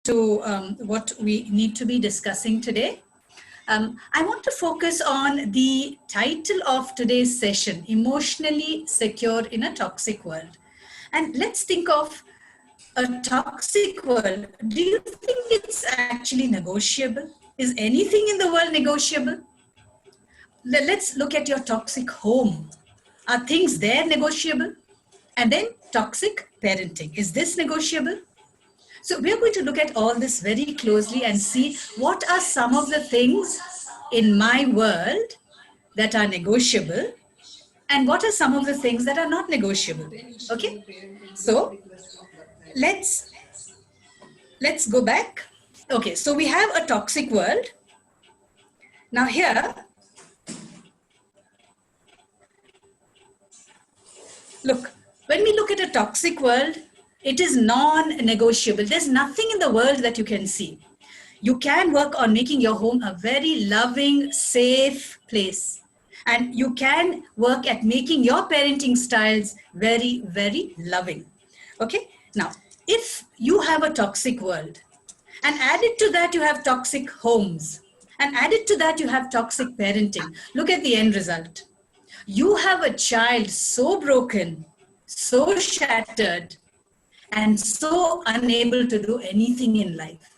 to what we need to be discussing today. I want to focus on the title of today's session, Emotionally Secure in a Toxic World. And let's think of a toxic world. Do you think it's actually negotiable? Is anything in the world negotiable? Let's look at your toxic home. Are things there negotiable? And then toxic parenting. Is this negotiable? So we're going to look at all this very closely and see what are some of the things in my world that are negotiable and what are some of the things that are not negotiable. Okay? So let's go back. Okay, so we have a toxic world. Now here, look, when we look at a toxic world, it is non-negotiable. There's nothing in the world that you can see. You can work on making your home a very loving, safe place. And you can work at making your parenting styles very, very loving. Okay? Now, if you have a toxic world, and added to that you have toxic homes, and added to that you have toxic parenting, look at the end result. You have a child so broken, so shattered, and so unable to do anything in life.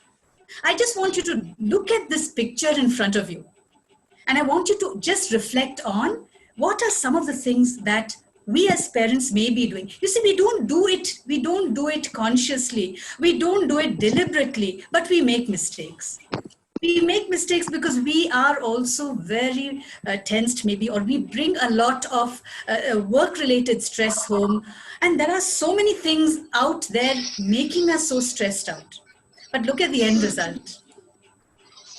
I just want you to look at this picture in front of you. And I want you to just reflect on what are some of the things that we as parents may be doing. You see, we don't do it consciously. We don't do it deliberately, but we make mistakes. We make mistakes because we are also very tensed maybe, or we bring a lot of work-related stress home. And there are so many things out there making us so stressed out. But look at the end result.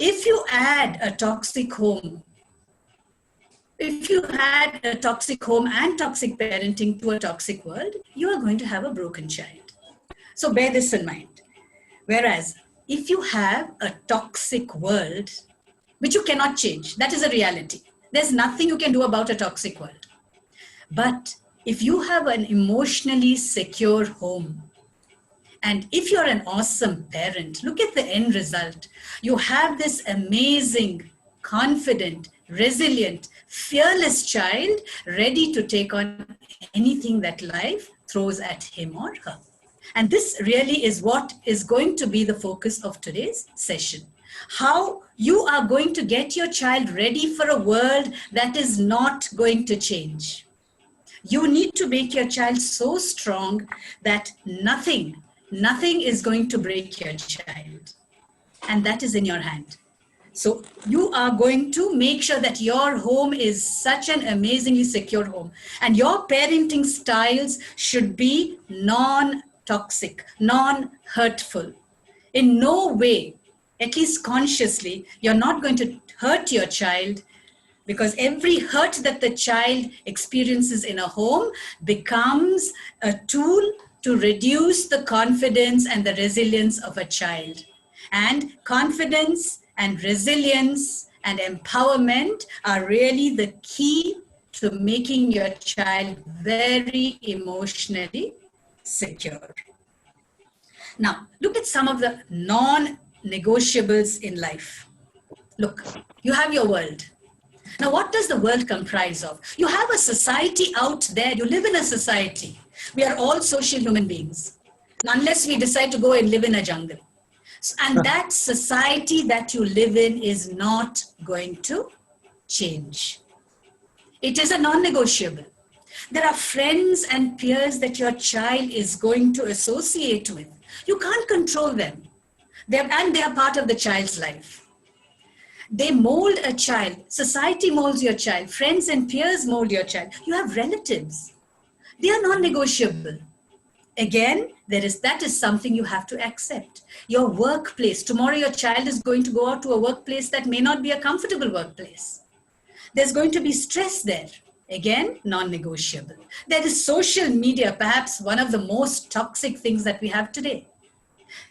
If you add a toxic home, if you had a toxic home and toxic parenting to a toxic world, you are going to have a broken child. So bear this in mind. Whereas, if you have a toxic world, which you cannot change, that is a reality. There's nothing you can do about a toxic world. But if you have an emotionally secure home, and if you're an awesome parent, look at the end result. You have this amazing, confident, resilient, fearless child ready to take on anything that life throws at him or her. And this really is what is going to be the focus of today's session. How you are going to get your child ready for a world that is not going to change. You need to make your child so strong that nothing is going to break your child. And that is in your hand. So you are going to make sure that your home is such an amazingly secure home. And your parenting styles should be non-toxic, non-hurtful. In no way, at least consciously, you're not going to hurt your child, because every hurt that the child experiences in a home becomes a tool to reduce the confidence and the resilience of a child. And confidence and resilience and empowerment are really the key to making your child very emotionally secure. Now, look at some of the non-negotiables in life. Look, you have your world. Now, what does the world comprise of? You have a society out there. You live in a society. We are all social human beings, unless we decide to go and live in a jungle. And that society that you live in is not going to change. It is a non-negotiable. There are friends and peers that your child is going to associate with. You can't control them. They are part of the child's life. They mold a child. Society molds your child. Friends and peers mold your child. You have relatives. They are non-negotiable. Again, that is something you have to accept. Your workplace. Tomorrow your child is going to go out to a workplace that may not be a comfortable workplace. There's going to be stress there. Again, non-negotiable. There is social media, perhaps one of the most toxic things that we have today.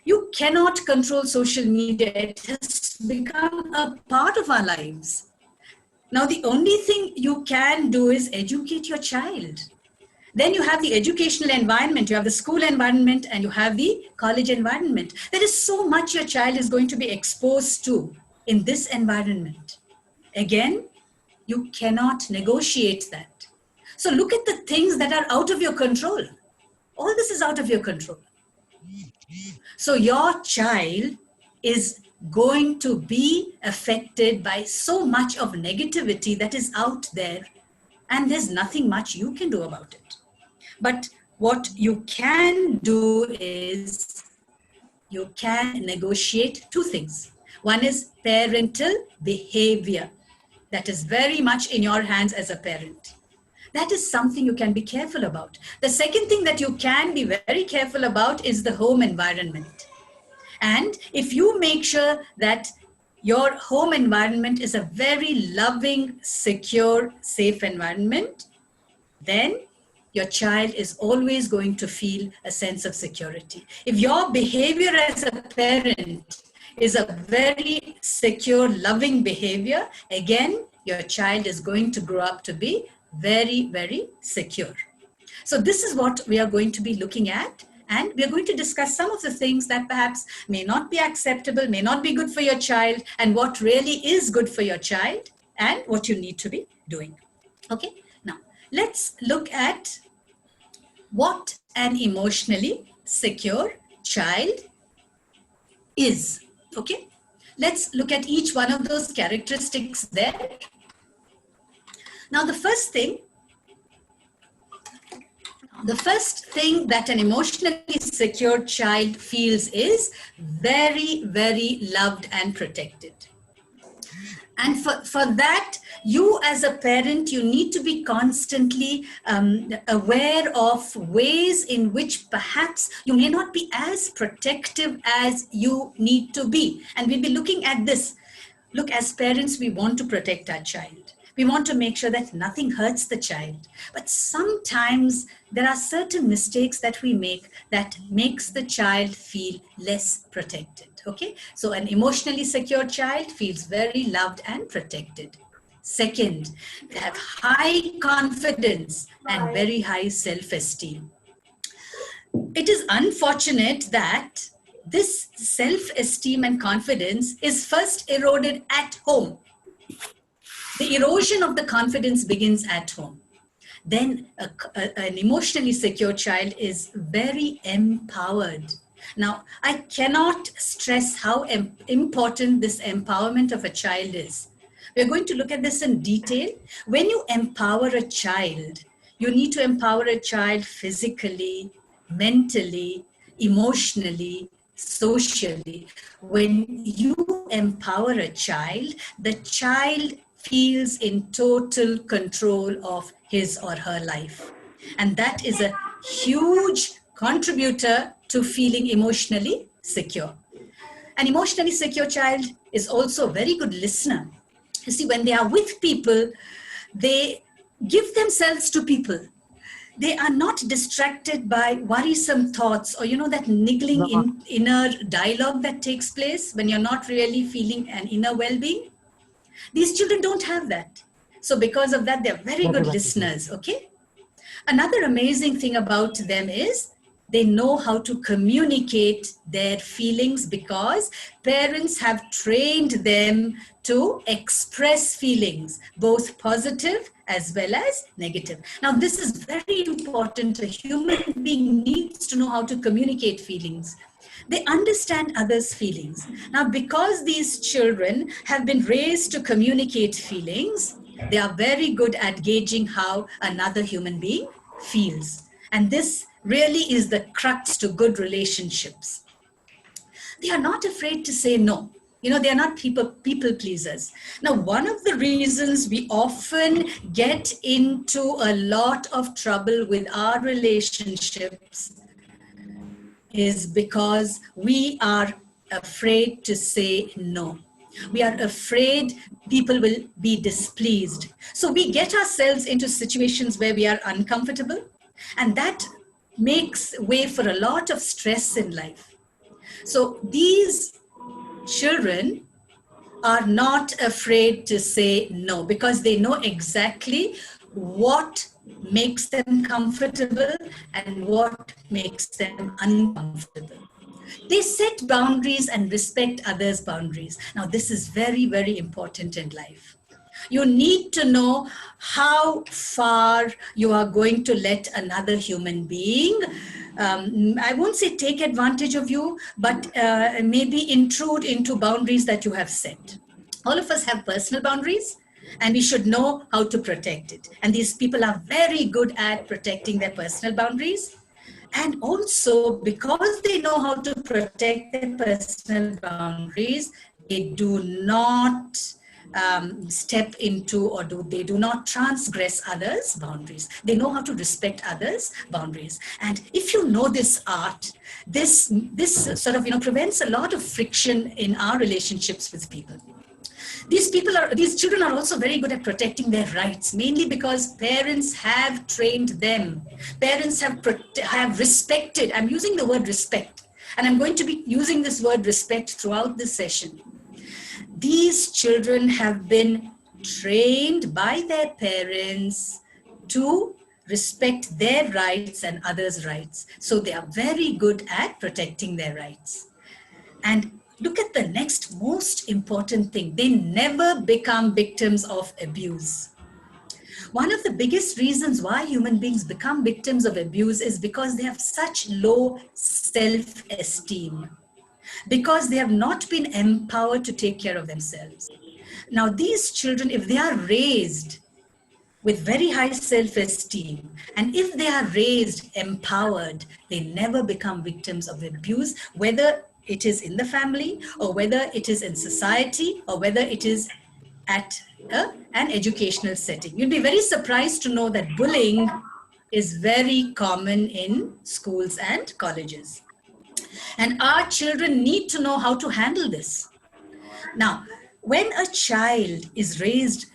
You cannot control social media. It has become a part of our lives. Now, the only thing you can do is educate your child. Then you have the educational environment, you have the school environment, and you have the college environment. There is so much your child is going to be exposed to in this environment. Again, you cannot negotiate that. So look at the things that are out of your control. All this is out of your control. So your child is going to be affected by so much of negativity that is out there, and there's nothing much you can do about it. But what you can do is you can negotiate two things. One is parental behavior. That is very much in your hands as a parent. That is something you can be careful about. The second thing that you can be very careful about is the home environment. And if you make sure that your home environment is a very loving, secure, safe environment, then your child is always going to feel a sense of security. If your behavior as a parent is a very secure, loving behavior, again, your child is going to grow up to be very, very secure. So this is what we are going to be looking at. And we are going to discuss some of the things that perhaps may not be acceptable, may not be good for your child, and what really is good for your child, and what you need to be doing. Okay, now let's look at what an emotionally secure child is. Okay, let's look at each one of those characteristics there. Now, the first thing that an emotionally secure child feels is very, very loved and protected. And for that, you as a parent, you need to be constantly aware of ways in which perhaps you may not be as protective as you need to be. And we'll be looking at this. Look, as parents, we want to protect our child. We want to make sure that nothing hurts the child. But sometimes there are certain mistakes that we make that makes the child feel less protected. Okay, so an emotionally secure child feels very loved and protected. Second, they have high confidence and very high self-esteem. It is unfortunate that this self-esteem and confidence is first eroded at home. The erosion of the confidence begins at home. Then an emotionally secure child is very empowered. Now, I cannot stress how important this empowerment of a child is. We're going to look at this in detail. When you empower a child, you need to empower a child physically, mentally, emotionally, socially. When you empower a child, the child feels in total control of his or her life. And that is a huge contributor to feeling emotionally secure. An emotionally secure child is also a very good listener. You see, when they are with people, they give themselves to people. They are not distracted by worrisome thoughts or, that niggling inner dialogue that takes place when you're not really feeling an inner well-being. These children don't have that. So because of that, they're very good listeners, okay? Another amazing thing about them is they know how to communicate their feelings because parents have trained them to express feelings, both positive as well as negative. Now, this is very important. A human being needs to know how to communicate feelings. They understand others' feelings. Now, because these children have been raised to communicate feelings, they are very good at gauging how another human being feels. And this really is the crux to good relationships. They are not afraid to say no. They are not people pleasers. Now, one of the reasons we often get into a lot of trouble with our relationships is because we are afraid to say no. We are afraid people will be displeased. So we get ourselves into situations where we are uncomfortable, and that makes way for a lot of stress in life. So these children are not afraid to say no because they know exactly what makes them comfortable and what makes them uncomfortable. They set boundaries and respect others' boundaries. Now, this is very, very important in life. You need to know how far you are going to let another human being, I won't say take advantage of you, but maybe intrude into boundaries that you have set. All of us have personal boundaries, and we should know how to protect it. And these people are very good at protecting their personal boundaries. And also, because they know how to protect their personal boundaries, they do not step into or they do not transgress others' boundaries. They know how to respect others' boundaries. And if you know this art, this sort of prevents a lot of friction in our relationships with people. These children are also very good at protecting their rights, mainly because parents have trained them. Parents have respected. I'm using the word respect, and I'm going to be using this word respect throughout this session. These children have been trained by their parents to respect their rights and others' rights. So they are very good at protecting their rights. And look at the next most important thing. They never become victims of abuse. One of the biggest reasons why human beings become victims of abuse is because they have such low self-esteem, because they have not been empowered to take care of themselves. Now, these children, if they are raised with very high self-esteem, and if they are raised empowered, they never become victims of abuse, whether it is in the family, or whether it is in society, or whether it is at an educational setting. You'd be very surprised to know that bullying is very common in schools and colleges. And our children need to know how to handle this. Now, when a child is raised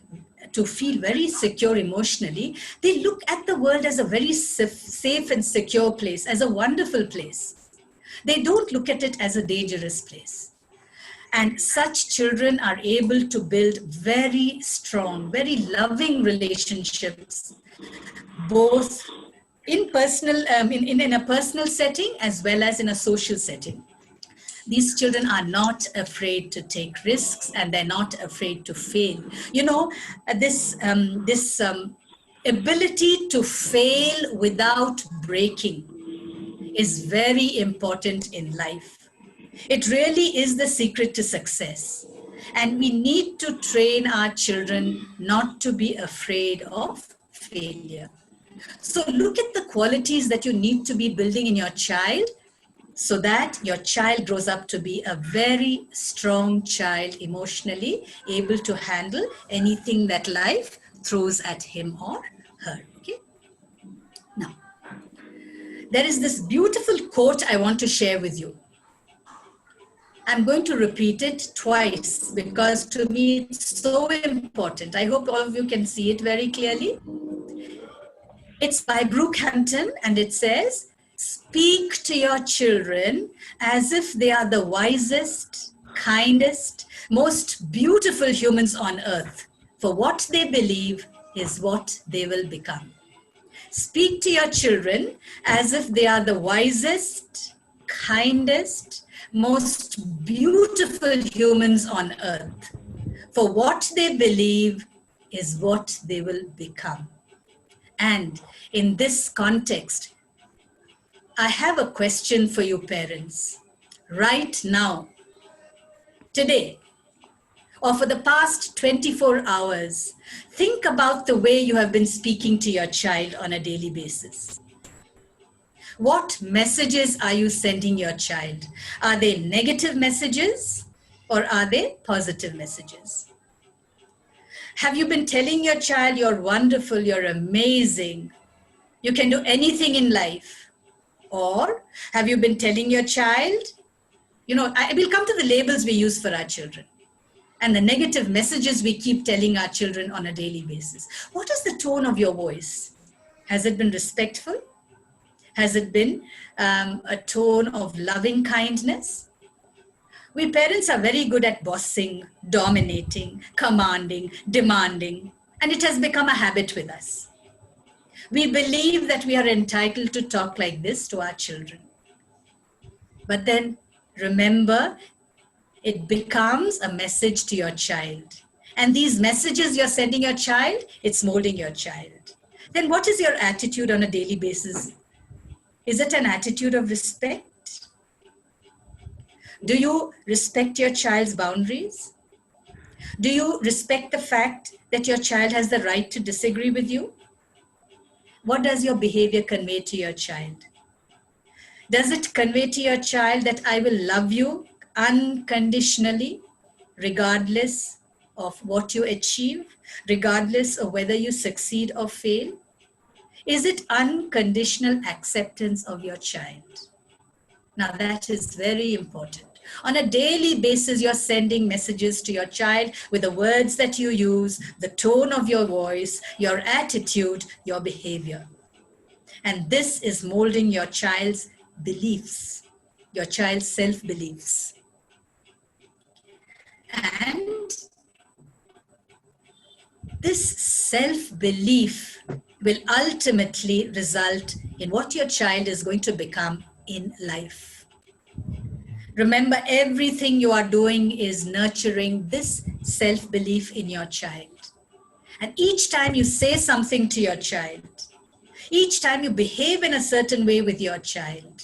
to feel very secure emotionally, they look at the world as a very safe and secure place, as a wonderful place. They don't look at it as a dangerous place. And such children are able to build very strong, very loving relationships, both in personal, in a personal setting as well as in a social setting. These children are not afraid to take risks, and they're not afraid to fail. This ability to fail without breaking is very important in life. It really is the secret to success. And we need to train our children not to be afraid of failure. So look at the qualities that you need to be building in your child, so that your child grows up to be a very strong child, emotionally able to handle anything that life throws at him or her. Okay. Now, there is this beautiful quote I want to share with you. I'm going to repeat it twice because to me it's so important. I hope all of you can see it very clearly. It's by Brookhampton, and it says, "Speak to your children as if they are the wisest, kindest, most beautiful humans on earth, for what they believe is what they will become." Speak to your children as if they are the wisest, kindest, most beautiful humans on earth, for what they believe is what they will become. And in this context, I have a question for you parents. Right now, today, or for the past 24 hours, think about the way you have been speaking to your child on a daily basis. What messages are you sending your child? Are they negative messages or are they positive messages? Have you been telling your child you're wonderful, you're amazing, you can do anything in life? Or have you been telling your child, I will come to the labels we use for our children and the negative messages we keep telling our children on a daily basis. What is the tone of your voice? Has it been respectful? Has it been a tone of loving kindness? We parents are very good at bossing, dominating, commanding, demanding, and it has become a habit with us. We believe that we are entitled to talk like this to our children. But then remember, it becomes a message to your child. And these messages you're sending your child, it's molding your child. Then what is your attitude on a daily basis? Is it an attitude of respect? Do you respect your child's boundaries? Do you respect the fact that your child has the right to disagree with you? What does your behavior convey to your child? Does it convey to your child that I will love you unconditionally, regardless of what you achieve, regardless of whether you succeed or fail? Is it unconditional acceptance of your child? Now that is very important. On a daily basis, you're sending messages to your child with the words that you use, the tone of your voice, your attitude, your behavior. And this is molding your child's beliefs, your child's self-beliefs. And this self-belief will ultimately result in what your child is going to become in life. Remember, everything you are doing is nurturing this self-belief in your child. And each time you say something to your child, each time you behave in a certain way with your child,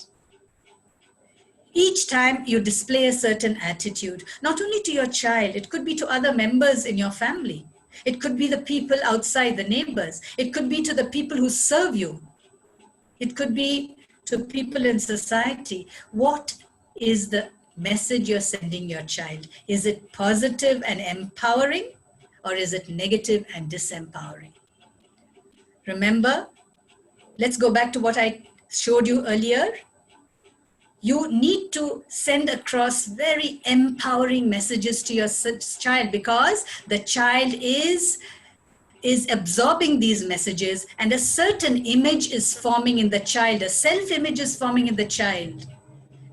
each time you display a certain attitude, not only to your child, it could be to other members in your family. It could be the people outside, the neighbors. It could be to the people who serve you. It could be to people in society. What is the message you're sending your child? Is it positive and empowering, or is it negative and disempowering? Remember, let's go back to what I showed you earlier. You need to send across very empowering messages to your child, because the child is absorbing these messages, and a certain image is forming in the child, a self-image is forming in the child.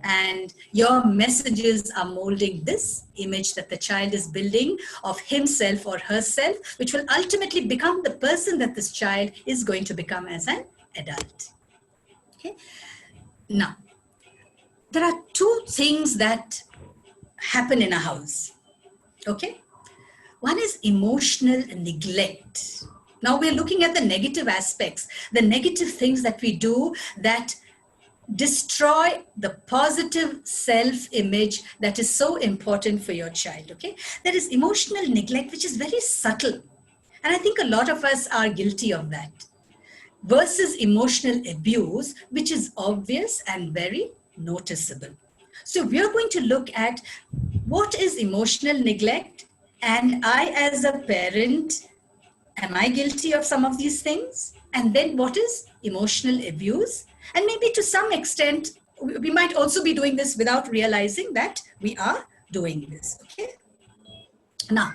And your messages are molding this image that the child is building of himself or herself, which will ultimately become the person that this child is going to become as an adult. Okay? Now, there are two things that happen in a house. Okay? One is emotional neglect. Now we're looking at the negative aspects, the negative things that we do that destroy the positive self-image that is so important for your child. Okay? There is emotional neglect, which is very subtle. And I think a lot of us are guilty of that. Versus emotional abuse, which is obvious and very noticeable. So we're going to look at what is emotional neglect, and I as a parent, am I guilty of some of these things? And then what is emotional abuse? And maybe to some extent, we might also be doing this without realizing that we are doing this. Okay. Now,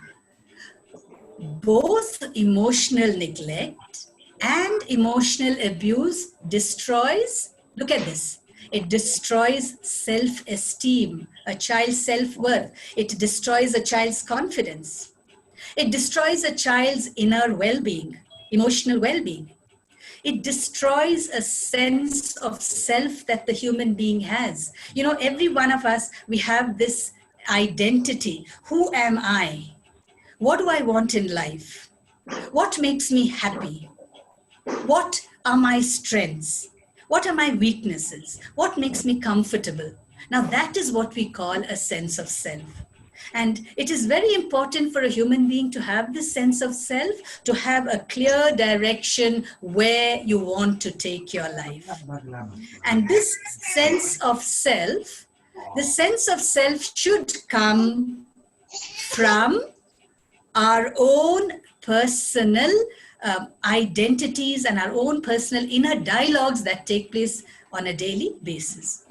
both emotional neglect and emotional abuse destroys, look at this, it destroys self-esteem, a child's self-worth. It destroys a child's confidence. It destroys a child's inner well-being, emotional well-being. It destroys a sense of self that the human being has. You know, every one of us, we have this identity. Who am I? What do I want in life? What makes me happy? What are my strengths? What are my weaknesses? What makes me comfortable? Now that is what we call a sense of self. And it is very important for a human being to have this sense of self, to have a clear direction where you want to take your life. And this sense of self, the sense of self should come from our own personal identities and our own personal inner dialogues that take place on a daily basis.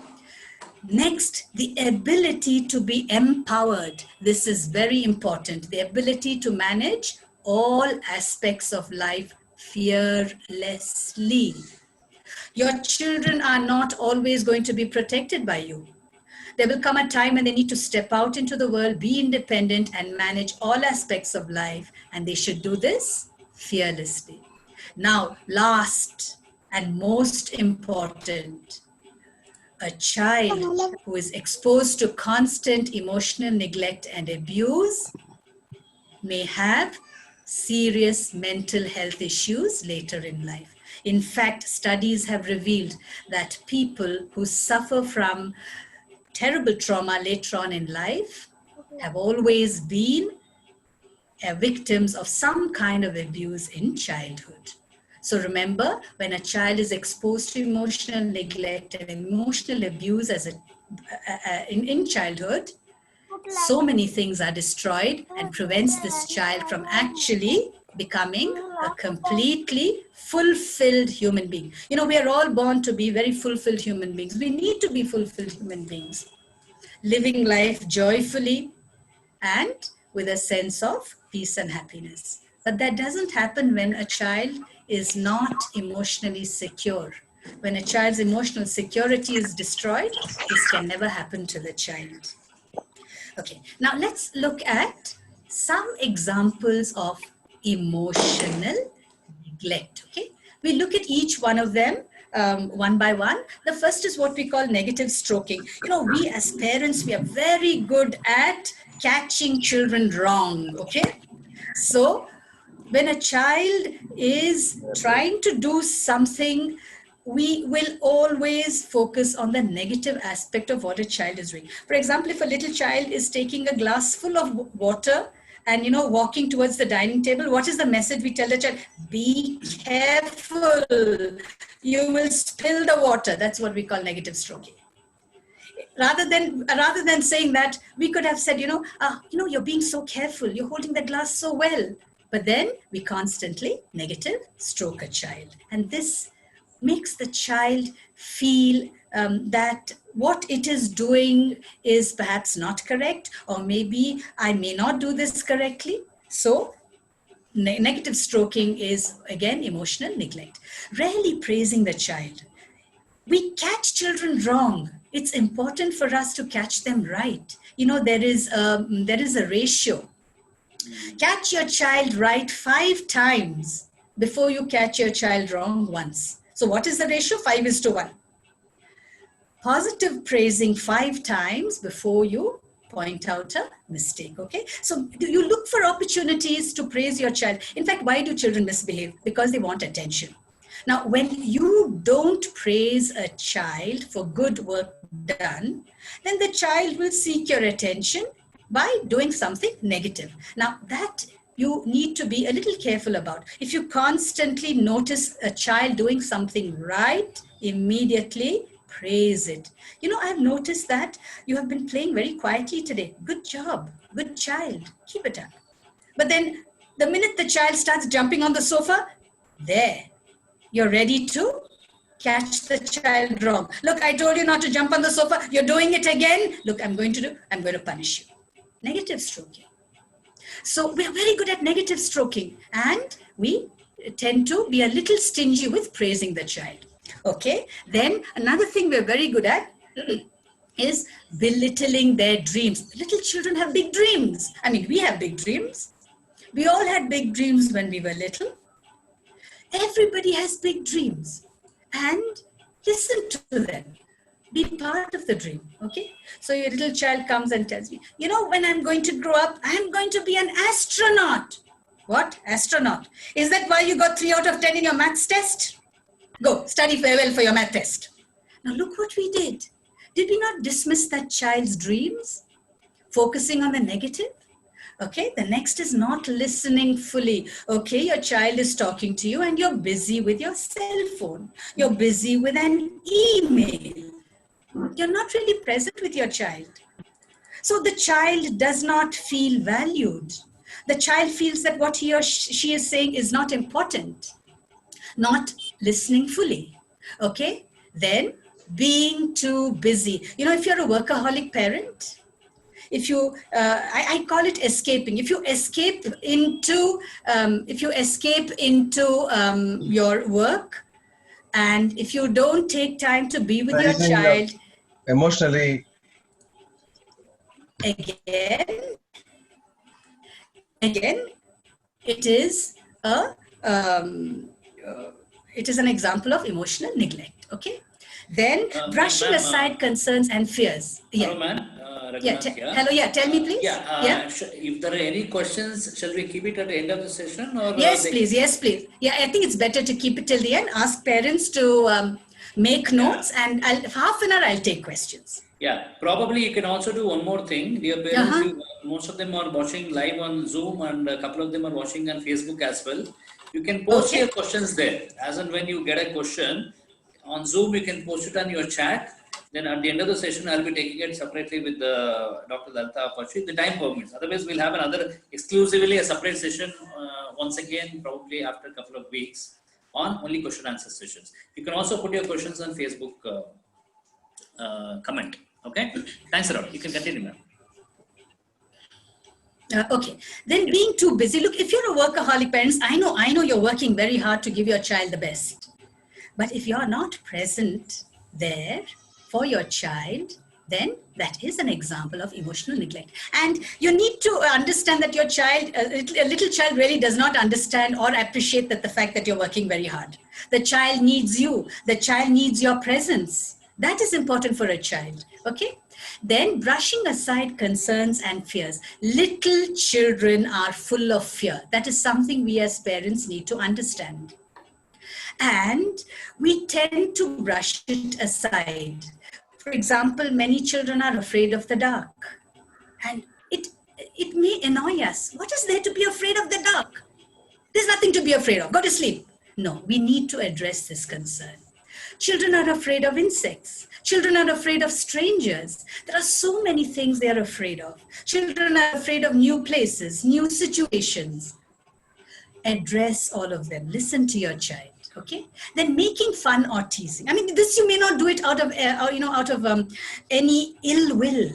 Next, the ability to be empowered. This is very important. The ability to manage all aspects of life fearlessly. Your children are not always going to be protected by you. There will come a time when they need to step out into the world, be independent, and manage all aspects of life. And they should do this fearlessly. Now, last and most important, a child who is exposed to constant emotional neglect and abuse may have serious mental health issues later in life. In fact, studies have revealed that people who suffer from terrible trauma later on in life have always been victims of some kind of abuse in childhood. So remember, when a child is exposed to emotional neglect and emotional abuse in childhood, so many things are destroyed and prevents this child from actually becoming a completely fulfilled human being. You know, we are all born to be very fulfilled human beings. We need to be fulfilled human beings, living life joyfully and with a sense of peace and happiness. But that doesn't happen when a child is not emotionally secure. When a child's emotional security is destroyed, this can never happen to the child. Okay, now let's look at some examples of emotional neglect. Okay, we look at each one of them one by one. The first is what we call negative stroking. You know, we as parents, we are very good at catching children wrong. Okay, so when a child is trying to do something, we will always focus on the negative aspect of what a child is doing. For example, if a little child is taking a glass full of water and, you know, walking towards the dining table, what is the message we tell the child? Be careful, you will spill the water. That's what we call negative stroking. Rather than saying that, we could have said, you're being so careful, you're holding the glass so well. But then we constantly negative stroke a child. And this makes the child feel that what it is doing is perhaps not correct, or maybe I may not do this correctly. So negative stroking is, again, emotional neglect. Rarely praising the child. We catch children wrong. It's important for us to catch them right. You know, there is a ratio. Catch your child right 5 times before you catch your child wrong once. So what is the ratio? 5:1. Positive praising 5 times before you point out a mistake. Okay, so you look for opportunities to praise your child. In fact, why do children misbehave? Because they want attention. Now, when you don't praise a child for good work done, then the child will seek your attention by doing something negative. Now, that you need to be a little careful about. If you constantly notice a child doing something right, immediately praise it. You know, I've noticed that you have been playing very quietly today. Good job, good child, keep it up. But then the minute the child starts jumping on the sofa, there, you're ready to catch the child wrong. Look, I told you not to jump on the sofa. You're doing it again. Look, I'm going to punish you. Negative stroking. So we're very good at negative stroking, and we tend to be a little stingy with praising the child. Okay. Then another thing we're very good at is belittling their dreams. Little children have big dreams. I mean, we have big dreams. We all had big dreams when we were little. Everybody has big dreams, and listen to them. Be part of the dream, okay? So your little child comes and tells me, you know, when I'm going to grow up, I'm going to be an astronaut. What? Astronaut? Is that why you got 3 out of 10 in your maths test? Go, study well for your math test. Now look what we did. Did we not dismiss that child's dreams, focusing on the negative? Okay, the next is not listening fully. Okay, your child is talking to you and you're busy with your cell phone. You're busy with an email. You're not really present with your child. So the child does not feel valued. The child feels that what he or she is saying is not important, not listening fully. Okay, then being too busy. You know, if you're a workaholic parent, if you, I call it escaping. If you escape into, your work, and if you don't take time to be with your child, emotionally, again, it is a it is an example of emotional neglect. Okay. Then brushing aside concerns and fears. Hello, ma'am. Hello. Yeah. Tell me, please. If there are any questions, shall we keep it at the end of the session? Or yes, please. Yes, please. Yeah, I think it's better to keep it till the end. Ask parents to make notes, and half an hour I'll take questions. Yeah, probably you can also do one more thing. Dear parents, most of them are watching live on Zoom, and a couple of them are watching on Facebook as well. You can post your questions there. As and when you get a question on Zoom, you can post it on your chat. Then at the end of the session, I'll be taking it separately with Dr. Lalitha Appachu. The time permits. Otherwise, we'll have another exclusively a separate session once again, probably after a couple of weeks on only question answer sessions. You can also put your questions on Facebook comment. Okay. Thanks a lot. You can continue, ma'am. Okay. Then being too busy. Look, if you're a workaholic parents, I know you're working very hard to give your child the best. But if you're not present there for your child, then that is an example of emotional neglect. And you need to understand that your child, a little child really does not understand or appreciate that the fact that you're working very hard. The child needs you. The child needs your presence. That is important for a child. Okay. Then brushing aside concerns and fears. Little children are full of fear. That is something we as parents need to understand. And we tend to brush it aside. For example, many children are afraid of the dark. And it may annoy us. What is there to be afraid of the dark? There's nothing to be afraid of. Go to sleep. No, we need to address this concern. Children are afraid of insects. Children are afraid of strangers. There are so many things they are afraid of. Children are afraid of new places, new situations. Address all of them. Listen to your child. Okay. Then making fun or teasing. I mean, this you may not do it out of any ill will.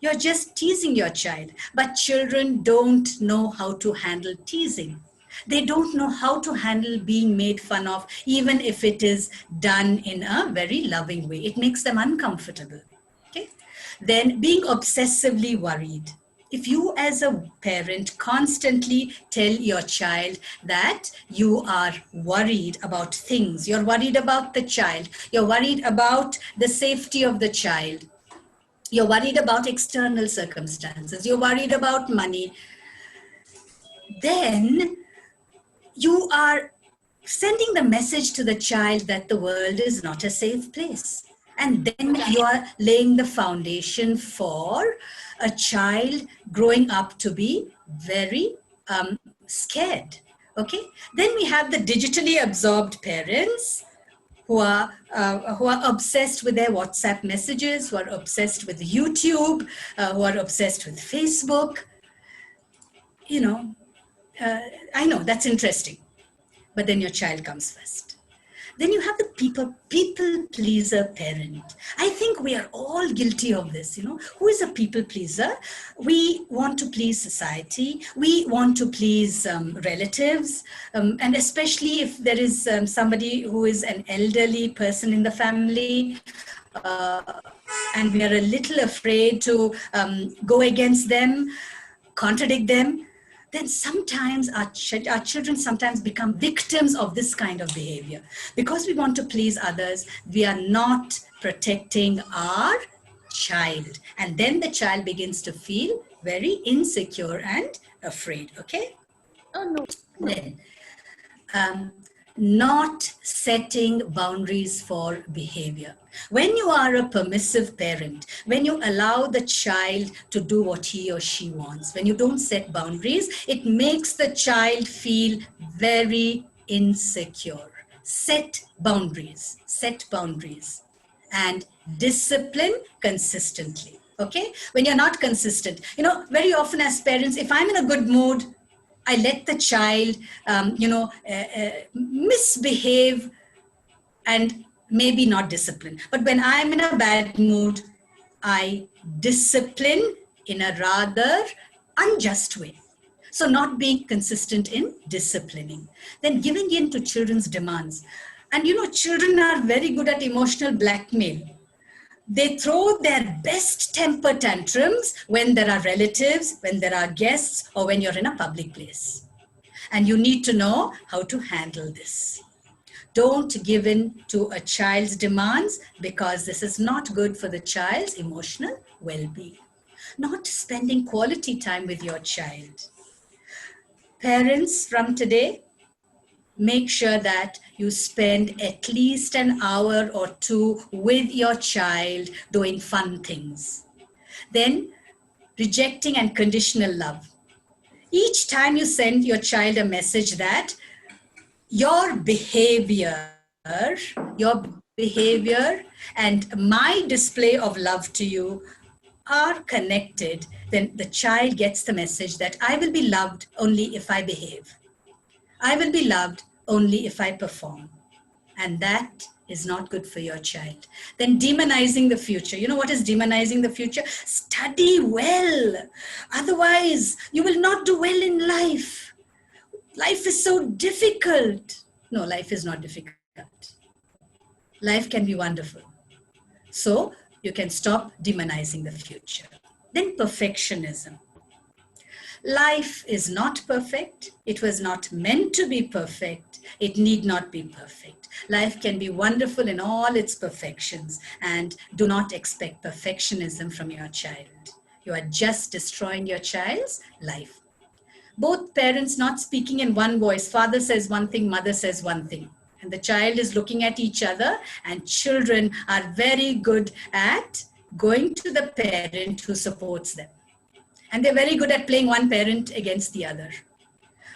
You're just teasing your child. But children don't know how to handle teasing. They don't know how to handle being made fun of, even if it is done in a very loving way. It makes them uncomfortable. Okay. Then being obsessively worried. If you as a parent constantly tell your child that you are worried about things, you're worried about the child, you're worried about the safety of the child, you're worried about external circumstances, you're worried about money, then you are sending the message to the child that the world is not a safe place. And then you are laying the foundation for a child growing up to be very scared. Okay. Then we have the digitally absorbed parents who are obsessed with their WhatsApp messages, who are obsessed with YouTube, who are obsessed with Facebook. You know, I know that's interesting, but then your child comes first. Then you have the people pleaser parent. I think we are all guilty of this. Who is a people pleaser? We want to please society. We want to please relatives. And especially if there is somebody who is an elderly person in the family, and we are a little afraid to go against them, contradict them, then sometimes our children sometimes become victims of this kind of behavior. Because we want to please others, we are not protecting our child. And then the child begins to feel very insecure and afraid, okay? Oh, no. Then, not setting boundaries for behavior. When you are a permissive parent, when you allow the child to do what he or she wants, when you don't set boundaries, it makes the child feel very insecure. Set boundaries, and discipline consistently. Okay? When you're not consistent, very often as parents, if I'm in a good mood, I let the child, misbehave and maybe not discipline. But when I'm in a bad mood, I discipline in a rather unjust way. So not being consistent in disciplining. Then giving in to children's demands. And children are very good at emotional blackmail. They throw their best temper tantrums when there are relatives, when there are guests, or when you're in a public place. And you need to know how to handle this. Don't give in to a child's demands, because this is not good for the child's emotional well-being. Not spending quality time with your child. Parents from today, make sure that you spend at least an hour or two with your child doing fun things. Then, rejecting and conditional love. Each time you send your child a message that your behavior and my display of love to you are connected, then the child gets the message that I will be loved only if I behave. I will be loved only if I perform. And that is not good for your child. Then demonizing the future. You know what is demonizing the future? Study well. Otherwise, you will not do well in life. Life is so difficult. No, life is not difficult. Life can be wonderful. So you can stop demonizing the future. Then perfectionism. Life is not perfect. It was not meant to be perfect. It need not be perfect. Life can be wonderful in all its perfections, and do not expect perfectionism from your child. You are just destroying your child's life. Both parents not speaking in one voice. Father says one thing, mother says one thing. And the child is looking at each other, and children are very good at going to the parent who supports them. And they're very good at playing one parent against the other.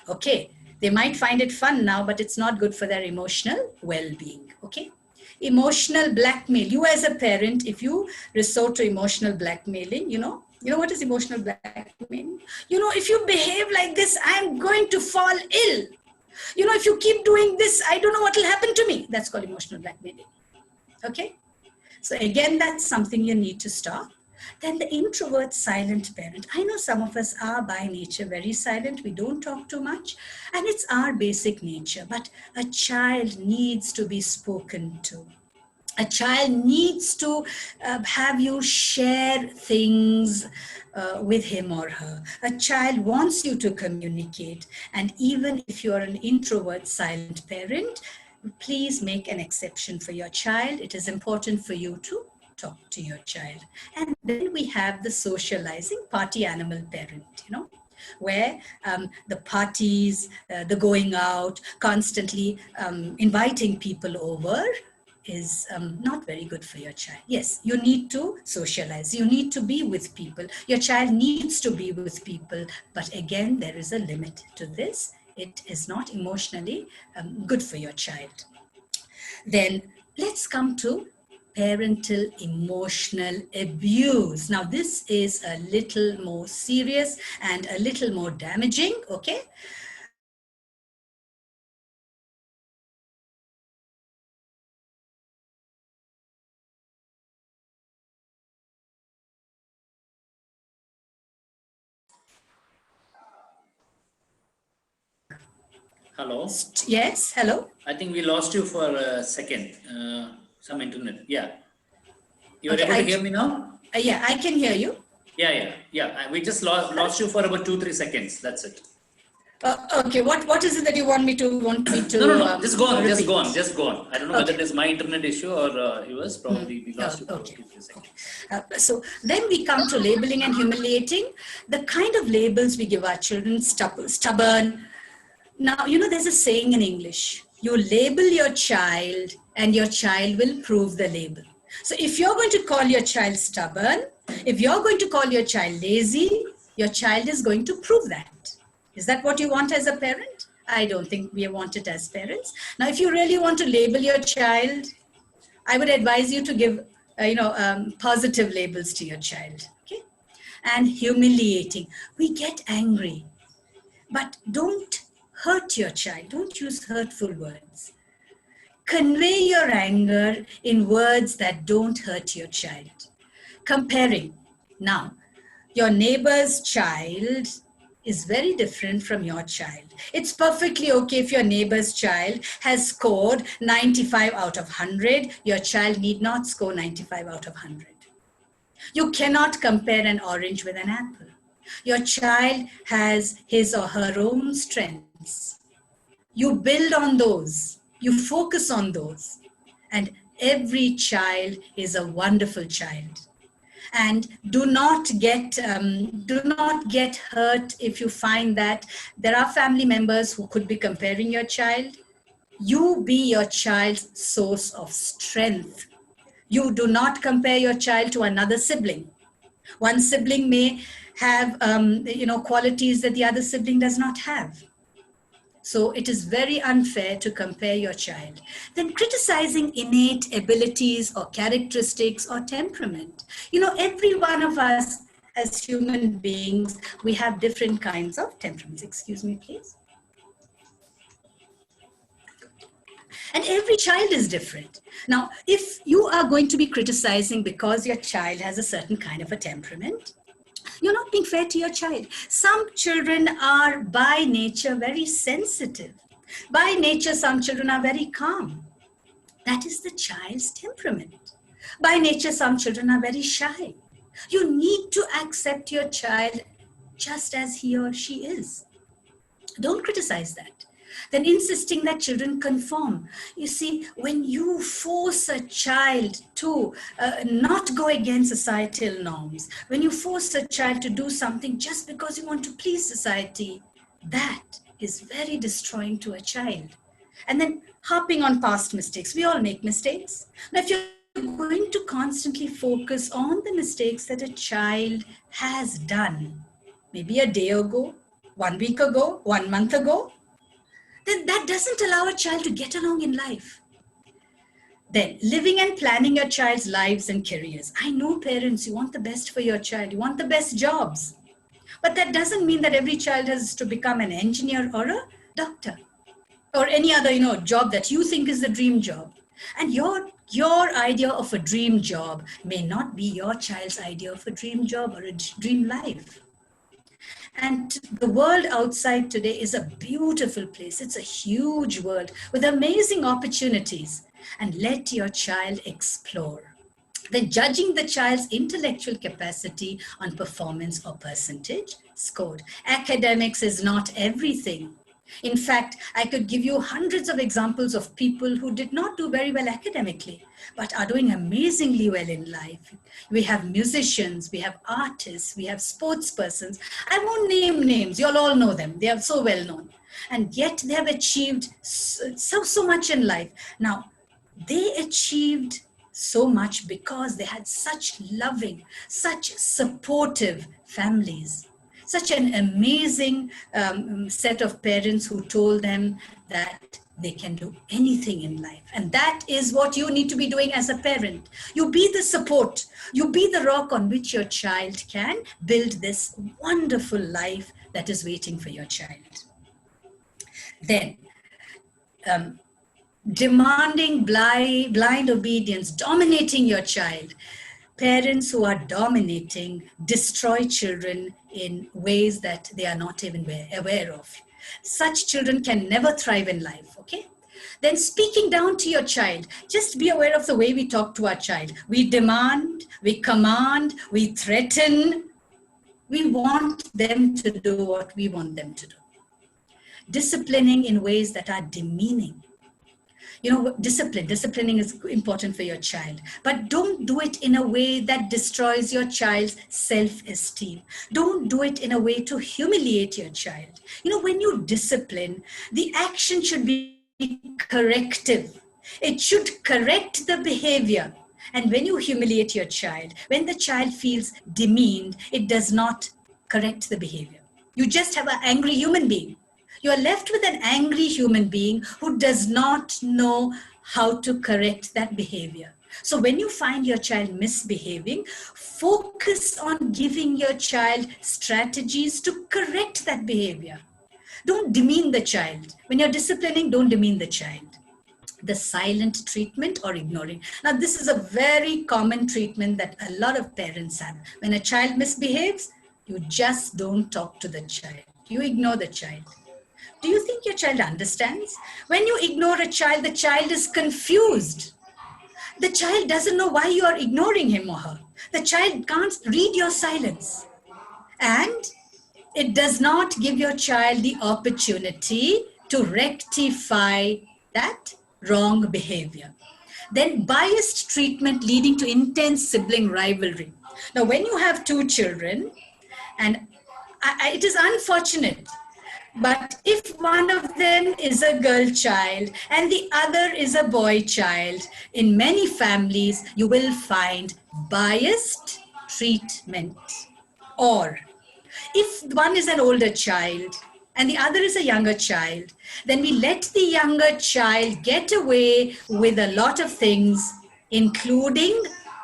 Okay, they might find it fun now, but it's not good for their emotional well-being. Okay, emotional blackmail. You as a parent, if you resort to emotional blackmailing, you know what is emotional blackmailing? If you behave like this, I'm going to fall ill. If you keep doing this, I don't know what will happen to me. That's called emotional blackmailing. Okay, so again, that's something you need to stop. Then the introvert silent parent. I know some of us are by nature very silent. We don't talk too much, and it's our basic nature. But a child needs to be spoken to. A child needs to have you share things with him or her. A child wants you to communicate. And even if you're an introvert silent parent, please make an exception for your child. It is important for you to talk to your child. And then we have the socializing party animal parent, where the parties, the going out, constantly inviting people over is not very good for your child. Yes, you need to socialize. You need to be with people. Your child needs to be with people. But again, there is a limit to this. It is not emotionally good for your child. Then let's come to parental emotional abuse. Now, this is a little more serious and a little more damaging, okay? Hello? Yes, hello? I think we lost you for a second. Some internet. Yeah. You are Okay, able to hear me now? Yeah, I can hear you. Yeah. We just lost you for about 2-3 seconds. That's it. Okay, what is it that you want me to No. Just go on. repeat? Just go on. I don't know whether it is my internet issue or yours. Probably we lost you for Okay. 2-3 seconds. So then we come to labeling and humiliating. The kind of labels we give our children: stubborn. Now, there's a saying in English: you label your child and your child will prove the label. So if you're going to call your child stubborn, if you're going to call your child lazy, your child is going to prove that. Is that what you want as a parent? I don't think we want it as parents. Now, if you really want to label your child, I would advise you to give, positive labels to your child. Okay? And humiliating. We get angry, but don't hurt your child. Don't use hurtful words. Convey your anger in words that don't hurt your child. Comparing. Now, your neighbor's child is very different from your child. It's perfectly okay if your neighbor's child has scored 95 out of 100. Your child need not score 95 out of 100. You cannot compare an orange with an apple. Your child has his or her own strengths. You build on those. You focus on those. And every child is a wonderful child. And do not get hurt if you find that there are family members who could be comparing your child. You be your child's source of strength. You do not compare your child to another sibling. One sibling may have qualities that the other sibling does not have. So it is very unfair to compare your child. Then criticizing innate abilities or characteristics or temperament. Every one of us as human beings, we have different kinds of temperaments. Excuse me, please. And every child is different. Now, if you are going to be criticizing because your child has a certain kind of a temperament, you're not being fair to your child. Some children are by nature very sensitive. By nature, some children are very calm. That is the child's temperament. By nature, some children are very shy. You need to accept your child just as he or she is. Don't criticize that. Then insisting that children conform. You see, when you force a child to not go against societal norms, when you force a child to do something just because you want to please society, that is very destroying to a child. And then harping on past mistakes. We all make mistakes. Now, if you're going to constantly focus on the mistakes that a child has done, maybe a day ago, 1 week ago, 1 month ago, then that doesn't allow a child to get along in life. Then living and planning your child's lives and careers. I know parents, you want the best for your child, you want the best jobs. But that doesn't mean that every child has to become an engineer or a doctor or any other, job that you think is the dream job. And your idea of a dream job may not be your child's idea of a dream job or a dream life. And the world outside today is a beautiful place. It's a huge world with amazing opportunities. And let your child explore. Then judging the child's intellectual capacity on performance or percentage scored. Academics is not everything. In fact, I could give you hundreds of examples of people who did not do very well academically, but are doing amazingly well in life. We have musicians, we have artists, we have sports persons. I won't name names, you'll all know them. They are so well known. And yet they have achieved so much in life. Now, they achieved so much because they had such loving, such supportive families. Such an amazing set of parents who told them that they can do anything in life. And that is what you need to be doing as a parent. You be the support. You be the rock on which your child can build this wonderful life that is waiting for your child. Then, demanding blind obedience, dominating your child. Parents who are dominating destroy children in ways that they are not even aware of. Such children can never thrive in life, okay? Then speaking down to your child, just be aware of the way we talk to our child. We demand, we command, we threaten. We want them to do what we want them to do. Disciplining in ways that are demeaning. Disciplining is important for your child, but don't do it in a way that destroys your child's self-esteem. Don't do it in a way to humiliate your child. When you discipline, the action should be corrective. It should correct the behavior. And when you humiliate your child, when the child feels demeaned, it does not correct the behavior. You just have an angry human being. You are left with an angry human being who does not know how to correct that behavior. So when you find your child misbehaving, focus on giving your child strategies to correct that behavior. Don't demean the child. When you're disciplining, don't demean the child. The silent treatment or ignoring. Now, this is a very common treatment that a lot of parents have. When a child misbehaves, you just don't talk to the child. You ignore the child. Do you think your child understands? When you ignore a child, the child is confused. The child doesn't know why you are ignoring him or her. The child can't read your silence. And it does not give your child the opportunity to rectify that wrong behavior. Then biased treatment leading to intense sibling rivalry. Now, when you have two children, and it is unfortunate, but if one of them is a girl child and the other is a boy child, in many families, you will find biased treatment. Or if one is an older child and the other is a younger child, then we let the younger child get away with a lot of things, including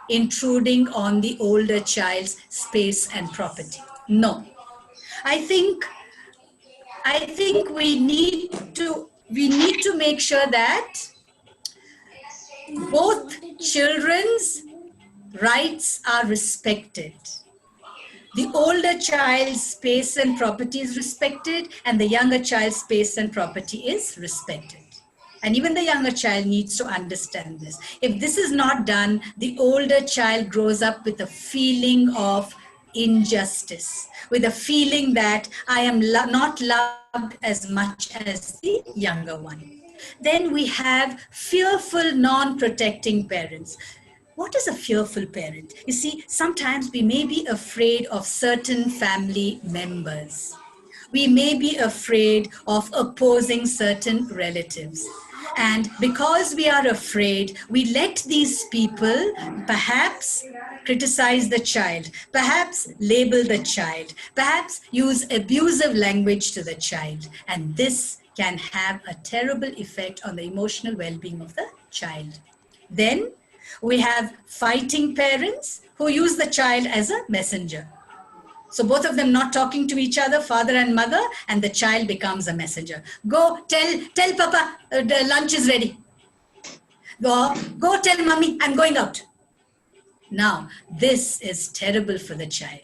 intruding on the older child's space and property. No. I think we need to make sure that both children's rights are respected. The older child's space and property is respected, and the younger child's space and property is respected. And even the younger child needs to understand this. If this is not done, the older child grows up with a feeling of injustice, with a feeling that I am not loved as much as the younger one. Then we have fearful, non-protecting parents. What is a fearful parent? You see, sometimes we may be afraid of certain family members. We may be afraid of opposing certain relatives. And because we are afraid, we let these people perhaps criticize the child, perhaps label the child, perhaps use abusive language to the child. And this can have a terrible effect on the emotional well-being of the child. Then we have fighting parents who use the child as a messenger. So both of them not talking to each other, father and mother, and the child becomes a messenger. Go tell Papa, the lunch is ready. Go tell Mommy, I'm going out. Now, this is terrible for the child.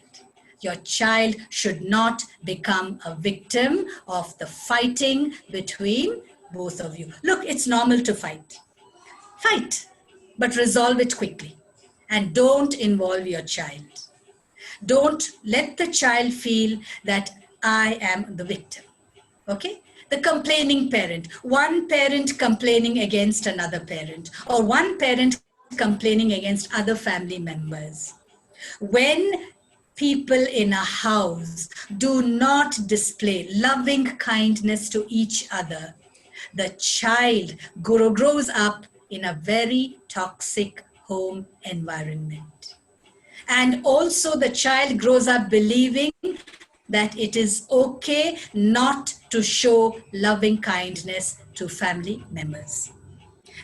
Your child should not become a victim of the fighting between both of you. Look, it's normal to fight. Fight, but resolve it quickly. And don't involve your child. Don't let the child feel that I am the victim. Okay? The complaining parent. One parent complaining against another parent, or one parent complaining against other family members. When people in a house do not display loving kindness to each other, the child grows up in a very toxic home environment. And also the child grows up believing that it is okay not to show loving kindness to family members.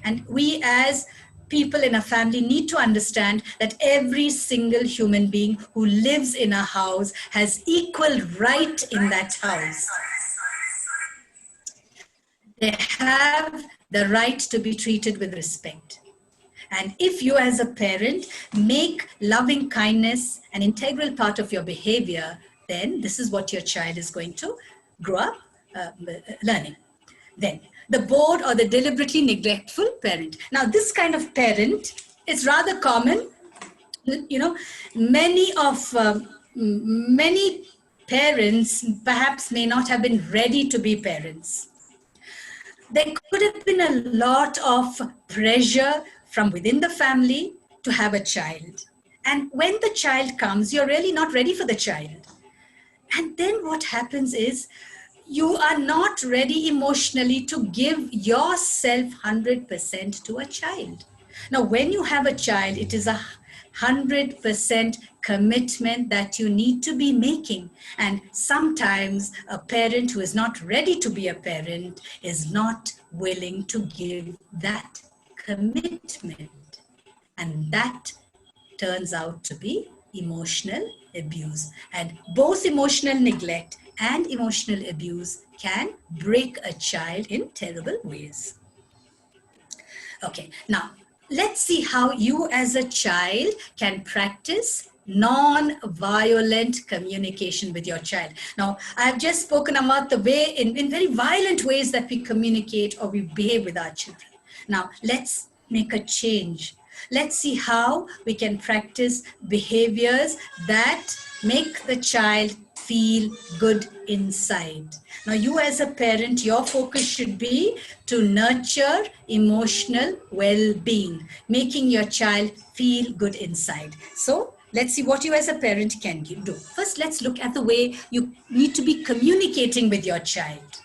And we as people in a family need to understand that every single human being who lives in a house has equal right in that house. They have the right to be treated with respect. And if you as a parent make loving kindness an integral part of your behavior, then this is what your child is going to grow up learning. Then the bored or the deliberately neglectful parent. Now this kind of parent is rather common. You know, many parents perhaps may not have been ready to be parents. There could have been a lot of pressure from within the family to have a child. And when the child comes, you're really not ready for the child. And then what happens is you are not ready emotionally to give yourself 100% to a child. Now, when you have a child, it is 100% commitment that you need to be making. And sometimes a parent who is not ready to be a parent is not willing to give that commitment. And that turns out to be emotional abuse. And both emotional neglect and emotional abuse can break a child in terrible ways. Okay, now let's see how you as a child can practice non-violent communication with your child. Now, I've just spoken about the way, in very violent ways that we communicate or we behave with our children. Now, let's make a change. Let's see how we can practice behaviors that make the child feel good inside. Now, you as a parent, your focus should be to nurture emotional well-being, making your child feel good inside. So let's see what you as a parent can do. First, let's look at the way you need to be communicating with your child.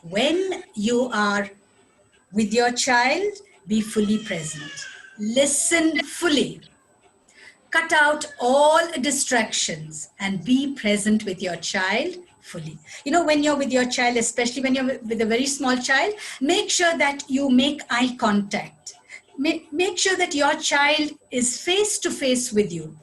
When you are with your child, be fully present. Listen fully. Cut out all distractions and be present with your child fully. You know, when you're with your child, especially when you're with a very small child, make sure that you make eye contact. Make sure that your child is face to face with you.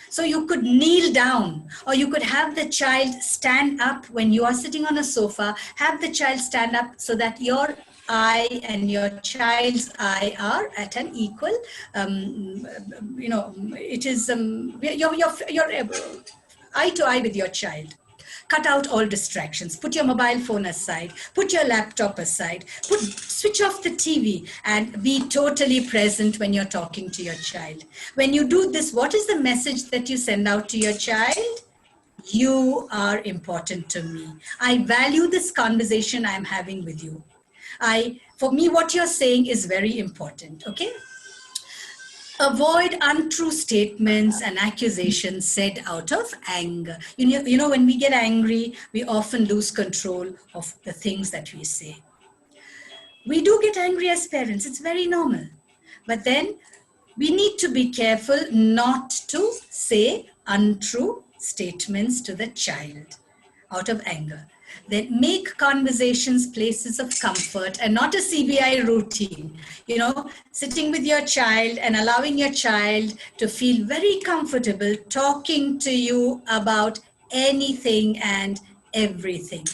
So you could kneel down, or you could have the child stand up when you are sitting on a sofa. Have the child stand up so that your eye and your child's eye are at an equal, it is, you're eye to eye with your child. Cut out all distractions. Put your mobile phone aside. Put your laptop aside. Switch off the TV and be totally present when you're talking to your child. When you do this, what is the message that you send out to your child? You are important to me. I value this conversation I'm having with you. For me, what you're saying is very important, okay? Avoid untrue statements and accusations said out of anger. You know, when we get angry, we often lose control of the things that we say. We do get angry as parents. It's very normal. But then we need to be careful not to say untrue statements to the child out of anger. Then make conversations places of comfort and not a CBI routine. You know, sitting with your child and allowing your child to feel very comfortable talking to you about anything and everything.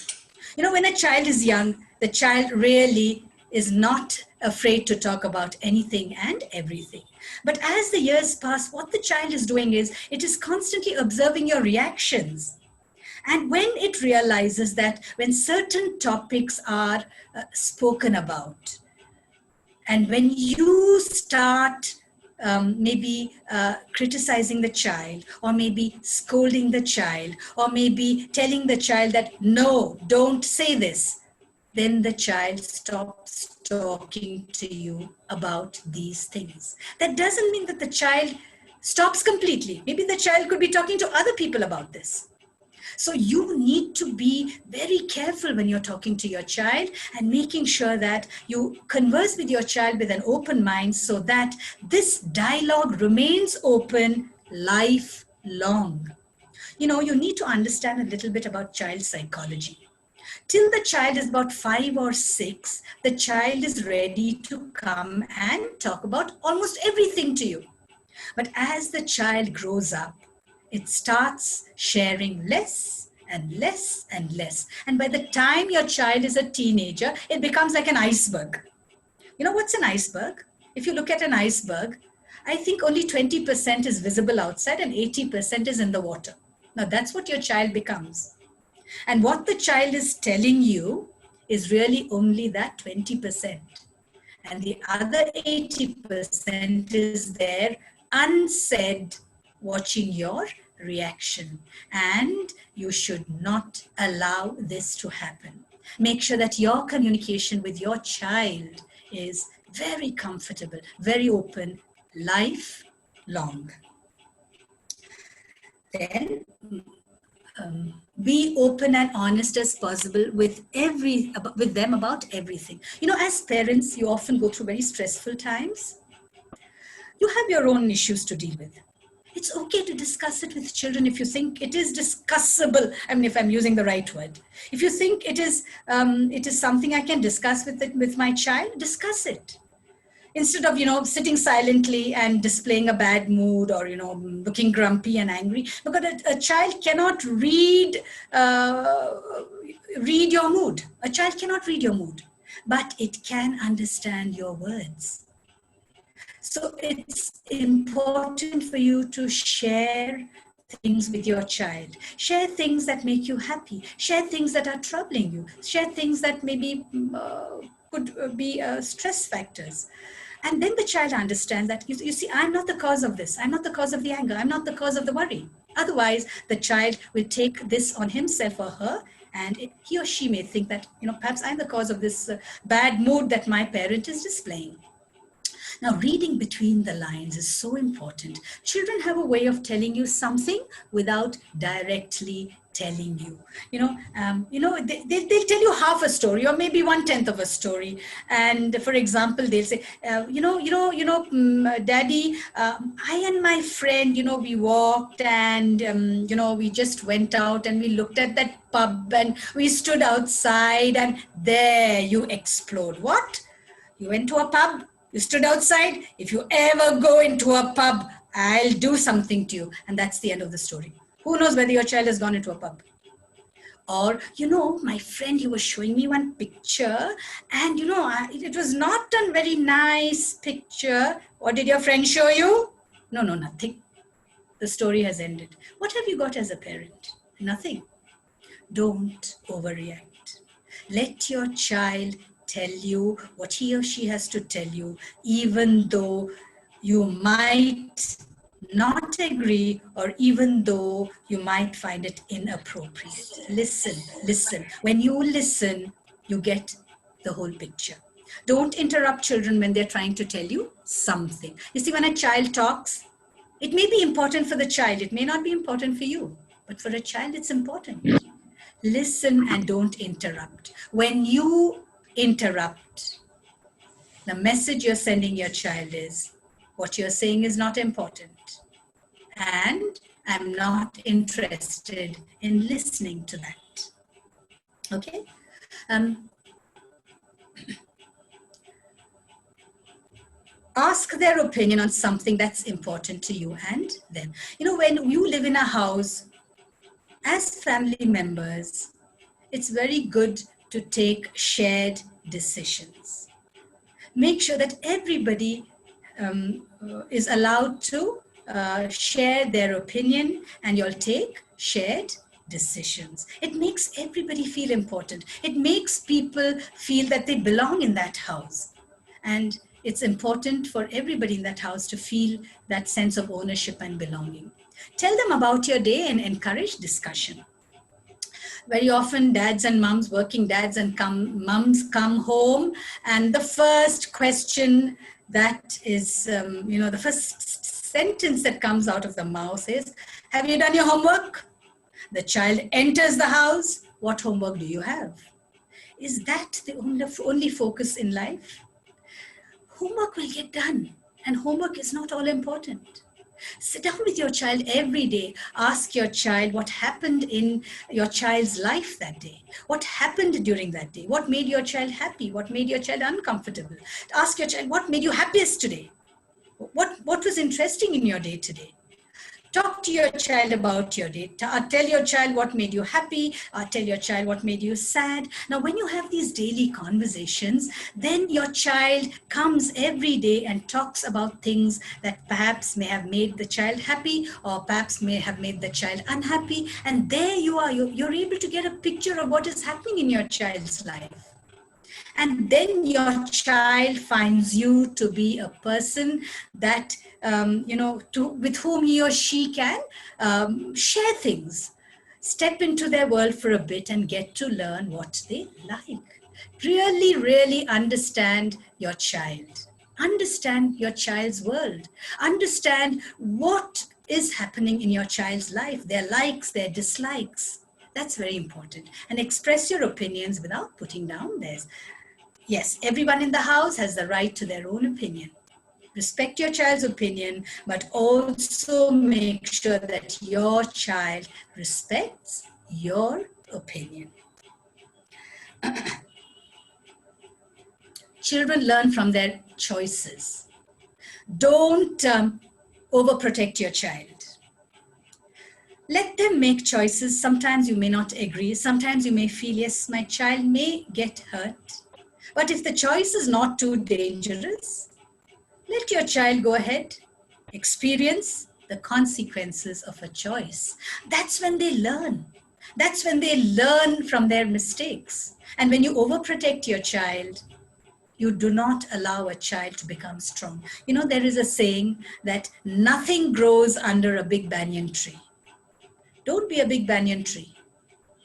You know, when a child is young, the child really is not afraid to talk about anything and everything. But as the years pass, what the child is doing is it is constantly observing your reactions. And when it realizes that when certain topics are spoken about, and when you start maybe criticizing the child, or maybe scolding the child, or maybe telling the child that, no, don't say this, then the child stops talking to you about these things. That doesn't mean that the child stops completely. Maybe the child could be talking to other people about this. So you need to be very careful when you're talking to your child and making sure that you converse with your child with an open mind so that this dialogue remains open lifelong. You know, you need to understand a little bit about child psychology. Till the child is about 5 or 6, the child is ready to come and talk about almost everything to you. But as the child grows up, it starts sharing less and less and less. And by the time your child is a teenager, it becomes like an iceberg. You know what's an iceberg? If you look at an iceberg, I think only 20% is visible outside and 80% is in the water. Now that's what your child becomes. And what the child is telling you is really only that 20%. And the other 80% is there unsaid, watching your reaction. And you should not allow this to happen. Make sure that your communication with your child is very comfortable, very open, lifelong. Then be open and honest as possible with them about everything. You know, as parents, you often go through very stressful times. You have your own issues to deal with. It's okay to discuss it with children if you think it is discussable. I mean, if I'm using the right word. If you think it is something I can discuss with my child, discuss it. Instead of, sitting silently and displaying a bad mood or, looking grumpy and angry. Because a child cannot read your mood. A child cannot read your mood, but it can understand your words. So it's important for you to share things with your child. Share things that make you happy. Share things that are troubling you. Share things that maybe could be stress factors. And then the child understands that, you see, I'm not the cause of this. I'm not the cause of the anger. I'm not the cause of the worry. Otherwise, the child will take this on himself or her, and he or she may think that, perhaps I'm the cause of this bad mood that my parent is displaying. Now, reading between the lines is so important. Children have a way of telling you something without directly telling you. They'll tell you half a story or maybe 1/10 of a story. And for example, they'll say, Daddy, I and my friend, we walked and, we just went out and we looked at that pub and we stood outside and there you explode. What? You went to a pub, you stood outside. If you ever go into a pub, I'll do something to you. And that's the end of the story. Who knows whether your child has gone into a pub? Or, my friend, he was showing me one picture and, it was not a very nice picture. What did your friend show you? No, nothing. The story has ended. What have you got as a parent? Nothing. Don't overreact. Let your child tell you what he or she has to tell you, even though you might not agree or even though you might find it inappropriate. Listen. When you listen, you get the whole picture. Don't interrupt children when they're trying to tell you something. You see, when a child talks, it may be important for the child. It may not be important for you, but for a child, it's important. Listen and don't interrupt. When you interrupt, the message you're sending your child is, what you're saying is not important. And I'm not interested in listening to that. Okay? Ask their opinion on something that's important to you and them. When you live in a house, as family members, it's very good to take shared decisions. Make sure that everybody is allowed to share their opinion and you'll take shared decisions. It makes everybody feel important. It makes people feel that they belong in that house. And it's important for everybody in that house to feel that sense of ownership and belonging. Tell them about your day and encourage discussion. Very often dads and mums, working dads and mums come home and the first question that is, the first sentence that comes out of the mouth is, have you done your homework? The child enters the house. What homework do you have? Is that the only focus in life? Homework will get done and homework is not all important. Sit down with your child every day. Ask your child what happened in your child's life that day. What happened during that day? What made your child happy? What made your child uncomfortable? Ask your child, what made you happiest today? What was interesting in your day today? Talk to your child about your day. Tell your child what made you happy. Tell your child what made you sad. Now, when you have these daily conversations, then your child comes every day and talks about things that perhaps may have made the child happy or perhaps may have made the child unhappy. And there you are. You're able to get a picture of what is happening in your child's life. And then your child finds you to be a person that, with whom he or she can share things, step into their world for a bit and get to learn what they like. Really, really understand your child. Understand your child's world. Understand what is happening in your child's life, their likes, their dislikes. That's very important. And express your opinions without putting down theirs. Yes, everyone in the house has the right to their own opinion. Respect your child's opinion, but also make sure that your child respects your opinion. Children learn from their choices. Don't overprotect your child. Let them make choices. Sometimes you may not agree. Sometimes you may feel, yes, my child may get hurt. But if the choice is not too dangerous, let your child go ahead, experience the consequences of a choice. That's when they learn. That's when they learn from their mistakes. And when you overprotect your child, you do not allow a child to become strong. There is a saying that nothing grows under a big banyan tree. Don't be a big banyan tree.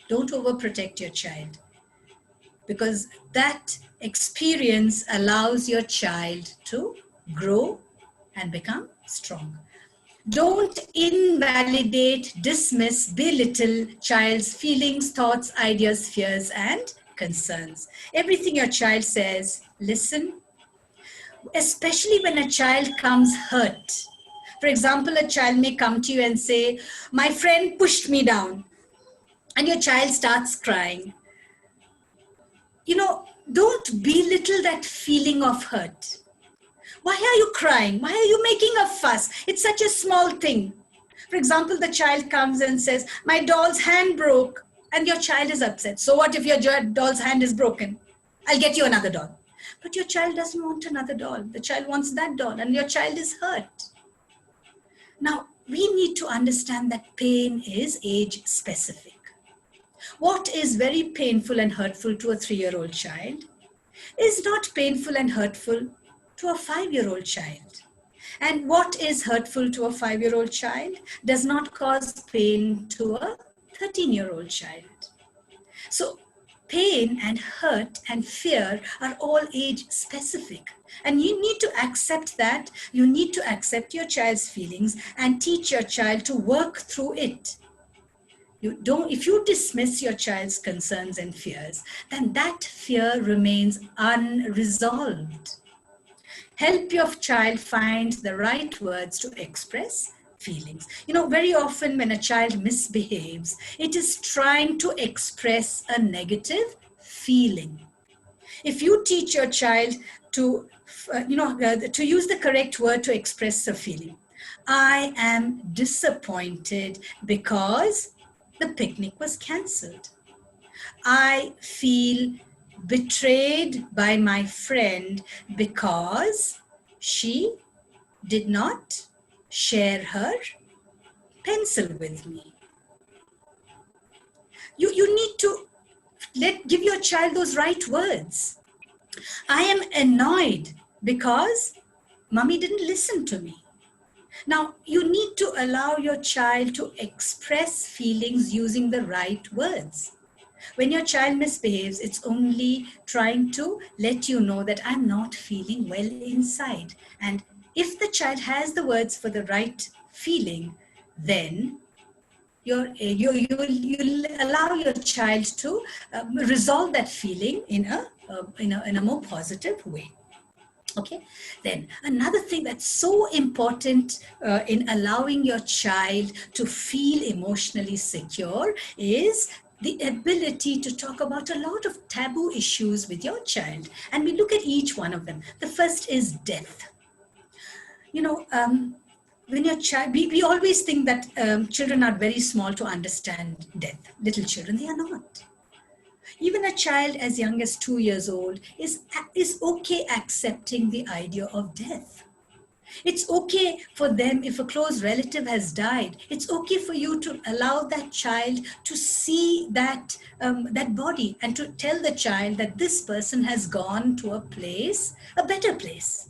Don't overprotect your child, because that experience allows your child to grow and become strong. Don't invalidate, dismiss, belittle child's feelings, thoughts, ideas, fears, and concerns. Everything your child says, listen, especially when a child comes hurt. For example, a child may come to you and say, my friend pushed me down, and your child starts crying. Don't belittle that feeling of hurt. Why are you crying? Why are you making a fuss? It's such a small thing. For example, the child comes and says, my doll's hand broke, and your child is upset. So what if your doll's hand is broken? I'll get you another doll. But your child doesn't want another doll. The child wants that doll, and your child is hurt. Now, we need to understand that pain is age specific. What is very painful and hurtful to a 3-year-old child is not painful and hurtful to a 5-year-old child. And what is hurtful to a 5-year-old child does not cause pain to a 13-year-old child. So pain and hurt and fear are all age specific. And you need to accept that. You need to accept your child's feelings and teach your child to work through it. If you dismiss your child's concerns and fears, then that fear remains unresolved. Help your child find the right words to express feelings. Very often when a child misbehaves, it is trying to express a negative feeling. If you teach your child to use the correct word to express a feeling, I am disappointed because the picnic was cancelled. I feel betrayed by my friend because she did not share her pencil with me. You need to give your child those right words. I am annoyed because mommy didn't listen to me. Now, you need to allow your child to express feelings using the right words. When your child misbehaves, it's only trying to let you know that I'm not feeling well inside. And if the child has the words for the right feeling, then you'll allow your child to resolve that feeling in a more positive way. Okay, then another thing that's so important in allowing your child to feel emotionally secure is the ability to talk about a lot of taboo issues with your child. And we look at each one of them. The first is death. When your child, we always think that children are very small to understand death. Little children, they are not. Even a child as young as 2 years old is okay accepting the idea of death. It's okay for them if a close relative has died. It's okay for you to allow that child to see that body and to tell the child that this person has gone to a place, a better place.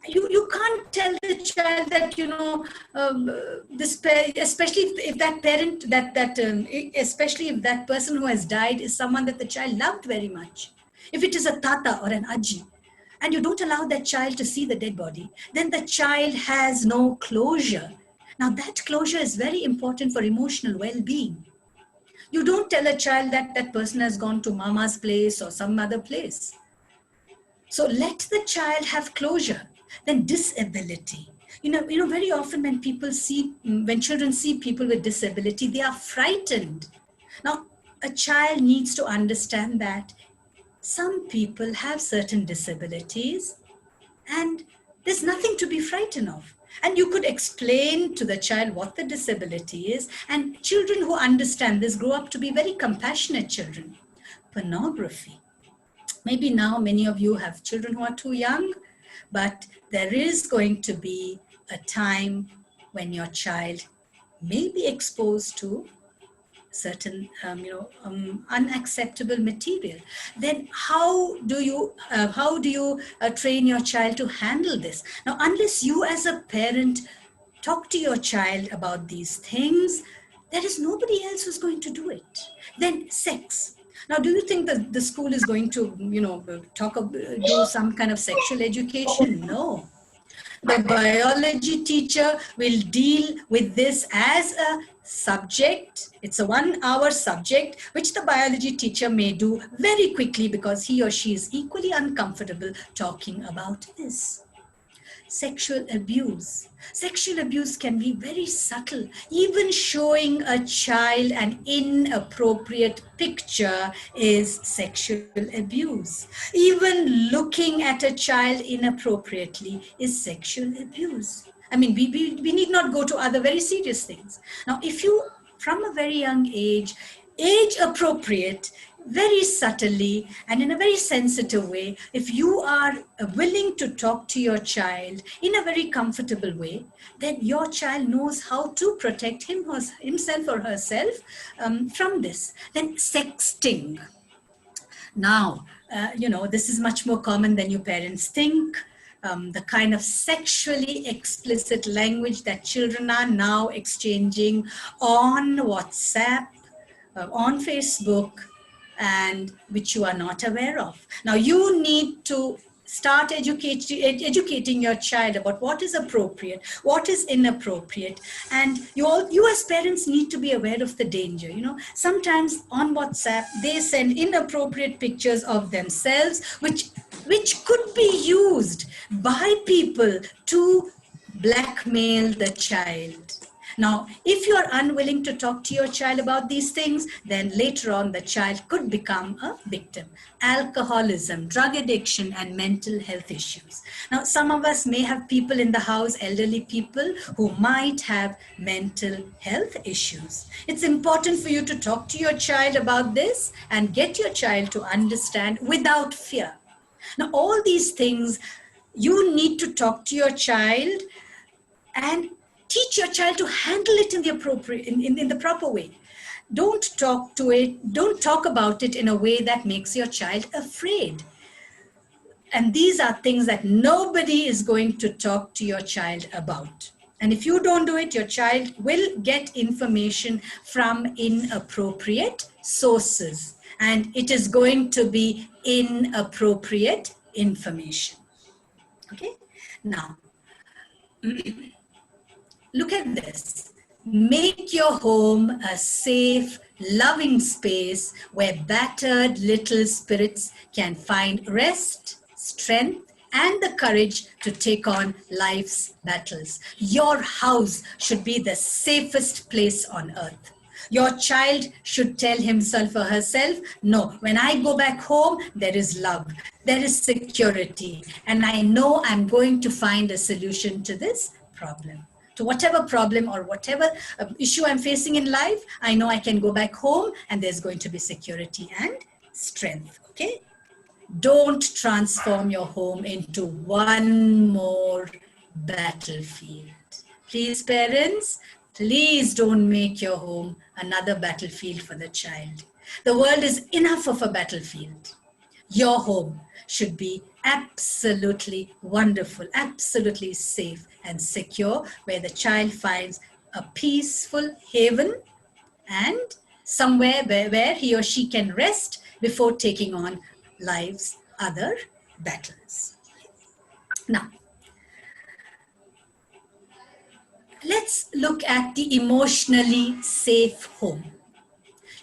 You can't tell the child that especially if that parent especially if that person who has died is someone that the child loved very much. If it is a tata or an aji, and you don't allow that child to see the dead body, then the child has no closure. Now that closure is very important for emotional well-being. You don't tell a child that that person has gone to mama's place or some other place. So let the child have closure. Then disability. Very often when children see people with disability, they are frightened. Now, a child needs to understand that some people have certain disabilities and there's nothing to be frightened of. And you could explain to the child what the disability is, and children who understand this grow up to be very compassionate children. Pornography. Maybe now many of you have children who are too young, but there is going to be a time when your child may be exposed to certain unacceptable material. Then how do you train your child to handle this? Now, unless you as a parent talk to your child about these things, there is nobody else who's going to do it. Then sex. Now, do you think that the school is going to, do some kind of sexual education? No. The biology teacher will deal with this as a subject. It's a 1 hour subject, which the biology teacher may do very quickly because he or she is equally uncomfortable talking about this. Sexual abuse. Sexual abuse can be very subtle. Even showing a child an inappropriate picture is sexual abuse. Even looking at a child inappropriately is sexual abuse. I mean, we need not go to other very serious things. Now, if you, from a very young age appropriate, very subtly and in a very sensitive way, if you are willing to talk to your child in a very comfortable way, then your child knows how to protect himself or herself from this. Then sexting. Now, this is much more common than you parents think. The kind of sexually explicit language that children are now exchanging on WhatsApp, on Facebook, and which you are not aware of. Now, you need to start educating your child about what is appropriate, what is inappropriate, and you as parents need to be aware of the danger. Sometimes on WhatsApp they send inappropriate pictures of themselves, which could be used by people to blackmail the child. Now, if you are unwilling to talk to your child about these things, then later on the child could become a victim. Alcoholism, drug addiction, and mental health issues. Now, some of us may have people in the house, elderly people, who might have mental health issues. It's important for you to talk to your child about this and get your child to understand without fear. Now, all these things, you need to talk to your child and teach your child to handle it in the appropriate, in the proper way. Don't talk about it in a way that makes your child afraid. And these are things that nobody is going to talk to your child about. And if you don't do it, your child will get information from inappropriate sources. And it is going to be inappropriate information. Okay? Now, look at this. Make your home a safe, loving space where battered little spirits can find rest, strength, and the courage to take on life's battles. Your house should be the safest place on earth. Your child should tell himself or herself, no, when I go back home, there is love, there is security, and I know I'm going to find a solution to this problem. To whatever problem or whatever issue I'm facing in life, I know I can go back home and there's going to be security and strength, okay? Don't transform your home into one more battlefield. Please, parents, please don't make your home another battlefield for the child. The world is enough of a battlefield. Your home should be absolutely wonderful, absolutely safe and secure, where the child finds a peaceful haven and somewhere where he or she can rest before taking on life's other battles. Now, let's look at the emotionally safe home.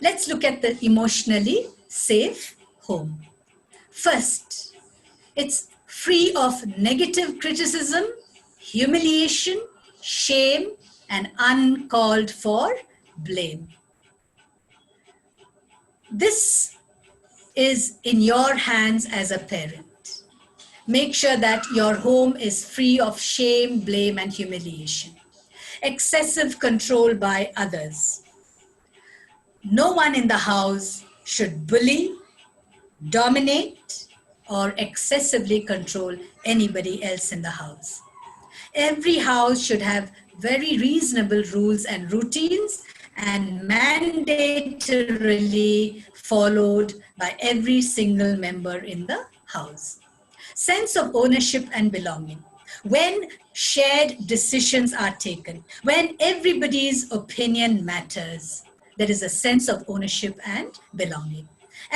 Let's look at the emotionally safe home. First, it's free of negative criticism, humiliation, shame, and uncalled for blame. This is in your hands as a parent. Make sure that your home is free of shame, blame, and humiliation. Excessive control by others. No one in the house should bully, dominate, or excessively control anybody else in the house. Every house should have very reasonable rules and routines and mandatorily followed by every single member in the house. Sense of ownership and belonging. When shared decisions are taken, when everybody's opinion matters, there is a sense of ownership and belonging.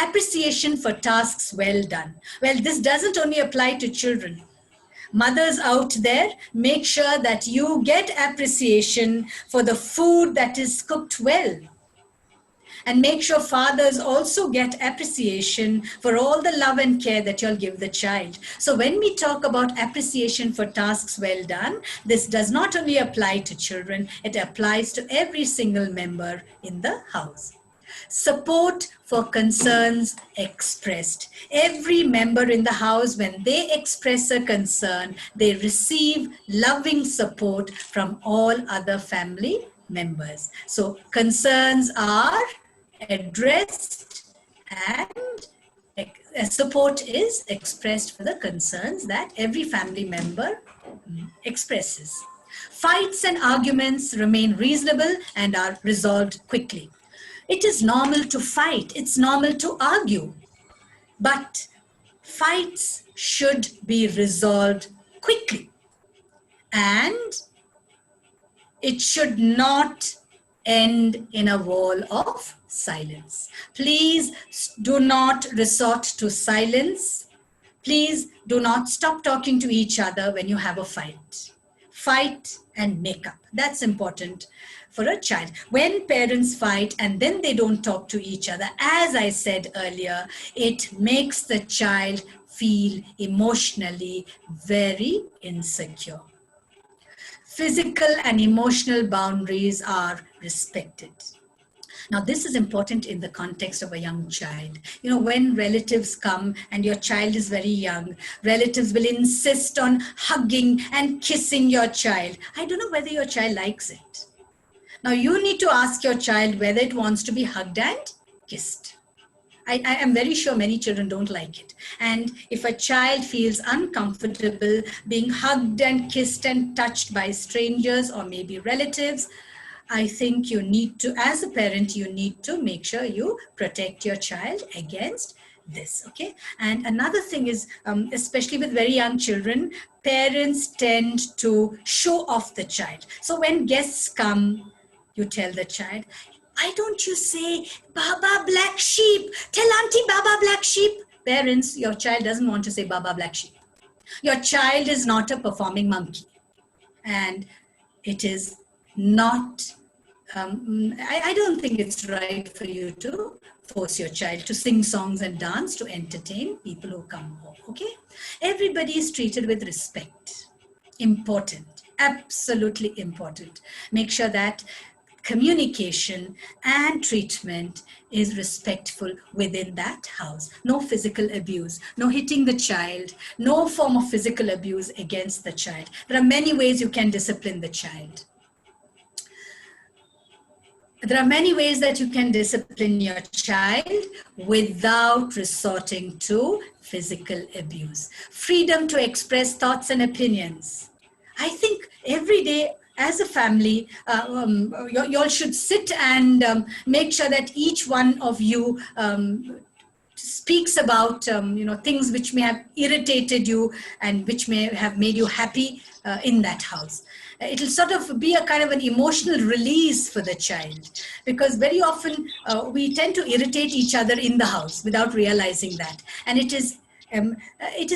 Appreciation for tasks well done. Well, this doesn't only apply to children. Mothers out there, make sure that you get appreciation for the food that is cooked well. And make sure fathers also get appreciation for all the love and care that you'll give the child. So when we talk about appreciation for tasks well done, this does not only apply to children, it applies to every single member in the house. Support for concerns expressed. Every member in the house, when they express a concern, they receive loving support from all other family members. So concerns are addressed and support is expressed for the concerns that every family member expresses. Fights and arguments remain reasonable and are resolved quickly. It is normal to fight, it's normal to argue, but fights should be resolved quickly, and it should not end in a wall of silence. Please do not resort to silence. Please do not stop talking to each other when you have a fight. Fight and make up. That's important for a child. When parents fight and then they don't talk to each other, as I said earlier, it makes the child feel emotionally very insecure. Physical and emotional boundaries are respected. Now, this is important in the context of a young child. You know, when relatives come and your child is very young, relatives will insist on hugging and kissing your child. I don't know whether your child likes it. Now, you need to ask your child whether it wants to be hugged and kissed. I am very sure many children don't like it. And if a child feels uncomfortable being hugged and kissed and touched by strangers or maybe relatives, I think you need to, as a parent, you need to make sure you protect your child against this, okay? And another thing is, especially with very young children, parents tend to show off the child. So when guests come, you tell the child, why don't you say, Baba Black Sheep? Tell Auntie Baba Black Sheep. Parents, your child doesn't want to say Baba Black Sheep. Your child is not a performing monkey. And it is not, I don't think it's right for you to force your child to sing songs and dance to entertain people who come home, okay? Everybody is treated with respect. Important, absolutely important. Make sure that communication and treatment is respectful within that house. No physical abuse, no hitting the child, no form of physical abuse against the child. There are many ways you can discipline the child. There are many ways that you can discipline your child without resorting to physical abuse. Freedom to express thoughts and opinions. I think every day, as a family, you all should sit and make sure that each one of you speaks about things which may have irritated you and which may have made you happy in that house. It'll sort of be a kind of an emotional release for the child, because very often we tend to irritate each other in the house without realizing that. And it is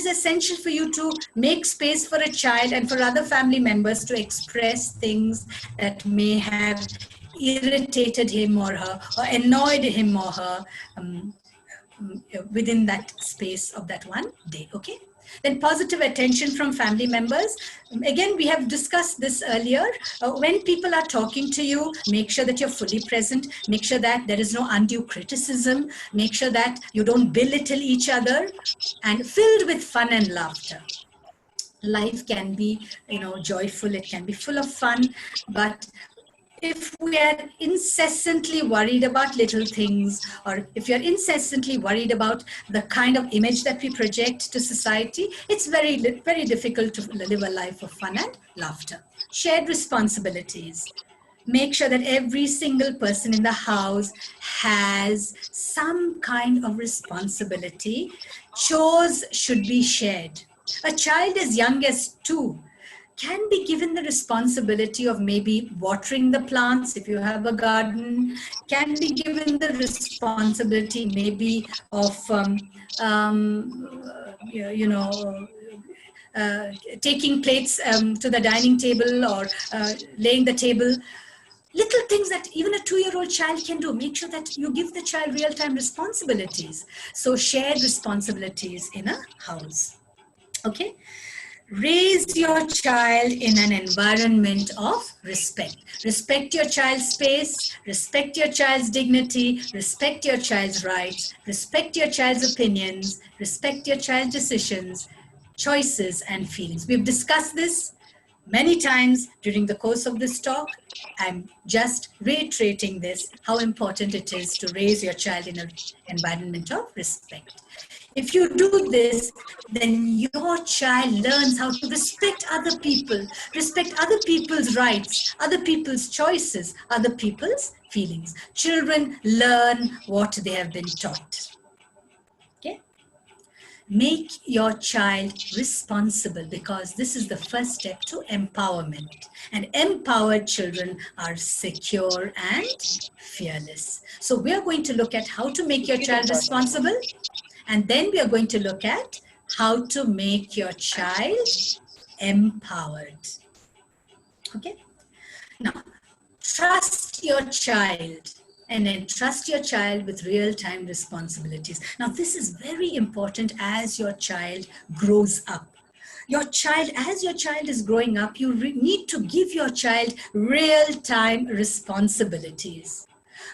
essential for you to make space for a child and for other family members to express things that may have irritated him or her or annoyed him or her within that space of that one day, okay? Then positive attention from family members. Again, we have discussed this earlier. When people are talking to you, make sure that you're fully present. Make sure that there is no undue criticism. Make sure that you don't belittle each other, and filled with fun and laughter. Life can be, joyful. It can be full of fun, but if we are incessantly worried about little things, or if you're incessantly worried about the kind of image that we project to society, it's very, very difficult to live a life of fun and laughter. Shared responsibilities. Make sure that every single person in the house has some kind of responsibility. Chores should be shared. A child as young as 2 can be given the responsibility of maybe watering the plants if you have a garden, can be given the responsibility maybe of taking plates to the dining table or laying the table. Little things that even a 2-year-old child can do. Make sure that you give the child real-time responsibilities. So shared responsibilities in a house. Okay. Raise your child in an environment of respect. Respect your child's space, respect your child's dignity, respect your child's rights, respect your child's opinions, respect your child's decisions, choices, and feelings. We've discussed this many times during the course of this talk. I'm just reiterating this, how important it is to raise your child in an environment of respect. If you do this, then your child learns how to respect other people, respect other people's rights, other people's choices, other people's feelings. Children learn what they have been taught. Okay? Make your child responsible, because this is the first step to empowerment. And empowered children are secure and fearless. So we are going to look at how to make your child responsible. And then we are going to look at how to make your child empowered. Okay? Now, trust your child and entrust your child with real-time responsibilities. Now, this is very important as your child grows up. As your child is growing up, you need to give your child real-time responsibilities.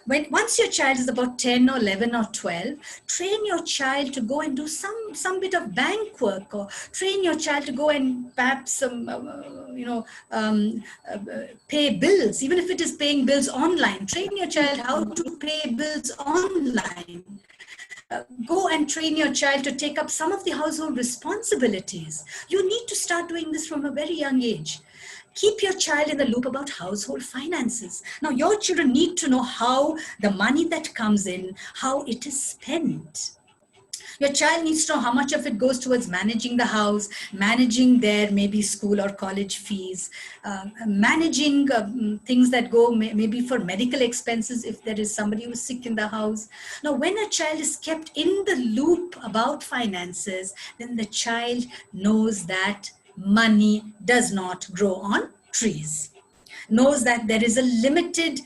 Once your child is about 10 or 11 or 12, train your child to go and do some bit of bank work, or train your child to go and perhaps pay bills, even if it is paying bills online. Train your child how to pay bills online. Go and train your child to take up some of the household responsibilities. You need to start doing this from a very young age. Keep your child in the loop about household finances. Now, your children need to know how the money that comes in, how it is spent. Your child needs to know how much of it goes towards managing the house, managing their maybe school or college fees, managing things that go maybe for medical expenses if there is somebody who's sick in the house. Now, when a child is kept in the loop about finances, then the child knows that money does not grow on trees, knows that there is a limited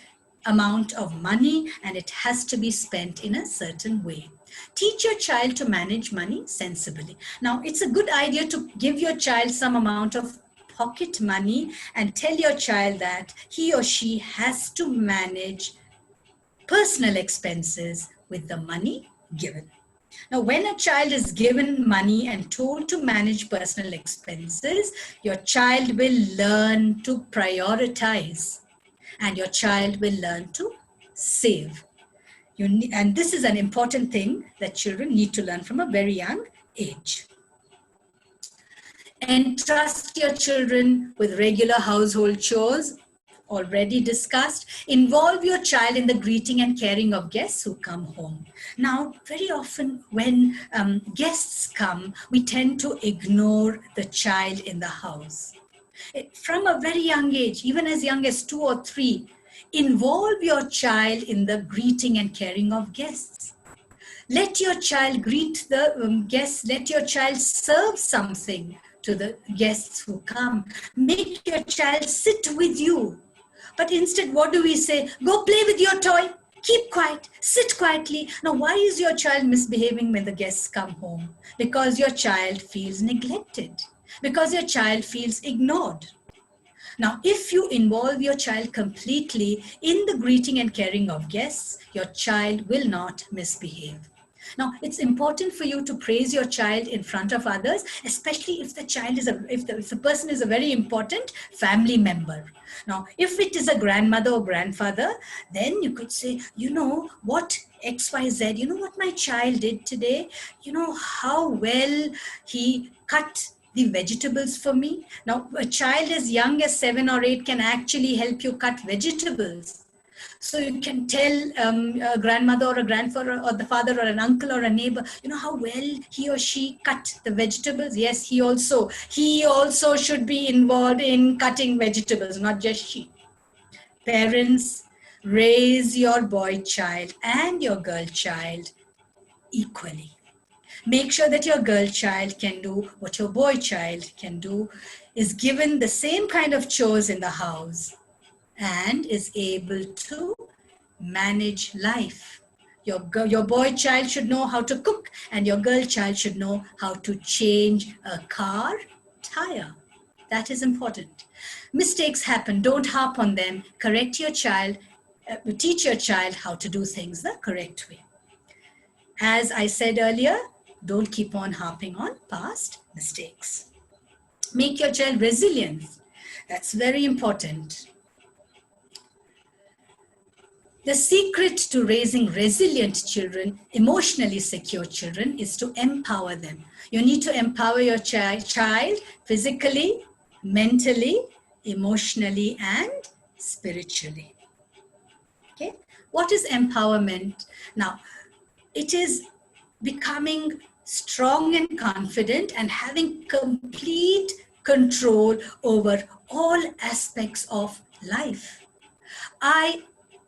amount of money and it has to be spent in a certain way. Teach your child to manage money sensibly. Now, it's a good idea to give your child some amount of pocket money and tell your child that he or she has to manage personal expenses with the money given. Now, when a child is given money and told to manage personal expenses, your child will learn to prioritize and your child will learn to save. And this is an important thing that children need to learn from a very young age. Entrust your children with regular household chores, already discussed. Involve your child in the greeting and caring of guests who come home. Now, very often when guests come, we tend to ignore the child in the house. From a very young age, even as young as 2 or 3, involve your child in the greeting and caring of guests. Let your child greet the guests. Let your child serve something to the guests who come. Make your child sit with you. But instead, what do we say? Go play with your toy. Keep quiet. Sit quietly. Now, why is your child misbehaving when the guests come home? Because your child feels neglected. Because your child feels ignored. Now, if you involve your child completely in the greeting and caring of guests, your child will not misbehave. Now, it's important for you to praise your child in front of others, especially if the child is if the person is a very important family member. Now, if it is a grandmother or grandfather, then you could say, you know what, XYZ, you know what my child did today? You know how well he cut the vegetables for me. Now, a child as young as 7 or 8 can actually help you cut vegetables. So you can tell a grandmother or a grandfather or the father or an uncle or a neighbor, how well he or she cut the vegetables. Yes, he also should be involved in cutting vegetables, not just she. Parents, raise your boy child and your girl child equally. Make sure that your girl child can do what your boy child can do, is given the same kind of chores in the house, and is able to manage life. Your boy child should know how to cook, and your girl child should know how to change a car tire. That is important. Mistakes happen. Don't harp on them. Correct your child. Teach your child how to do things the correct way. As I said earlier, don't keep on harping on past mistakes. Make your child resilient. That's very important. The secret to raising resilient children, emotionally secure children, is to empower them. You need to empower your child physically, mentally, emotionally, and spiritually. Okay? What is empowerment? Now, it is becoming strong and confident and having complete control over all aspects of life. I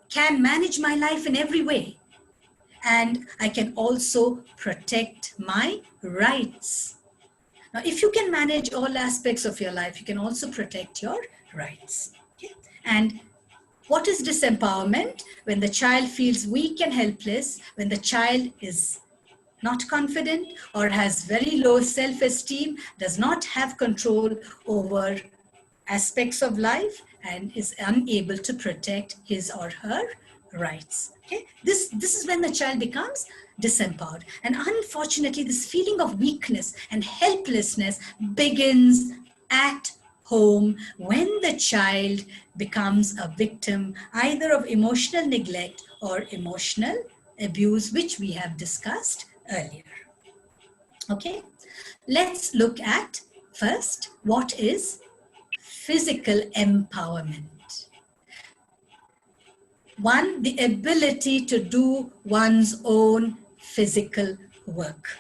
can manage my life in every way, and I can also protect my rights. Now, if you can manage all aspects of your life, you can also protect your rights. Okay? And what is disempowerment? When the child feels weak and helpless, when the child is not confident or has very low self-esteem, does not have control over aspects of life, and is unable to protect his or her rights. Okay? This is when the child becomes disempowered. And unfortunately, this feeling of weakness and helplessness begins at home when the child becomes a victim either of emotional neglect or emotional abuse, which we have discussed earlier. Okay, let's look at first what is physical empowerment. One, the ability to do one's own physical work.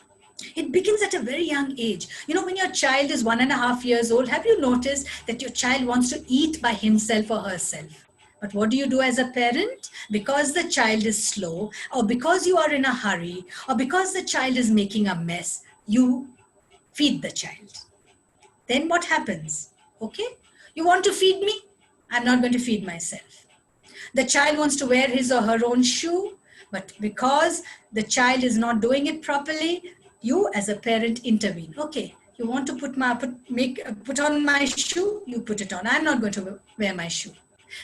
It begins at a very young age. When your child is 1.5 years old, have you noticed that your child wants to eat by himself or herself? But what do you do as a parent? Because the child is slow, or because you are in a hurry, or because the child is making a mess, you feed the child. Then what happens? Okay, you want to feed me? I'm not going to feed myself. The child wants to wear his or her own shoe, but because the child is not doing it properly, you as a parent intervene. Okay, you want to put on my shoe, you put it on. I'm not going to wear my shoe.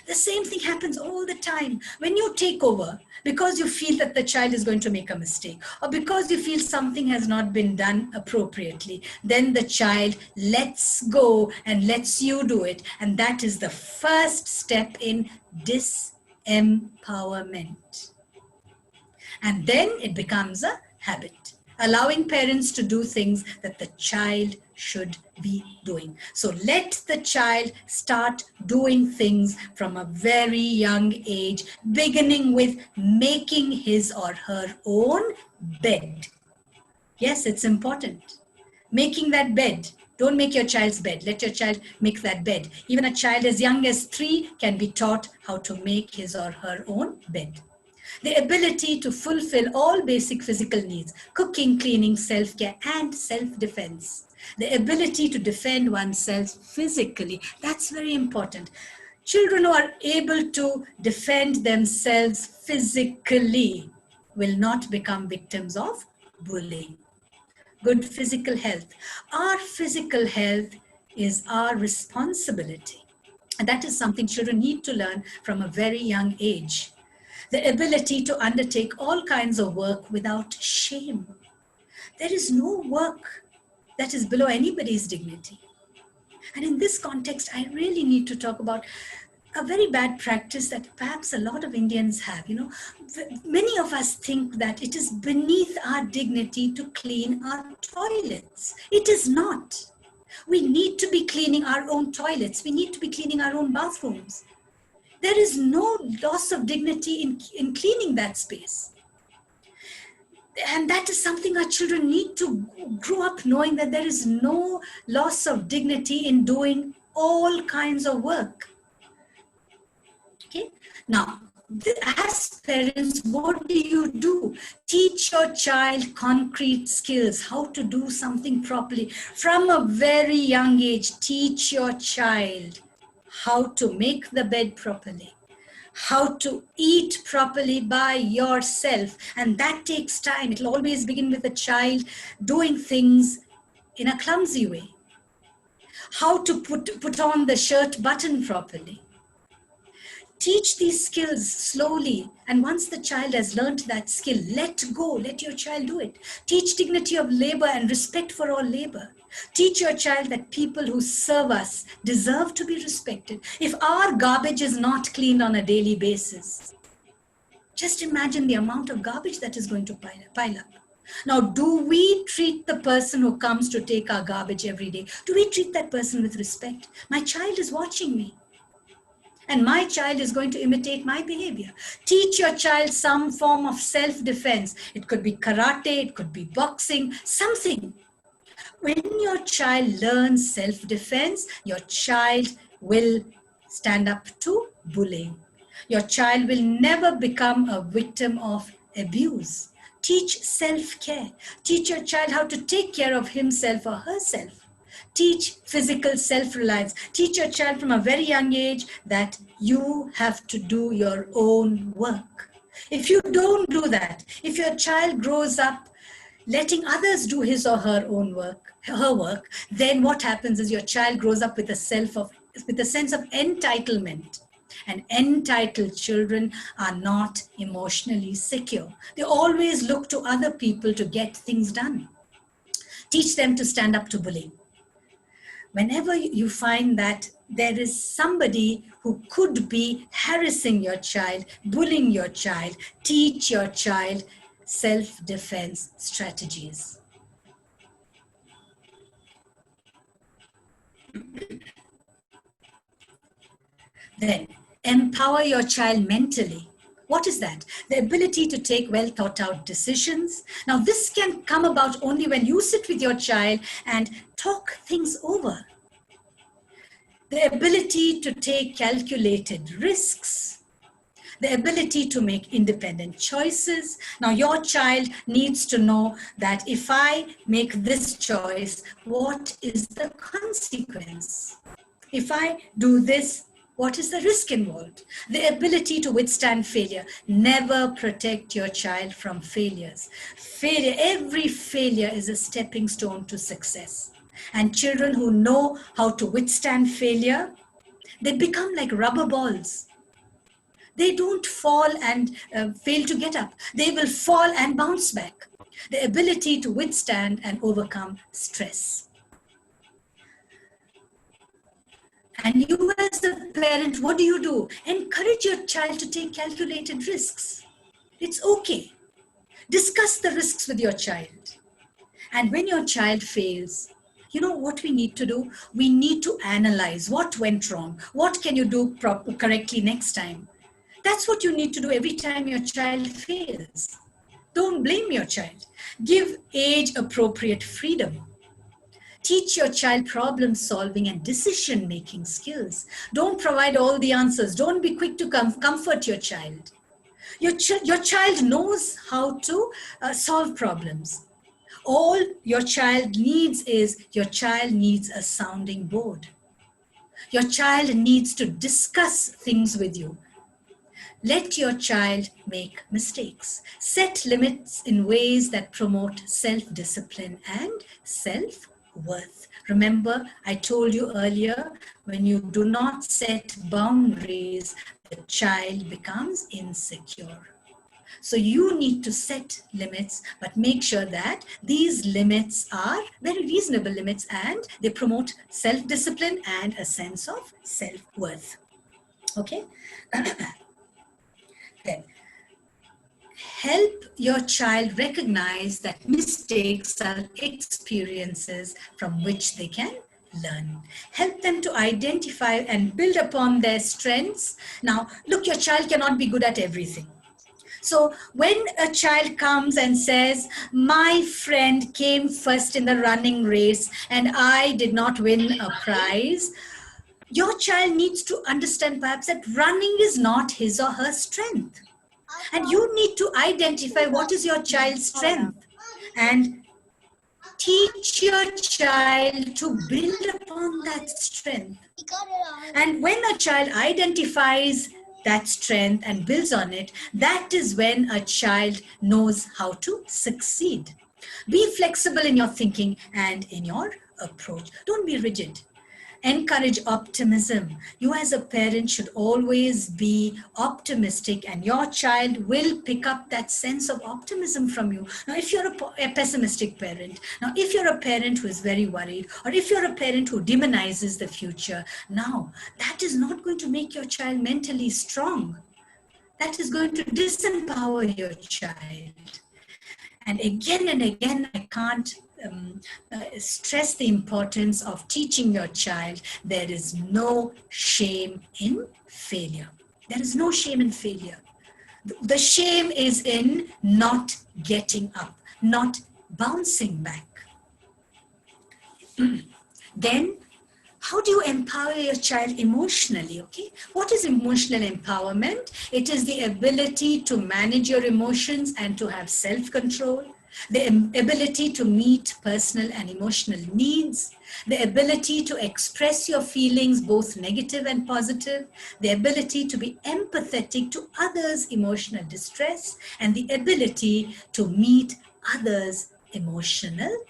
The same thing happens all the time. When you take over, because you feel that the child is going to make a mistake, or because you feel something has not been done appropriately, then the child lets go and lets you do it. And that is the first step in disempowerment. And then it becomes a habit, allowing parents to do things that the child should be doing. So let the child start doing things from a very young age, beginning with making his or her own bed. Yes, it's important. Making that bed. Don't make your child's bed. Let your child make that bed. Even a child as young as 3 can be taught how to make his or her own bed. The ability to fulfill all basic physical needs, cooking, cleaning, self-care, and self-defense. The ability to defend oneself physically, that's very important. Children who are able to defend themselves physically will not become victims of bullying. Good physical health. Our physical health is our responsibility. And that is something children need to learn from a very young age. The ability to undertake all kinds of work without shame. There is no work that is below anybody's dignity. And in this context, I really need to talk about a very bad practice that perhaps a lot of Indians have. Many of us think that it is beneath our dignity to clean our toilets. It is not. We need to be cleaning our own toilets. We need to be cleaning our own bathrooms. There is no loss of dignity in cleaning that space. And that is something our children need to grow up knowing, that there is no loss of dignity in doing all kinds of work. Okay. Now, as parents, what do? Teach your child concrete skills, how to do something properly. From a very young age, teach your child how to make the bed properly, how to eat properly by yourself. And that takes time. It'll always begin with a child doing things in a clumsy way. How to put on the shirt button properly. Teach these skills slowly, and once the child has learned that skill, let go, let your child do it. Teach dignity of labor and respect for all labor. Teach your child that people who serve us deserve to be respected. If our garbage is not cleaned on a daily basis, just imagine the amount of garbage that is going to pile up. Now, do we treat the person who comes to take our garbage every day, do we treat that person with respect? My child is watching me, and my child is going to imitate my behavior. Teach your child some form of self-defense. It could be karate, it could be boxing, something. When your child learns self-defense, your child will stand up to bullying. Your child will never become a victim of abuse. Teach self-care. Teach your child how to take care of himself or herself. Teach physical self-reliance. Teach your child from a very young age that you have to do your own work. If you don't do that, if your child grows up letting others do his or her own work, her work, then what happens is your child grows up with a sense of entitlement. And entitled children are not emotionally secure. They always look to other people to get things done. Teach them to stand up to bullying. Whenever you find that there is somebody who could be harassing your child, bullying your child, teach your child self-defense strategies. Then, empower your child mentally. What is that? The ability to take well thought out decisions. Now, this can come about only when you sit with your child and talk things over. The ability to take calculated risks. The ability to make independent choices. Now, your child needs to know that if I make this choice, what is the consequence? If I do this, what is the risk involved? The ability to withstand failure. Never protect your child from failures. Failure, every failure is a stepping stone to success. And children who know how to withstand failure, they become like rubber balls. They don't fall and fail to get up. They will fall and bounce back. The ability to withstand and overcome stress. And you as a parent, what do? Encourage your child to take calculated risks. It's okay. Discuss the risks with your child. And when your child fails, you know what we need to do? We need to analyze what went wrong. What can you do correctly next time? That's what you need to do every time your child fails. Don't blame your child. Give age-appropriate freedom. Teach your child problem-solving and decision-making skills. Don't provide all the answers. Don't be quick to comfort your child. Your child knows how to solve problems. All your child needs is, your child needs a sounding board. Your child needs to discuss things with you. Let your child make mistakes. Set limits in ways that promote self-discipline and self-worth. Remember, I told you earlier, when you do not set boundaries, the child becomes insecure. So you need to set limits, but make sure that these limits are very reasonable limits and they promote self-discipline and a sense of self-worth. Okay? Then, help your child recognize that mistakes are experiences from which they can learn. Help them to identify and build upon their strengths. Now, look, your child cannot be good at everything. So when a child comes and says, my friend came first in the running race and I did not win a prize, your child needs to understand perhaps that running is not his or her strength. And you need to identify what is your child's strength and teach your child to build upon that strength. And when a child identifies that strength and builds on it, that is when a child knows how to succeed. Be flexible in your thinking and in your approach. Don't be rigid. Encourage optimism. You as a parent should always be optimistic, and your child will pick up that sense of optimism from you. Now, if you're a pessimistic parent, now if you're a parent who is very worried, or if you're a parent who demonizes the future, now that is not going to make your child mentally strong. That is going to disempower your child. And again, I can't stress the importance of teaching your child there is no shame in failure. There is no shame in failure. The shame is in not getting up, not bouncing back. Then, how do you empower your child emotionally? Okay, what is emotional empowerment? It is the ability to manage your emotions and to have self-control, the ability to meet personal and emotional needs, the ability to express your feelings, both negative and positive, the ability to be empathetic to others' emotional distress, and the ability to meet others' emotional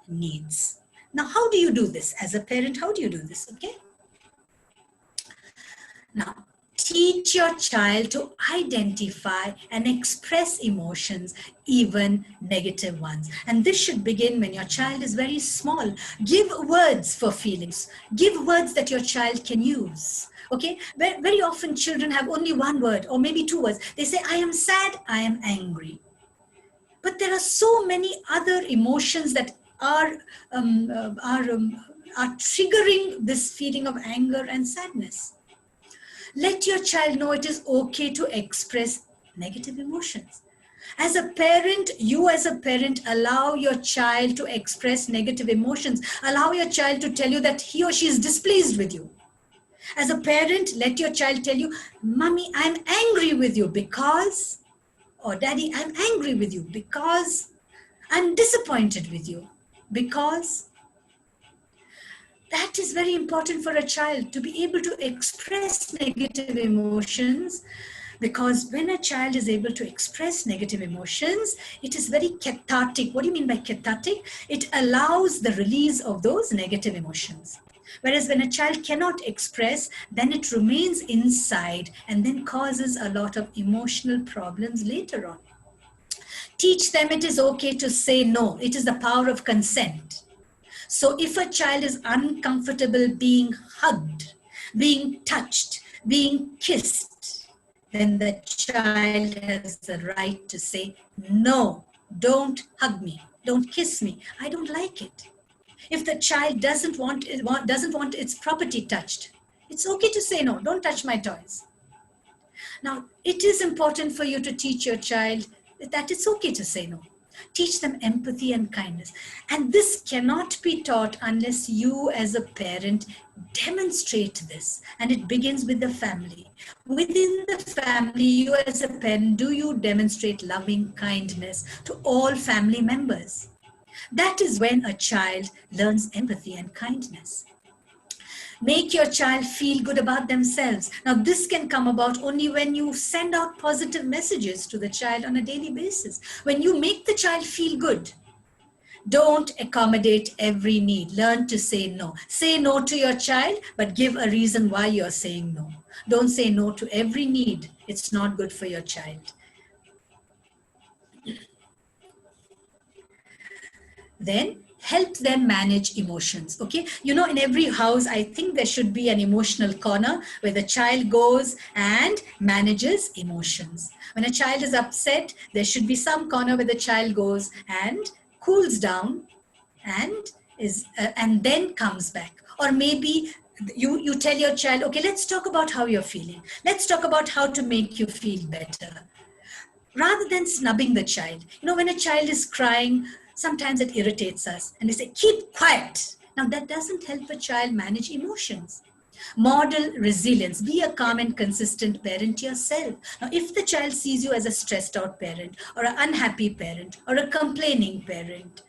needs. Now, how do you do this? As a parent, how do you do this? Okay. Now, teach your child to identify and express emotions, even negative ones. And this should begin when your child is very small. Give words for feelings. Give words that your child can use. Okay, very often children have only one word or maybe two words. They say, I am sad, I am angry. But there are so many other emotions that are triggering this feeling of anger and sadness. Let your child know it is okay to express negative emotions. As a parent, you as a parent allow your child to express negative emotions. Allow your child to tell you that he or she is displeased with you. As a parent, let your child tell you, Mommy, I'm angry with you because, or Daddy, I'm angry with you because, I'm disappointed with you because. That is very important for a child, to be able to express negative emotions, because when a child is able to express negative emotions, it is very cathartic. What do you mean by cathartic? It allows the release of those negative emotions. Whereas when a child cannot express, then it remains inside and then causes a lot of emotional problems later on. Teach them it is okay to say no. It is the power of consent. So if a child is uncomfortable being hugged, being touched, being kissed, then the child has the right to say, no, don't hug me, don't kiss me, I don't like it. If the child doesn't want its property touched, it's okay to say no, don't touch my toys. Now, it is important for you to teach your child that it's okay to say no. Teach them empathy and kindness. And this cannot be taught unless you as a parent demonstrate this. And it begins with the family. Within the family, you as a parent, do you demonstrate loving kindness to all family members? That is when a child learns empathy and kindness. Make your child feel good about themselves. Now, this can come about only when you send out positive messages to the child on a daily basis. When you make the child feel good, don't accommodate every need. Learn to say no. Say no to your child, but give a reason why you're saying no. Don't say no to every need. It's not good for your child. Then help them manage emotions. Okay, you know, in every house, I think there should be an emotional corner where the child goes and manages emotions. When a child is upset, there should be some corner where the child goes and cools down and and then comes back. Or maybe you tell your child, okay, let's talk about how you're feeling. Let's talk about how to make you feel better. Rather than snubbing the child. When a child is crying, sometimes it irritates us and we say, keep quiet. Now that doesn't help a child manage emotions. Model resilience. Be a calm and consistent parent yourself. Now, if the child sees you as a stressed out parent, or an unhappy parent, or a complaining parent,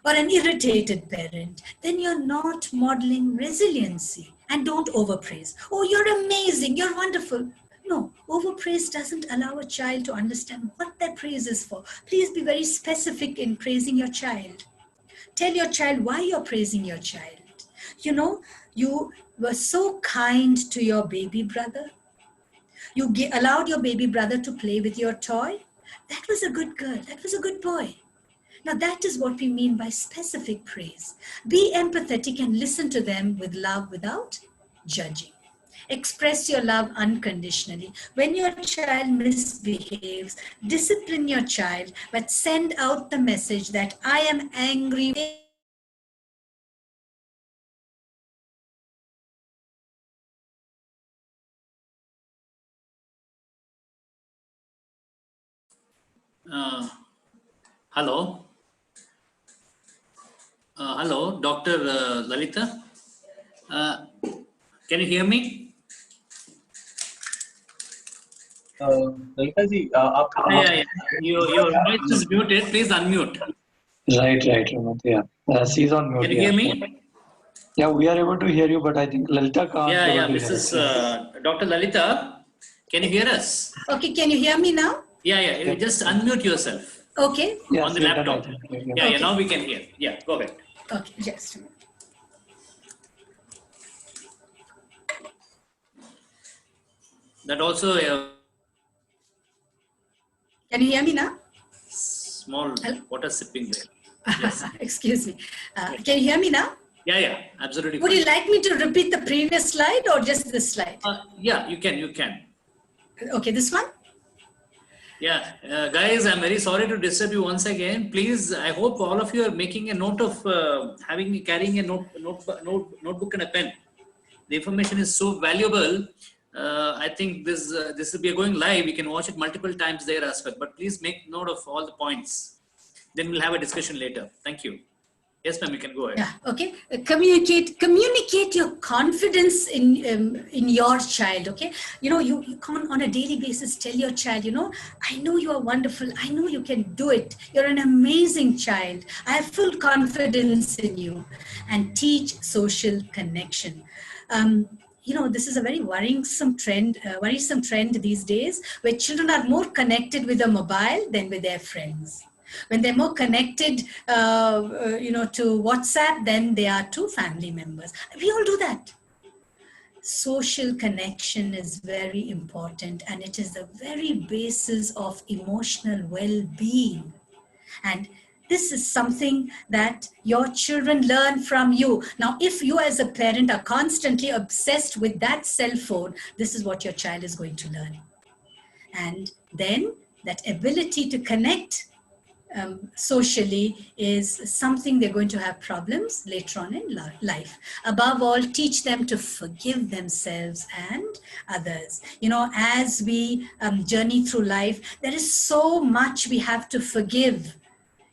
or an irritated parent, then you're not modeling resiliency. And don't overpraise. Oh, you're amazing, you're wonderful. No, overpraise doesn't allow a child to understand what that praise is for. Please be very specific in praising your child. Tell your child why you're praising your child. You were so kind to your baby brother. You allowed your baby brother to play with your toy. That was a good girl. That was a good boy. Now, that is what we mean by specific praise. Be empathetic and listen to them with love without judging. Express your love unconditionally. When your child misbehaves, discipline your child, but send out the message that I am angry. Hello. Hello, Dr. Lalitha. Can you hear me? Lalitha ji, Yeah. Your voice is muted. Please unmute. Right, Ramat, yeah. She's on mute. Can you hear me? Yeah, we are able to hear you, but I think Lalitha can't. Yeah. Mrs. Dr. Lalitha, can you hear us? Okay, can you hear me now? Yeah. You just unmute yourself. Okay. Yes, on the laptop. Yeah, Okay. now we can hear. Yeah, go ahead. Okay, just a minute. That also Can you hear me now? small water sipping there. Yes. Excuse me. Can you hear me now? Yeah, absolutely. Would you like me to repeat the previous slide or just this slide? Yeah, you can. Okay, this one? Yeah, guys, I'm very sorry to disturb you once again. Please, I hope all of you are making a note of carrying a notebook and a pen. The information is so valuable. I think this will be going live. We can watch it multiple times there as well. But please make note of all the points. Then we'll have a discussion later. Thank you. Yes, ma'am, you can go ahead. Yeah, okay. Communicate your confidence in your child, okay? You can't on a daily basis tell your child, I know you are wonderful. I know you can do it. You're an amazing child. I have full confidence in you. And teach social connection. This is a very worrisome trend these days, where children are more connected with a mobile than with their friends. When they're more connected, to WhatsApp than they are to family members. We all do that. Social connection is very important, and it is the very basis of emotional well-being. And this is something that your children learn from you. Now, if you as a parent are constantly obsessed with that cell phone, this is what your child is going to learn. And then that ability to connect socially is something they're going to have problems later on in life. Above all, teach them to forgive themselves and others. As we journey through life, there is so much we have to forgive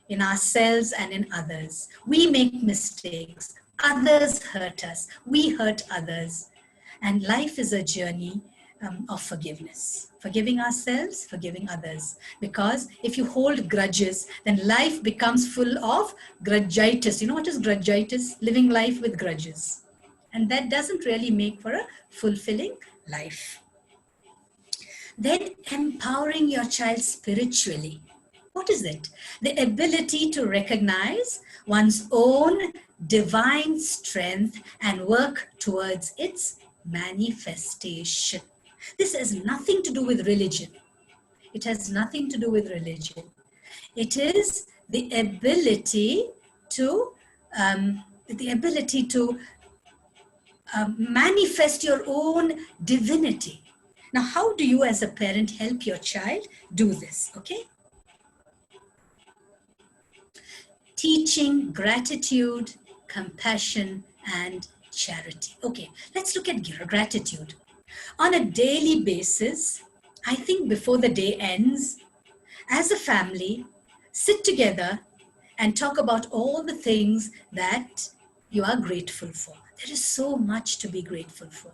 in ourselves and in others. We make mistakes. Others hurt us. We hurt others. And life is a journey of forgiveness. Forgiving ourselves, forgiving others. Because if you hold grudges, then life becomes full of grudgitis. You know what is grudgitis? Living life with grudges. And that doesn't really make for a fulfilling life. Then empowering your child spiritually. What is it? The ability to recognize one's own divine strength and work towards its manifestation. This has nothing to do with religion. It has nothing to do with religion. It is the ability to manifest your own divinity. Now, how do you as a parent help your child do this? Okay. Teaching gratitude compassion, and charity. Okay, let's look at gratitude. On a daily basis, I think before the day ends, as a family, sit together and talk about all the things that you are grateful for. There is so much to be grateful for.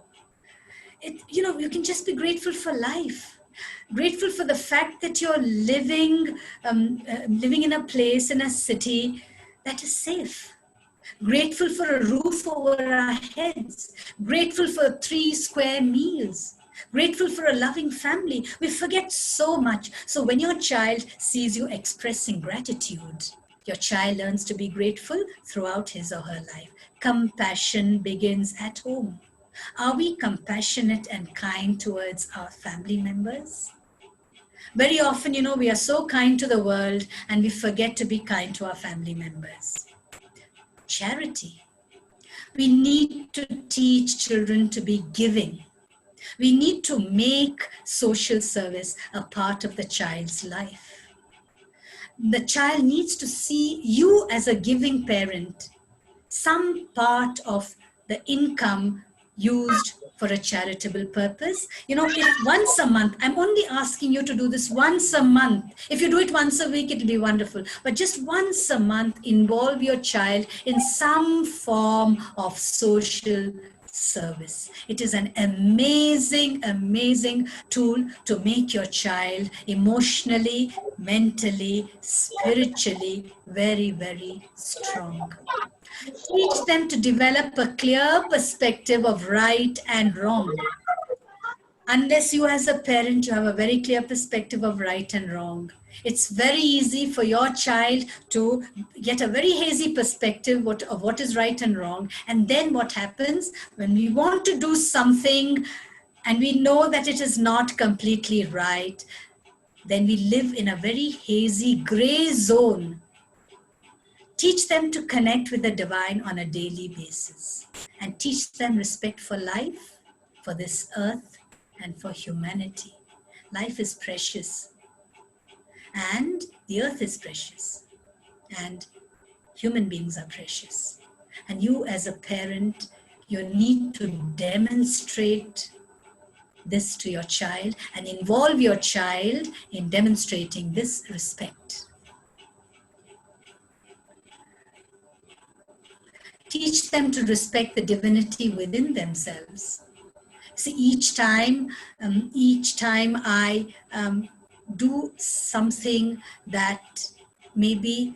You can just be grateful for life, grateful for the fact that you're living in a place, in a city that is safe, grateful for a roof over our heads, grateful for 3 square meals, grateful for a loving family. We forget so much. So when your child sees you expressing gratitude, your child learns to be grateful throughout his or her life. Compassion begins at home. Are we compassionate and kind towards our family members? Very often, we are so kind to the world and we forget to be kind to our family members. Charity. We need to teach children to be giving. We need to make social service a part of the child's life. The child needs to see you as a giving parent, some part of the income used for a charitable purpose. If once a month, I'm only asking you to do this once a month. If you do it once a week, it'll be wonderful. But just once a month, involve your child in some form of social service. It is an amazing, amazing tool to make your child emotionally, mentally, spiritually very, very strong. Teach them to develop a clear perspective of right and wrong. Unless you as a parent, you have a very clear perspective of right and wrong, it's very easy for your child to get a very hazy perspective of what is right and wrong. And then what happens when we want to do something and we know that it is not completely right, then we live in a very hazy gray zone. Teach them to connect with the divine on a daily basis and teach them respect for life, for this earth, and for humanity. Life is precious and the earth is precious and human beings are precious. And you as a parent, you need to demonstrate this to your child and involve your child in demonstrating this respect. Teach them to respect the divinity within themselves. See, each time I do something that maybe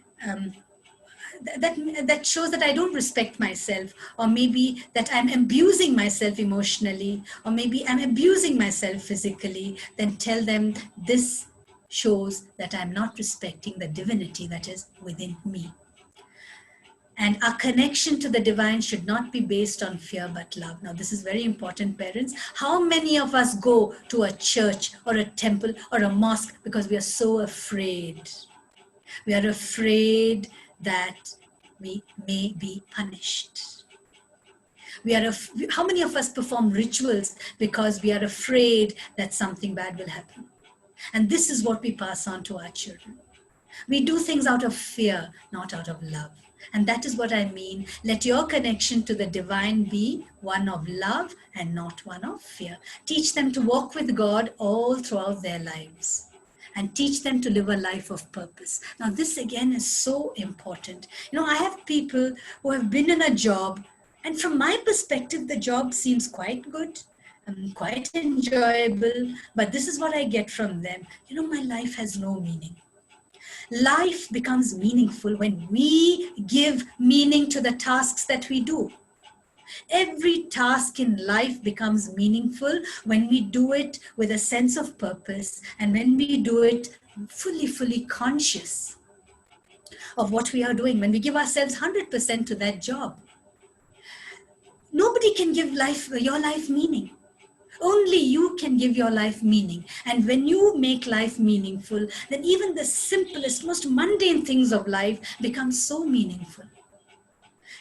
that shows that I don't respect myself, or maybe that I'm abusing myself emotionally, or maybe I'm abusing myself physically, then tell them this shows that I'm not respecting the divinity that is within me. And our connection to the divine should not be based on fear but love. Now, this is very important, parents. How many of us go to a church or a temple or a mosque because we are so afraid? We are afraid that we may be punished. How many of us perform rituals because we are afraid that something bad will happen? And this is what we pass on to our children. We do things out of fear, not out of love. And that is what I mean. Let your connection to the divine be one of love and not one of fear. Teach them to walk with God all throughout their lives. And teach them to live a life of purpose. Now, this again is so important. I have people who have been in a job, and from my perspective, the job seems quite good, quite enjoyable, but this is what I get from them. My life has no meaning. Life becomes meaningful when we give meaning to the tasks that we do. Every task in life becomes meaningful when we do it with a sense of purpose and when we do it fully conscious of what we are doing, when we give ourselves 100% to that job. Nobody can give your life meaning. Only you can give your life meaning. And when you make life meaningful, then even the simplest, most mundane things of life become so meaningful.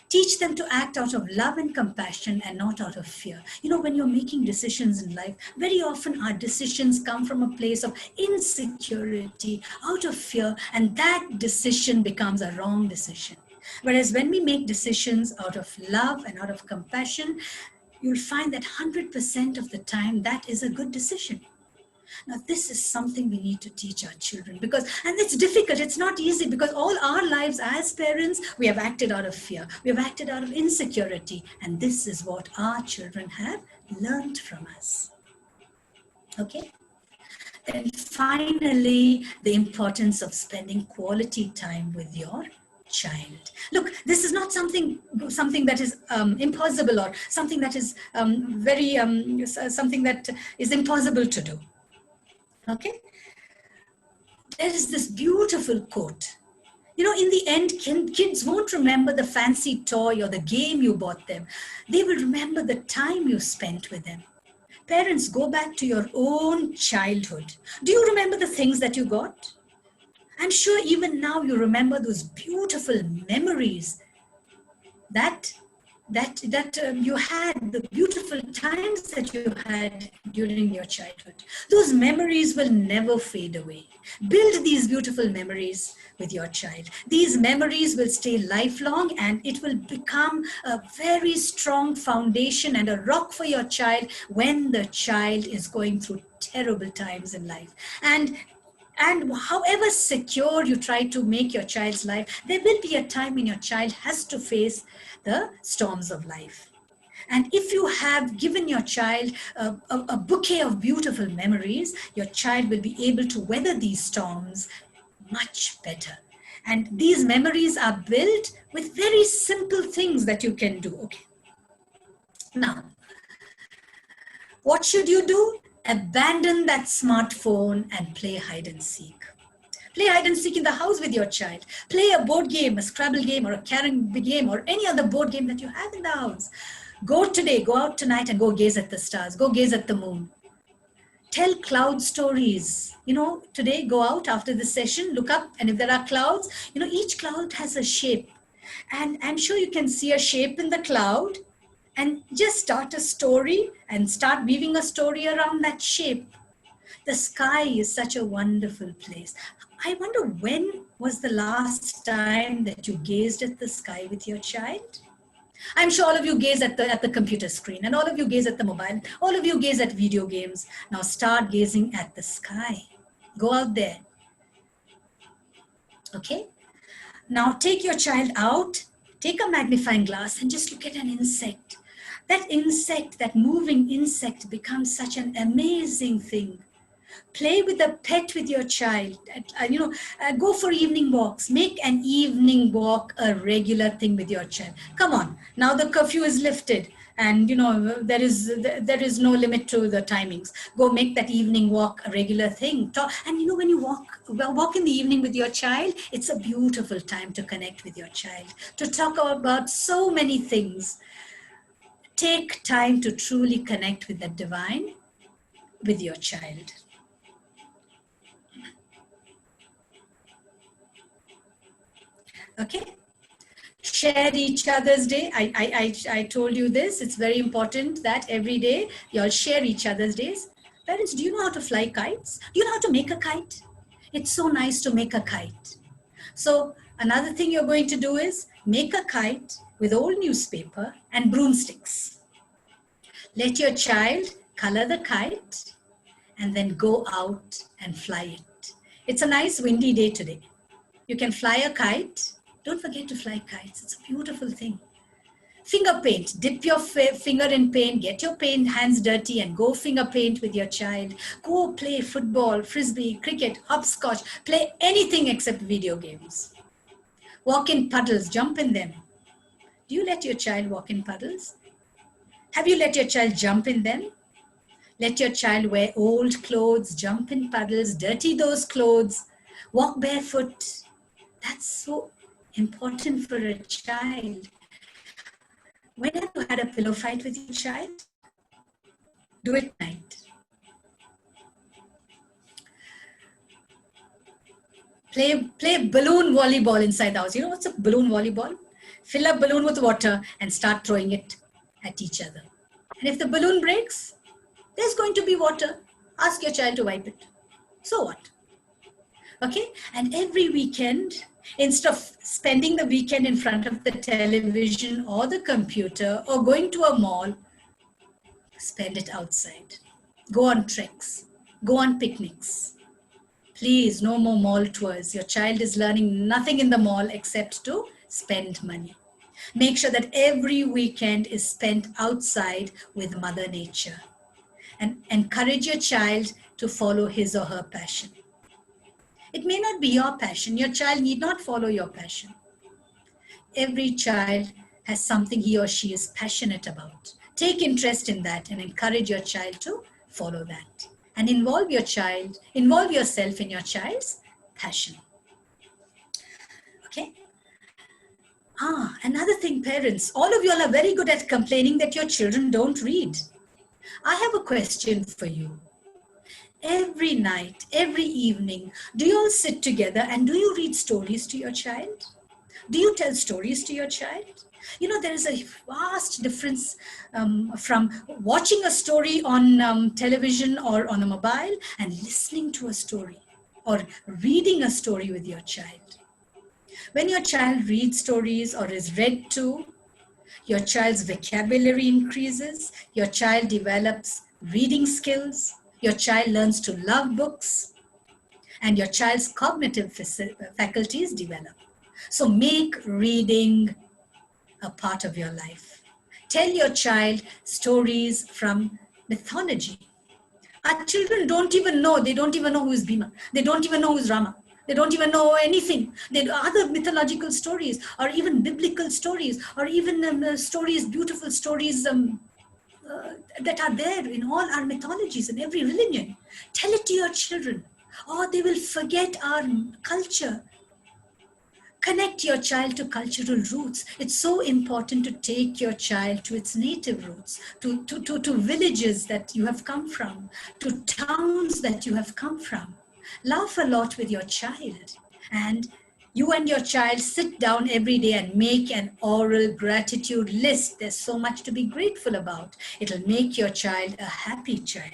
Teach them to act out of love and compassion and not out of fear. When you're making decisions in life, very often our decisions come from a place of insecurity, out of fear, and that decision becomes a wrong decision. Whereas when we make decisions out of love and out of compassion, you'll find that 100% of the time that is a good decision. Now, this is something we need to teach our children and it's difficult, it's not easy, because all our lives as parents, we have acted out of fear, we have acted out of insecurity, and this is what our children have learned from us. Okay? And finally, the importance of spending quality time with your child. Look, this is not something that is impossible, or something that is something that is impossible to do. Okay? There is this beautiful quote. You know, in the end, kids won't remember the fancy toy or the game you bought them. They will remember the time you spent with them. Parents, go back to your own childhood. Do you remember the things that you got? I'm sure even now you remember those beautiful memories that you had, the beautiful times that you had during your childhood. Those memories will never fade away. Build these beautiful memories with your child. These memories will stay lifelong, and it will become a very strong foundation and a rock for your child when the child is going through terrible times in life. And however secure you try to make your child's life, there will be a time when your child has to face the storms of life. And if you have given your child a bouquet of beautiful memories, your child will be able to weather these storms much better. And these memories are built with very simple things that you can do. Okay. Now, what should you do? Abandon that smartphone and play hide and seek. Play hide and seek in the house with your child. Play a board game, a Scrabble game, or a carom game, or any other board game that you have in the house. Go out tonight and go gaze at the stars. Go gaze at the moon. Tell cloud stories. You know, today go out after the session, look up, and if there are clouds, you know, each cloud has a shape. And I'm sure you can see a shape in the cloud, and just start a story and start weaving a story around that shape. The sky is such a wonderful place. I wonder, when was the last time that you gazed at the sky with your child? I'm sure all of you gaze at the computer screen, and all of you gaze at the mobile, all of you gaze at video games. Now start gazing at the sky. Go out there. Okay? Now take your child out, take a magnifying glass, and just look at an insect. That insect, that moving insect, becomes such an amazing thing. Play with a pet with your child. Go for evening walks. Make an evening walk a regular thing with your child. Come on, now the curfew is lifted, and you know there is no limit to the timings. Go make that evening walk a regular thing. And you know, when you walk in the evening with your child, it's a beautiful time to connect with your child, to talk about so many things. Take time to truly connect with the divine with your child. Okay? Share each other's day. I told you this. It's very important that every day you all share each other's days. Parents, do you know how to fly kites? Do you know how to make a kite? It's so nice to make a kite. So another thing you're going to do is make a kite with old newspaper and broomsticks. Let your child color the kite and then go out and fly it. It's a nice windy day today. You can fly a kite. Don't forget to fly kites. It's a beautiful thing. Finger paint. Dip your finger in paint. Get your paint hands dirty and go finger paint with your child. Go play football, frisbee, cricket, hopscotch. Play anything except video games. Walk in puddles. Jump in them. Do you let your child walk in puddles? Have you let your child jump in them? Let your child wear old clothes, jump in puddles, dirty those clothes, walk barefoot. That's so important for a child. When have you had a pillow fight with your child? Do it tonight. Play balloon volleyball inside the house. You know what's a balloon volleyball? Fill a balloon with water and start throwing it at each other. And if the balloon breaks, there's going to be water. Ask your child to wipe it. So what? Okay? And every weekend, Instead of spending the weekend in front of the television or the computer or going to a mall, spend it outside. Go on treks. Go on picnics. Please, no more mall tours. Your child is learning nothing in the mall except to spend money. Make sure that every weekend is spent outside with Mother Nature. And encourage your child to follow his or her passion. It may not be your passion. Your child need not follow your passion. Every child has something he or she is passionate about. Take interest in that and encourage your child to follow that. And involve yourself in your child's passion. Okay? Another thing, parents, all of you all are very good at complaining that your children don't read. I have a question for you. Every night, every evening, do you all sit together and do you read stories to your child? Do you tell stories to your child? You know, there is a vast difference from watching a story on television or on a mobile and listening to a story or reading a story with your child. When your child reads stories or is read to, your child's vocabulary increases, your child develops reading skills, your child learns to love books, and your child's cognitive faculties develop. So make reading a part of your life. Tell your child stories from mythology. Our children don't even know who is Bhima. They don't even know who is Rama. They don't even know anything. They do other mythological stories or even biblical stories or even stories, beautiful stories that are there in all our mythologies in every religion. Tell it to your children or they will forget our culture. Connect your child to cultural roots. It's so important to take your child to its native roots, to villages that you have come from, to towns that you have come from. Laugh a lot with your child. And you and your child sit down every day and make an oral gratitude list. There's so much to be grateful about. It'll make your child a happy child.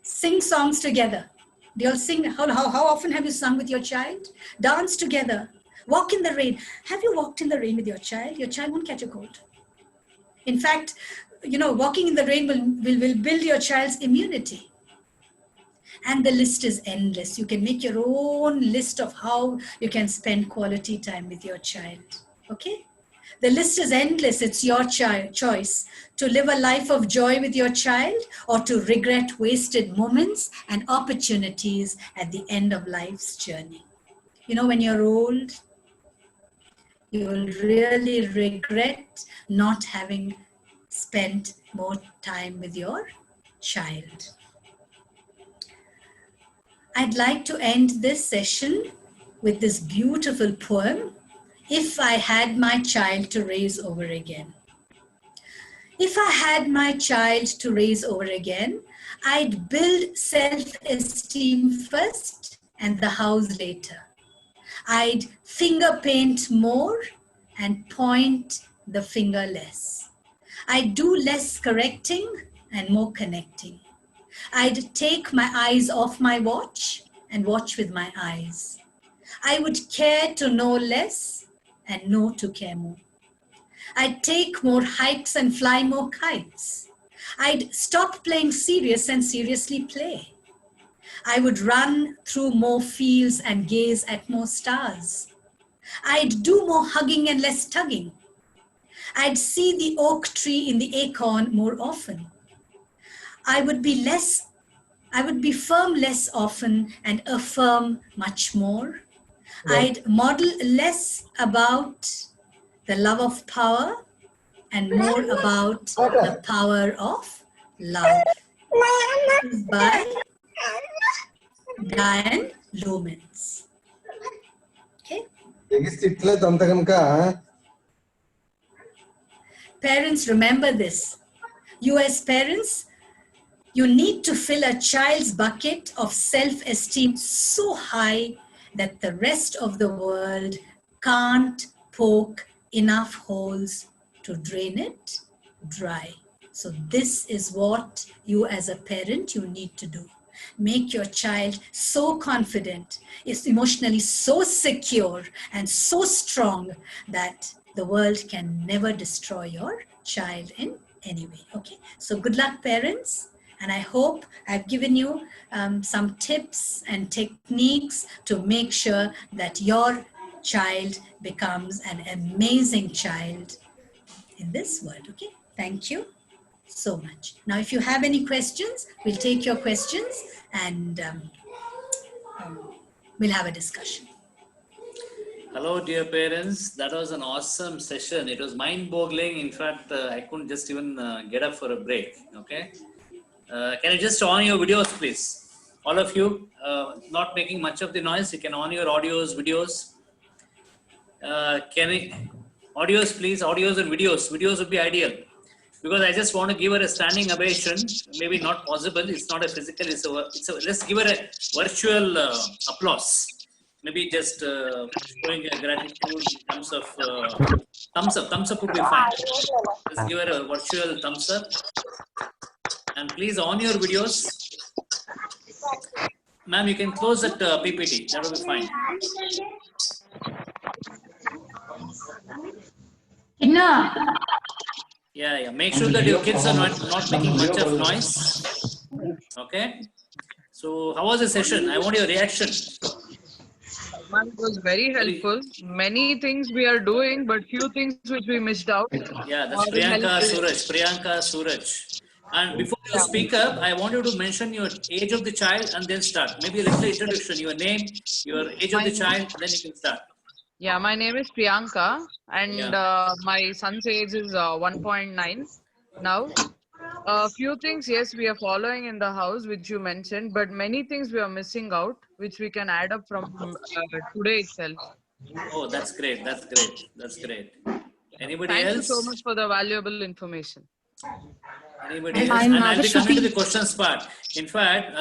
Sing songs together. Do you all sing? How often have you sung with your child? Dance together. Walk in the rain. Have you walked in the rain with your child? Your child won't catch a cold. In fact, you know, walking in the rain will build your child's immunity. And the list is endless. You can make your own list of how you can spend quality time with your child. Okay? The list is endless. It's your choice to live a life of joy with your child or to regret wasted moments and opportunities at the end of life's journey. You know, when you're old, you will really regret not having spent more time with your child. I'd like to end this session with this beautiful poem, If I Had My Child to Raise Over Again. If I had my child to raise over again, I'd build self-esteem first and the house later. I'd finger paint more and point the finger less. I'd do less correcting and more connecting. I'd take my eyes off my watch and watch with my eyes. I would care to know less and know to care more. I'd take more hikes and fly more kites. I'd stop playing serious and seriously play. I would run through more fields and gaze at more stars. I'd do more hugging and less tugging. I'd see the oak tree in the acorn more often. I would be firm less often and affirm much more. I'd model less about the love of power and more about the power of love. This is by Diane Lumens. Okay? Parents, remember this. You as parents, you need to fill a child's bucket of self-esteem so high that the rest of the world can't poke enough holes to drain it dry. So this is what you as a parent, you need to do. Make your child so confident, is emotionally so secure and so strong that the world can never destroy your child in any way. Okay, so good luck, parents. And I hope I've given you some tips and techniques to make sure that your child becomes an amazing child in this world. Okay, thank you so much. Now, if you have any questions, we'll take your questions and we'll have a discussion. Hello, dear parents. That was an awesome session. It was mind-boggling. In fact, I couldn't just even get up for a break. Okay. Can you just on your videos, please? All of you, not making much of the noise. You can on your audios, videos. Audios, please? Audios and videos. Videos would be ideal. Because I just want to give her a standing ovation. Maybe not possible. It's not a physical. Let's give her a virtual applause. Maybe just showing a gratitude in terms of thumbs up. Thumbs up would be fine. Just give her a virtual thumbs up. And please on your videos. Ma'am, you can close that PPT. That will be fine. Yeah. Make sure that your kids are not making much of noise. Okay. So how was the session? I want your reaction. It was very helpful. Many things we are doing, but few things which we missed out. Yeah, that's Priyanka Suraj. And before you speak up, I want you to mention your age of the child and then start. Maybe a little introduction, your name, your age of the child, then you can start. Yeah, my name is Priyanka and my son's age is 1.9 now. A few things, yes, we are following in the house, which you mentioned, but many things we are missing out, which we can add up from today itself. Oh, that's great. Anybody else? Thank you so much for the valuable information. Anybody else? And I'll be coming to the questions part. In fact,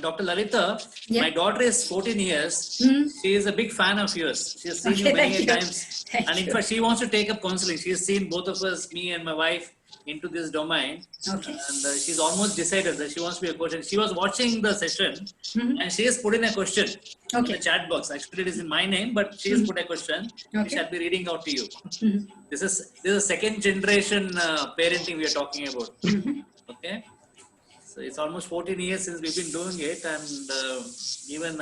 Dr. Lalitha, my daughter is 14 years. She is a big fan of yours. She has seen you many times. And in fact, she wants to take up counseling. She has seen both of us, me and my wife, into this domain. Okay. And she's almost decided that she wants to be a coach. And she was watching the session and she has put in a question in the chat box. Actually, it is in my name, but she has put a question which I'll be reading out to you. This is second generation parenting we are talking about. Okay. So it's almost 14 years since we've been doing it. And even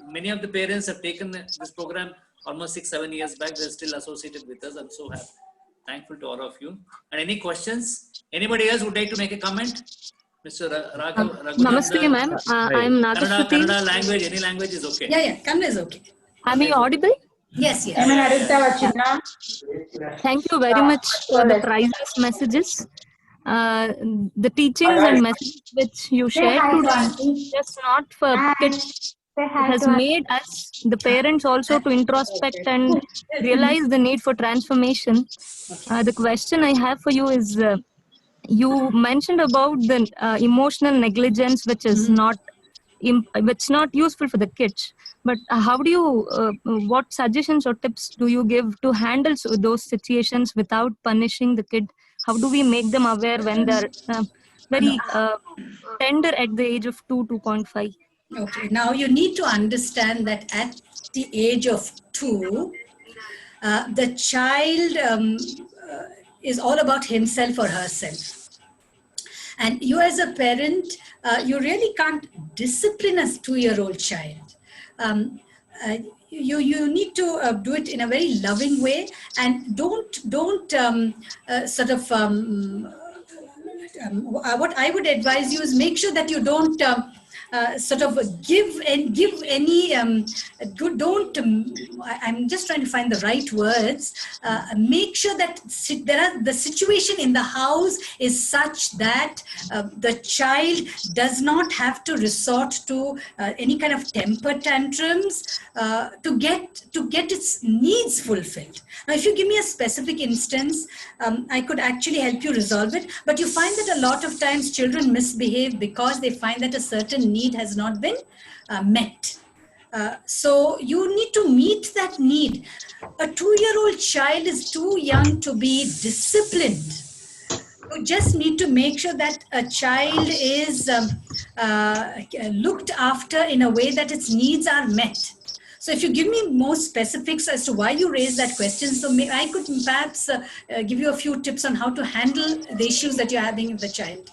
many of the parents have taken this program almost 6-7 years back. They're still associated with us. I'm so happy. Thankful to all of you. And any questions? Anybody else would like to make a comment? Mr. Raghav. Namaste, ma'am. I'm Nagashruti. Kannada language, any language is okay. Yeah, Kannada is okay. Am I audible? Yes. Thank you very much for the priceless messages. The teachings and messages which you shared today, just not for kids, has made us, the parents, also to introspect and realize the need for transformation. The question I have for you is, you mentioned about the emotional negligence, which is not useful for the kids. But how do you, what suggestions or tips do you give to handle those situations without punishing the kid? How do we make them aware when they're very tender at the age of 2.5? Okay, now you need to understand that at the age of 2, the child is all about himself or herself. And you as a parent, you really can't discipline a 2-year-old child. You need to do it in a very loving way, and don't what I would advise you is make sure that you don't give any I'm just trying to find the right words. Make sure that the situation in the house is such that the child does not have to resort to any kind of temper tantrums to get its needs fulfilled. Now, if you give me a specific instance, I could actually help you resolve it. But you find that a lot of times children misbehave because they find that a certain need has not been met. So you need to meet that need. A 2-year-old child is too young to be disciplined. You just need to make sure that a child is looked after in a way that its needs are met. So if you give me more specifics as to why you raised that question, so I could perhaps give you a few tips on how to handle the issues that you're having with the child.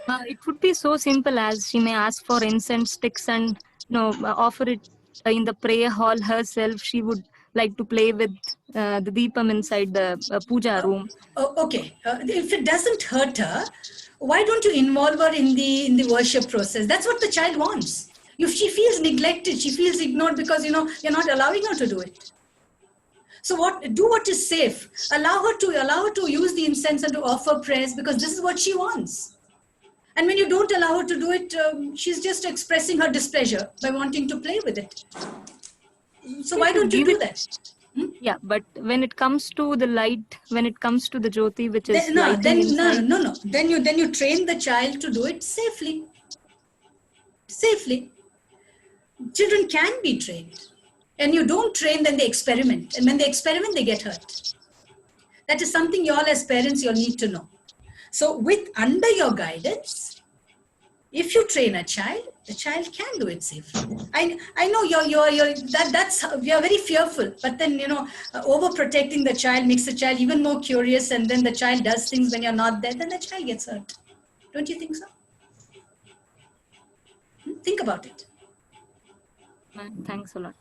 It would be so simple as she may ask for incense sticks and offer it in the prayer hall herself. She would like to play with the deepam inside the puja room. Okay, if it doesn't hurt her, why don't you involve her in the worship process? That's what the child wants. If she feels neglected, she feels ignored because you're not allowing her to do it. So do what is safe. Allow her to use the incense and to offer prayers because this is what she wants. And when you don't allow her to do it, she's just expressing her displeasure by wanting to play with it. So why don't you do that? Yeah, but when it comes to the light, when it comes to the jyoti, which is No. Then you train the child to do it safely. Children can be trained. And you don't train, then they experiment. And when they experiment, they get hurt. That is something you all as parents, you'll need to know. So under your guidance, if you train a child, the child can do it safely. I know you're very fearful, but then, overprotecting the child makes the child even more curious. And then the child does things when you're not there, then the child gets hurt. Don't you think so? Think about it. Thanks a lot.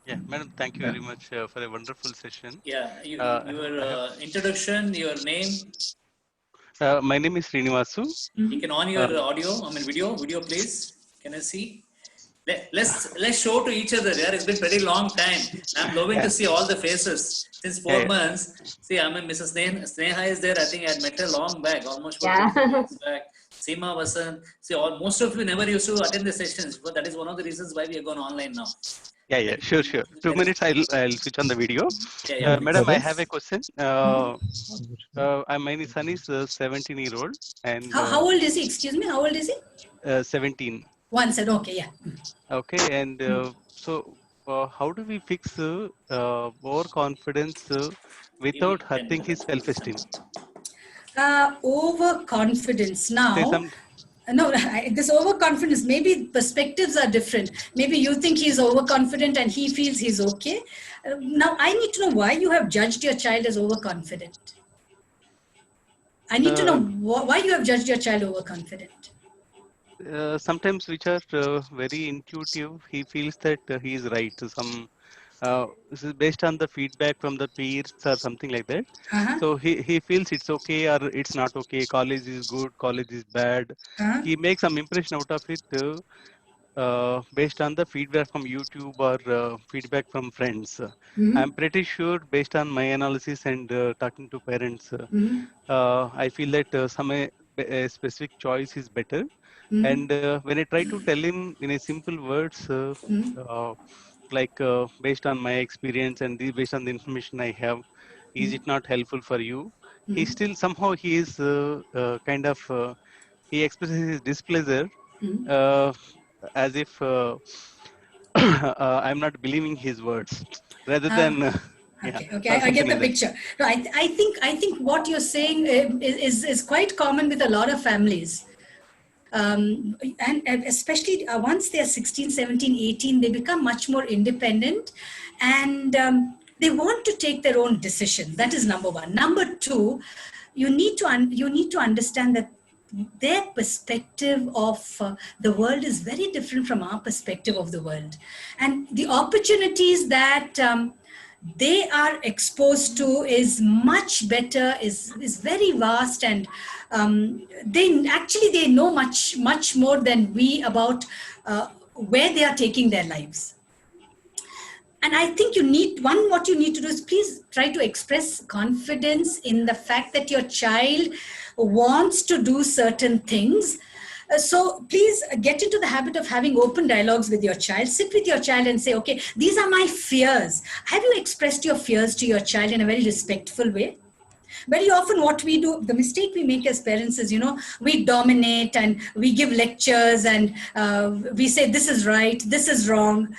Yeah, madam, thank you very much for a wonderful session. Yeah, your introduction, your name. My name is Srinivasu. You can on your video, please. Can I see? Let's show to each other. Yeah, it's been very long time. I'm loving to see all the faces since 4 months. See, Mrs. Sneha is there. I think I had met her long back, almost 4 months back. Seema, Vasan. See, most of you never used to attend the sessions, but that is one of the reasons why we are going online now. Yeah, sure. 2 minutes, I'll switch on the video. Madam, I have a question. My son is 17-year-old. And how old is he? Excuse me, how old is he? 17. One said, okay, yeah. Okay, and so how do we fix overconfidence without hurting his self-esteem? Overconfidence now. No, this overconfidence, maybe perspectives are different. Maybe you think he's overconfident and he feels he's okay. Now, I need to know why you have judged your child as overconfident. I need to know why you have judged your child overconfident. Sometimes which are very intuitive. He feels that he is right. This is based on the feedback from the peers or something like that. So he feels it's okay or it's not okay. College is good, college is bad. He makes some impression out of it based on the feedback from YouTube or feedback from friends. I'm pretty sure based on my analysis and talking to parents, I feel that a specific choice is better. And when I try to tell him in a simple words, based on my experience and based on the information I have, is it not helpful for you? He still somehow he is he expresses his displeasure as if I'm not believing his words rather than. Okay, I get the picture. No, I think what you're saying is quite common with a lot of families. And especially once they're 16, 17, 18, they become much more independent and they want to take their own decisions. That is number one. Number two, you need to understand that their perspective of the world is very different from our perspective of the world. And the opportunities that they are exposed to is much better, is very vast, and they know much more than we about where they are taking their lives. And I think what you need to do is please try to express confidence in the fact that your child wants to do certain things. So please get into the habit of having open dialogues with your child. Sit with your child and say, okay, these are my fears. Have you expressed your fears to your child in a very respectful way? Very often what we do, the mistake we make as parents is, we dominate and we give lectures and we say this is right, this is wrong.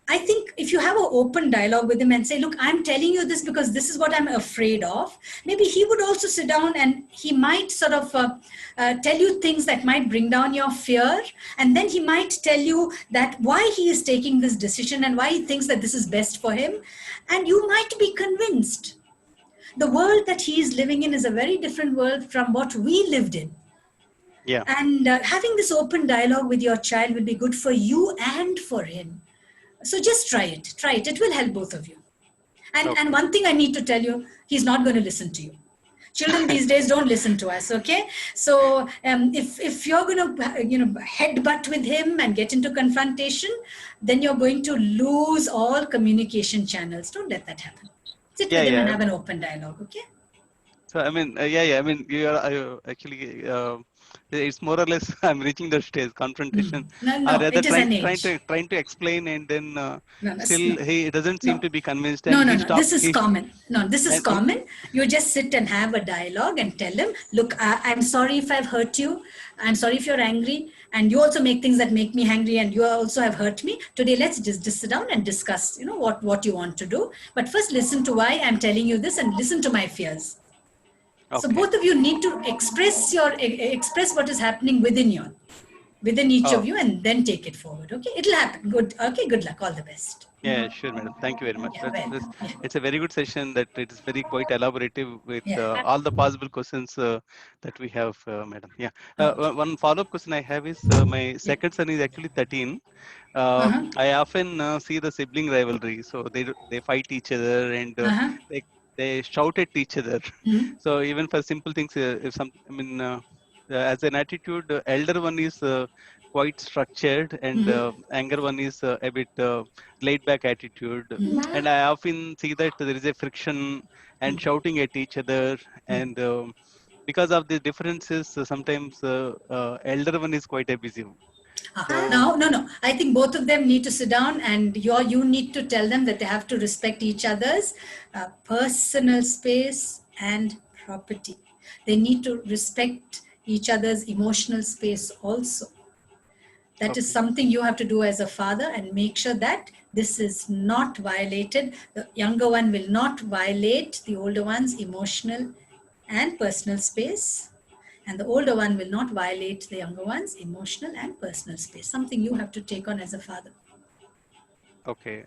I think if you have an open dialogue with him and say, look, I'm telling you this because this is what I'm afraid of, maybe he would also sit down and he might sort of tell you things that might bring down your fear. And then he might tell you that why he is taking this decision and why he thinks that this is best for him. And you might be convinced. The world that he is living in is a very different world from what we lived in. Yeah. And having this open dialogue with your child will be good for you and for him. So just try it. Try it. It will help both of you. And one thing I need to tell you, he's not going to listen to you. Children these days don't listen to us, okay? So if you're going to headbutt with him and get into confrontation, then you're going to lose all communication channels. Don't let that happen. Sit with him and have an open dialogue, okay? So I mean, I mean, you are actually. It's more or less I'm reaching the stage confrontation. No, Rather it is an age. trying to explain, and then still he doesn't seem to be convinced. No, And no, he no. stops, This is common. No, this is common. You just sit and have a dialogue and tell him, look, I'm sorry if I've hurt you. I'm sorry if you're angry. And you also make things that make me angry, and you also have hurt me. Today, let's just sit down and discuss, what you want to do. But first, listen to why I'm telling you this and listen to my fears. So both of you need to express what is happening within each of you, and then take it forward. Okay, it'll happen. Good. Okay, good luck. All the best. Yeah, sure, madam. Thank you very much. Yeah, It's a very good session. That it is very quite elaborative with all the possible questions that we have, madam. Yeah. One follow-up question I have is my second son is actually 13. I often see the sibling rivalry. So they fight each other and they shout at each other. So even for simple things, as an attitude, elder one is quite structured, and younger one is a bit laid back attitude. And I often see that there is a friction and shouting at each other, and because of the differences, sometimes elder one is quite abusive. No. I think both of them need to sit down, and you need to tell them that they have to respect each other's personal space and property. They need to respect each other's emotional space also. That is something you have to do as a father, and make sure that this is not violated. The younger one will not violate the older one's emotional and personal space. And the older one will not violate the younger one's emotional and personal space. Something you have to take on as a father. Okay.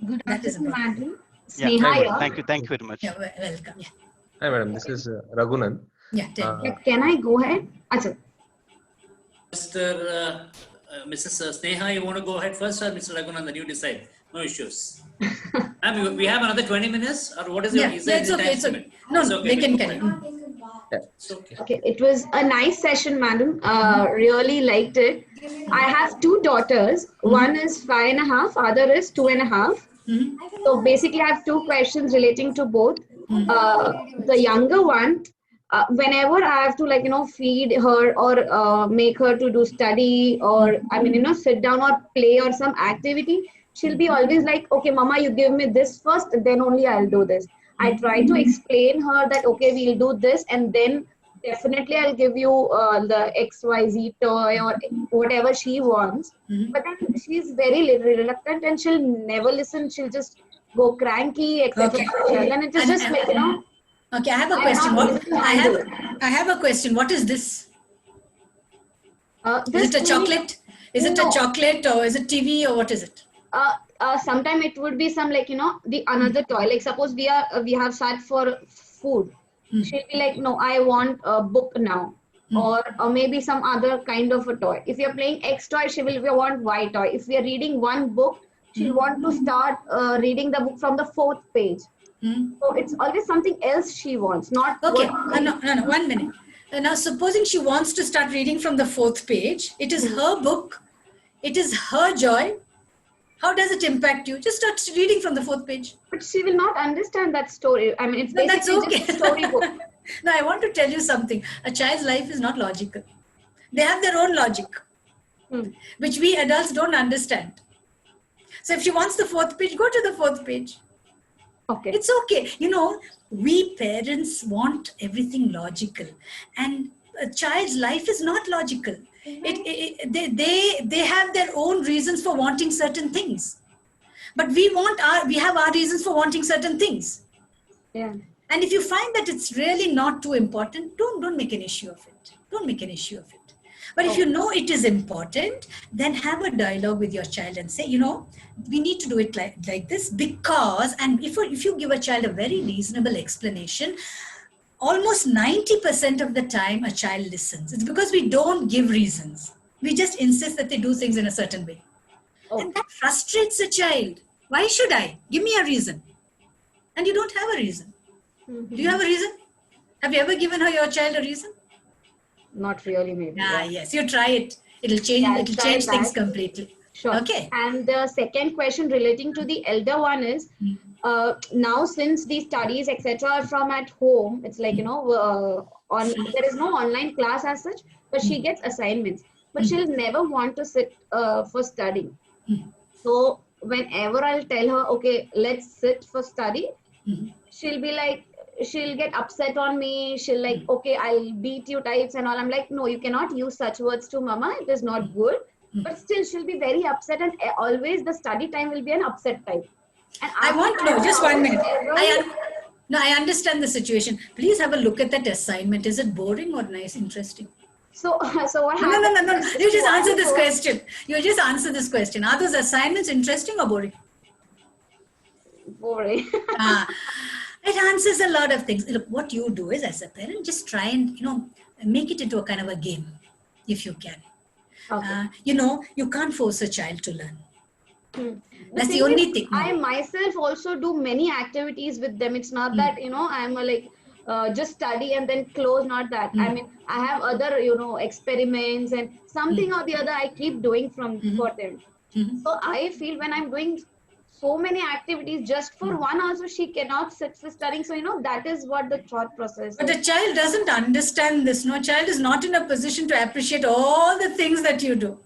Good afternoon, madam. Yeah, thank you very much. Yeah, welcome. Yeah. Hi, madam. This is Raghunan. Yeah, tell me. Can I go ahead? Achha. Mrs. Sneha, you want to go ahead first, or Mr. Raghunan, then you decide. No issues. We have another 20 minutes, or what is your? It's okay. It's okay. No, they can carry. It's okay. Okay, it was a nice session, madam. Really liked it. I have two daughters. One is 5.5, other is 2.5. So basically, I have two questions relating to both. The younger one, whenever I have to feed her or make her to do study or sit down or play or some activity, she'll be always like, okay, mama, you give me this first, then only I'll do this. I try to explain her that, okay, we'll do this, and then definitely I'll give you the XYZ toy or whatever she wants. But then she's very reluctant and she'll never listen. She'll just go cranky, etc. Okay. And it is just Okay, I have a question. I have a question. What is this? Is it a chocolate? Is it a chocolate, or is it TV, or what is it? Sometimes it would be some the another toy. Like suppose we have sat for food. She'll be like, no, I want a book now, or maybe some other kind of a toy. If you're playing X toy, she will want Y toy. If we are reading one book, she'll want to start reading the book from the 4th page. So it's always something else she wants, not okay. No, 1 minute. Now, supposing she wants to start reading from the 4th page, it is her book, it is her joy. How does it impact you? Just start reading from the 4th page. But she will not understand that story. I mean, it's basically just a storybook. No, I want to tell you something. A child's life is not logical. They have their own logic, which we adults don't understand. So if she wants the 4th page, go to the 4th page. Okay. It's okay. We parents want everything logical, and a child's life is not logical. They have their own reasons for wanting certain things. But we have our reasons for wanting certain things. Yeah. And if you find that it's really not too important, don't make an issue of it. Don't make an issue of it. But if you know it is important, then have a dialogue with your child and say, we need to do it like this because, and if you give a child a very reasonable explanation, almost 90% of the time a child listens. It's because we don't give reasons. We just insist that they do things in a certain way. And that frustrates a child. Why should I? Give me a reason. And you don't have a reason. Do you have a reason? Have you ever given your child a reason? Not really, maybe. Yes, you try it. It'll change. It'll change things completely. Sure. Okay. And the second question relating to the elder one is, now since the studies etc. are from at home, it's like there is no online class as such, but she gets assignments, but she'll never want to sit for studying. So whenever I'll tell her, okay, let's sit for study, she'll be like, she'll get upset on me. She'll like, okay, I'll beat you types and all. I'm like, no, you cannot use such words to mama. It is not good. But still, she'll be very upset, and always the study time will be an upset type. And I want to know, just 1 minute. I understand the situation. Please have a look at that assignment. Is it boring or nice, interesting? So what happens? No. You just answer this question. You just answer this question. Are those assignments interesting or boring? Boring. It answers a lot of things. Look, what you do is, as a parent, just try and make it into a kind of a game, if you can. Okay. You can't force a child to learn. That's the only thing. I myself also do many activities with them. It's not that I'm like just study and then close. Not that. I mean, I have other experiments and something or the other I keep doing for them. So I feel when I'm doing so many activities just for one also she cannot sit for studying. So that is what the thought process. But the child doesn't understand this. No, child is not in a position to appreciate all the things that you do.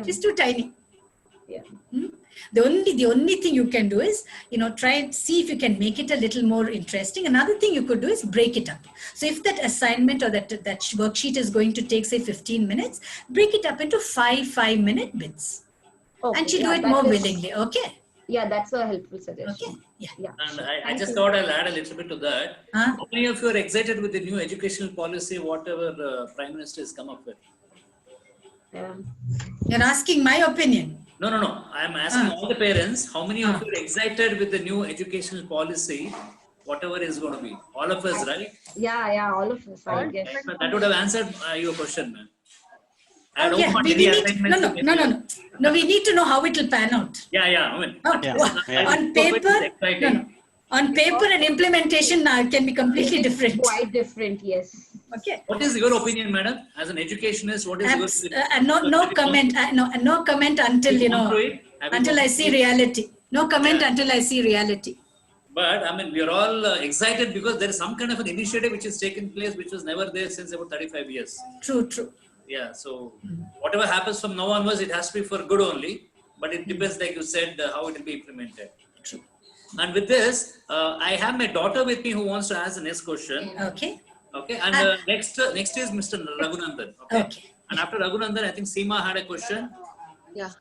She's too tiny. Yeah. The only thing you can do is try and see if you can make it a little more interesting. Another thing you could do is break it up. So if that assignment or that worksheet is going to take say 15 minutes, break it up into 5-minute bits. Okay, and she'll do it more willingly. Okay. Yeah, that's a helpful suggestion. Okay. Yeah. And I just thought I'll add a little bit to that. How many of you are excited with the new educational policy, whatever the Prime Minister has come up with? You're asking my opinion. No. I'm asking all the parents, how many of you are excited with the new educational policy, whatever is going to be? All of us, right? Yeah, all of us, I guess. That would have answered your question, ma'am. No. We need to know how it will pan out. On paper, on paper and implementation can be completely different. Quite different, yes. Okay. What is your opinion, madam? As an educationist, what is your no comment. No comment until until I see reality. No comment until I see reality. But I mean, we are all excited because there is some kind of an initiative which is taken place, which was never there since about 35 years. True. Yeah, so whatever happens from now onwards, it has to be for good only. But it depends, like you said, how it will be implemented. True. And with this, I have my daughter with me who wants to ask the next question. Okay. And next is Mr. Raghunandan. Okay. And after Raghunandan, I think Seema had a question. Yeah.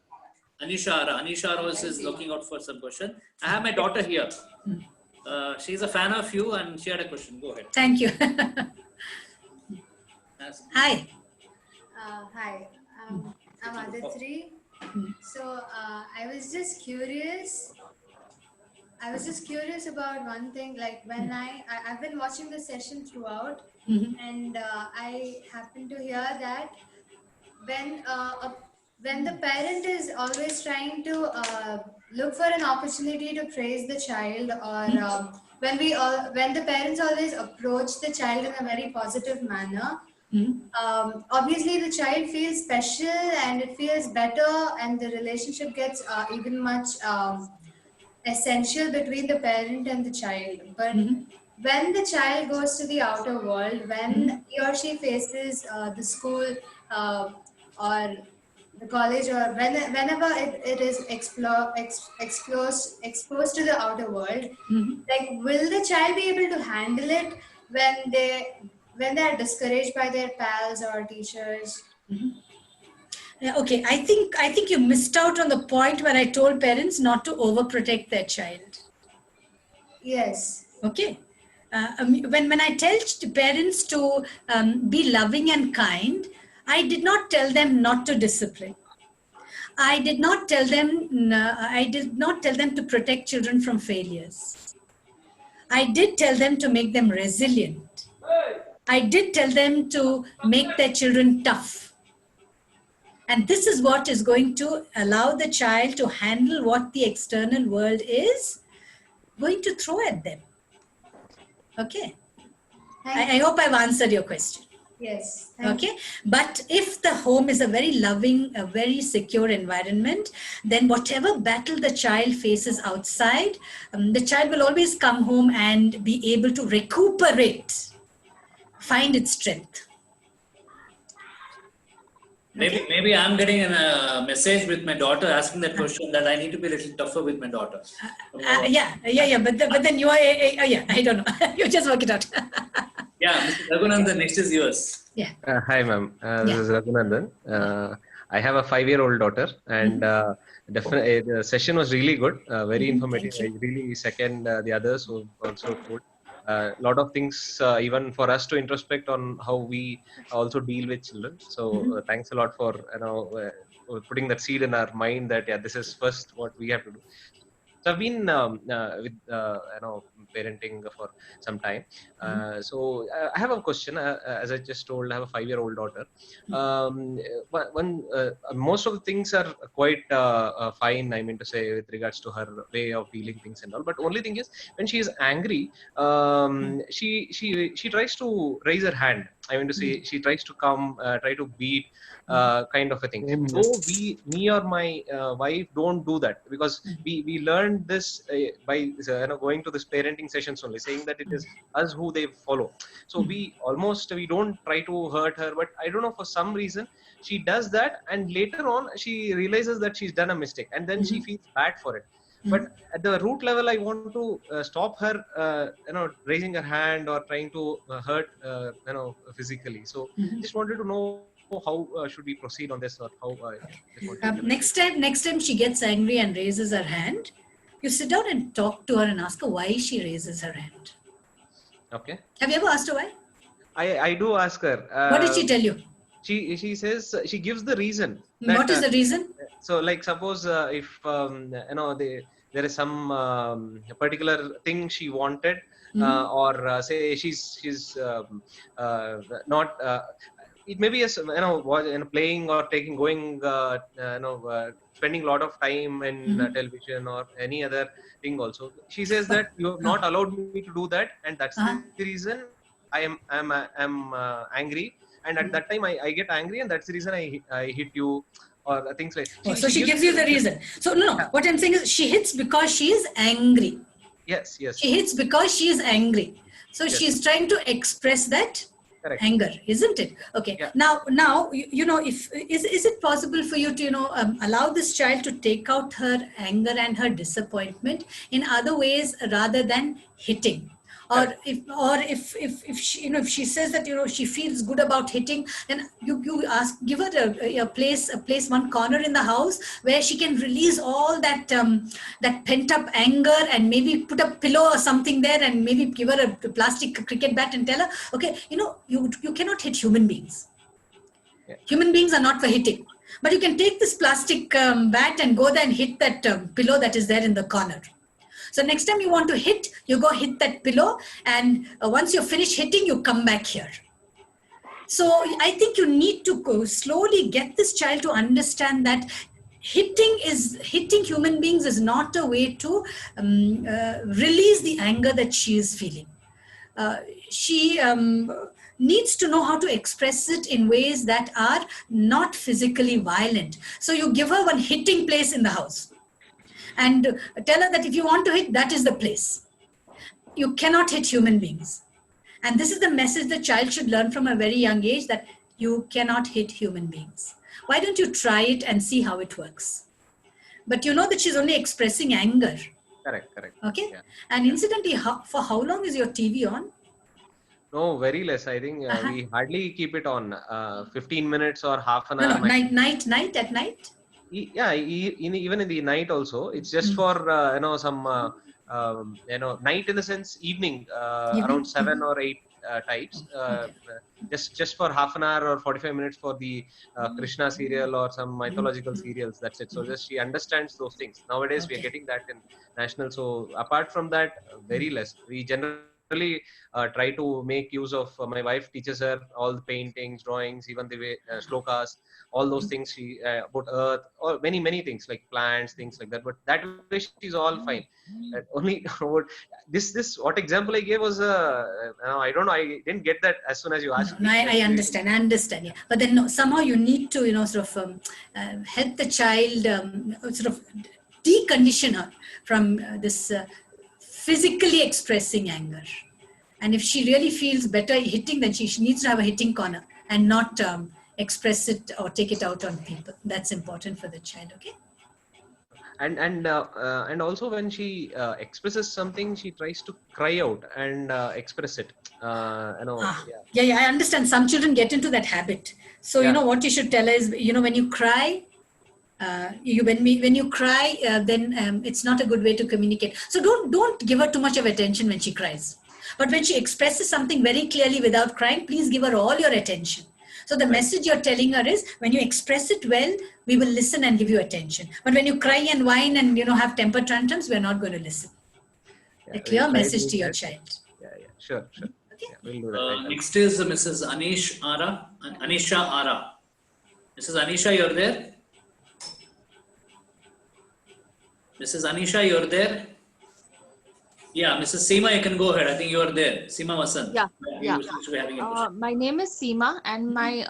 Anisha Rose is looking out for some question. I have my daughter here. She's a fan of you and she had a question. Go ahead. Thank you. Hi. Hi, I'm Aditri. So I was just curious about one thing. Like when I've been watching the session throughout, and I happened to hear that when the parent is always trying to look for an opportunity to praise the child, or when the parents always approach the child in a very positive manner. Obviously the child feels special and it feels better, and the relationship gets even much essential between the parent and the child. But when the child goes to the outer world, when he or she faces the school or the college, or whenever it is exposed to the outer world, like will the child be able to handle it when they are discouraged by their pals or teachers? Yeah, okay, I think you missed out on the point where I told parents not to overprotect their child. Yes. Okay. When I tell parents to be loving and kind, I did not tell them not to discipline. I did not tell them to protect children from failures. I did tell them to make them resilient. I did tell them to make their children tough. And this is what is going to allow the child to handle what the external world is going to throw at them. Okay. I hope I've answered your question. Yes. Okay. But if the home is a very loving, a very secure environment, then whatever battle the child faces outside, the child will always come home and be able to recuperate, find its strength. Maybe I'm getting a message with my daughter asking that question that I need to be a little tougher with my daughter. Yeah. But then you are, yeah, I don't know. You just work it out. Yeah, Mr. Raghunandan, next is yours. Yeah. Hi, ma'am. This is Raghunandan. I have a 5-year-old daughter, and definitely the session was really good, very informative. I really second the others who also told. A lot of things, even for us to introspect on how we also deal with children. So thanks a lot for putting that seed in our mind that this is first what we have to do. So I've been with parenting for some time. So I have a question. As I just told, I have a 5-year-old daughter. Most of the things are quite fine. I mean to say, with regards to her way of dealing things and all. But only thing is, when she is angry, she tries to raise her hand. I mean to say, she tries to come, try to beat, kind of a thing. So me or my wife don't do that, because we learned this by going to this parenting sessions only, saying that it is us who they follow. So we don't try to hurt her, but I don't know, for some reason she does that, and later on she realizes that she's done a mistake, and then she feels bad for it. But at the root level, I want to stop her, raising her hand or trying to hurt, physically. So just wanted to know how should we proceed on this, or how. Next time she gets angry and raises her hand, you sit down and talk to her and ask her why she raises her hand. Okay. Have you ever asked her why? I do ask her. What did she tell you? She says, she gives the reason. What is the reason? So, like, suppose if there is some particular thing she wanted, or say she's not. It may be playing or spending a lot of time in television or any other thing. Also, she says that you have not allowed me to do that, and that's the reason I'm angry. And at that time, I get angry, and that's the reason I hit you, or things like. So she gives you the reason. So no, what I'm saying is she hits because she is angry. Yes. She hits because she is angry. So she's trying to express that anger, isn't it? Okay. Yeah. Now, if is it possible for you to allow this child to take out her anger and her disappointment in other ways rather than hitting? Or if she says that she feels good about hitting, then you give her a place, one corner in the house where she can release all that that pent up anger, and maybe put a pillow or something there, and maybe give her a plastic cricket bat and tell her, okay, you cannot hit human beings. Yeah. Human beings are not for hitting. But you can take this plastic bat and go there and hit that pillow that is there in the corner. So next time you want to hit, you go hit that pillow, and once you're finished hitting, you come back here. So I think you need to slowly get this child to understand that hitting human beings is not a way to release the anger that she is feeling. She needs to know how to express it in ways that are not physically violent. So you give her one hitting place in the house, and tell her that if you want to hit, that is the place. You cannot hit human beings. And this is the message the child should learn from a very young age, that you cannot hit human beings. Why don't you try it and see how it works? But you know that she's only expressing anger. Correct. Okay? Yeah. And incidentally, for how long is your TV on? No, very less. I think we hardly keep it on 15 minutes or half an hour. No, night at night. Yeah, even in the night also. It's just for some night in the sense evening, around 7 or 8 types. Just for half an hour or 45 minutes for the Krishna serial or some mythological serials. That's it. So just she understands those things. Nowadays we are getting that in national. So apart from that, very less. We generally try to make use of. My wife teaches her all the paintings, drawings, even the way shlokas, all those things. She about earth or many things like plants, things like that. But that way she's all fine. Only this what example I gave was I don't know. I didn't get that as soon as you asked. No, I understand. Yeah, but then somehow you need to sort of help the child sort of decondition her from this physically expressing anger. And if she really feels better hitting, then she needs to have a hitting corner and not express it or take it out on people. That's important for the child. Okay. And also when she expresses something, she tries to cry out and express it. Yeah, I understand. Some children get into that habit. So what you should tell her is, when you cry, when you cry, then it's not a good way to communicate. So don't give her too much of attention when she cries. But when she expresses something very clearly without crying, please give her all your attention. So the message you're telling her is, when you express it well, we will listen and give you attention. But when you cry and whine and have temper tantrums, we're not going to listen. A clear message to your child. Yeah, sure. Okay. Yeah, we'll do that. Next is Mrs. Anisha Ara. Mrs. Anisha, you're there? Mrs. Anisha, you're there? Yeah, Mrs. Seema, you can go ahead. I think you are there. Seema Vasant. Yeah. My name is Seema, and my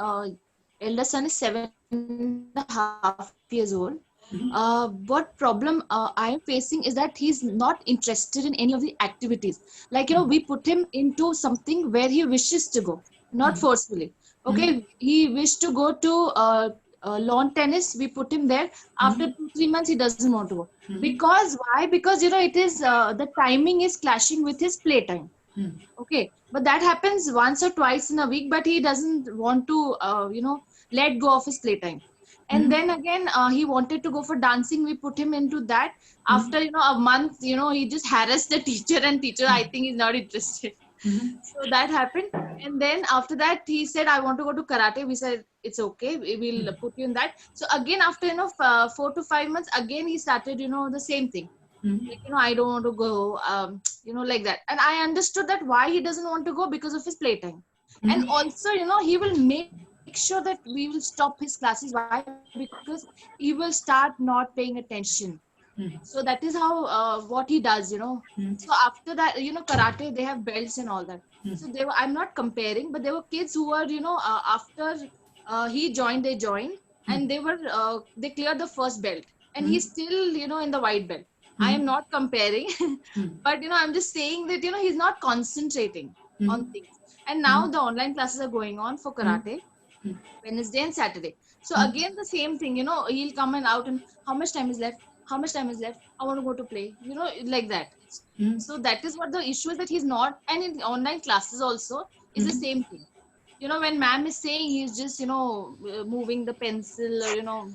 elder son is 7.5 years old. What problem I am facing is that he's not interested in any of the activities. Like, we put him into something where he wishes to go, not forcefully. Okay, he wished to go to lawn tennis. We put him there. After 2-3 months, he doesn't want to go. Because why? Because it is the timing is clashing with his playtime. Okay, but that happens once or twice in a week. But he doesn't want to let go of his playtime. And then again, he wanted to go for dancing. We put him into that. After a month, he just harassed the teacher, and teacher, I think, is not interested. So that happened. And then after that, he said, I want to go to karate. We said, it's okay, we will put you in that. So again, after 4 to 5 months, again he started the same thing. Like, I don't want to go, like that. And I understood that why he doesn't want to go, because of his playtime. And also, he will make sure that we will stop his classes. Why? Because he will start not paying attention. So that is how what he does. So after that, karate, they have belts and all that. So I'm not comparing, but there were kids who were after he joined, they joined, and they cleared the first belt, and he's still in the white belt. I am not comparing, but I'm just saying that he's not concentrating on things. And now the online classes are going on for karate, Wednesday and Saturday. So again, the same thing. He'll come and out, and how much time is left? How much time is left? I want to go to play. Like that. So that is what the issue is, that he's not. And in online classes also is the same thing. When ma'am is saying, he's just moving the pencil, or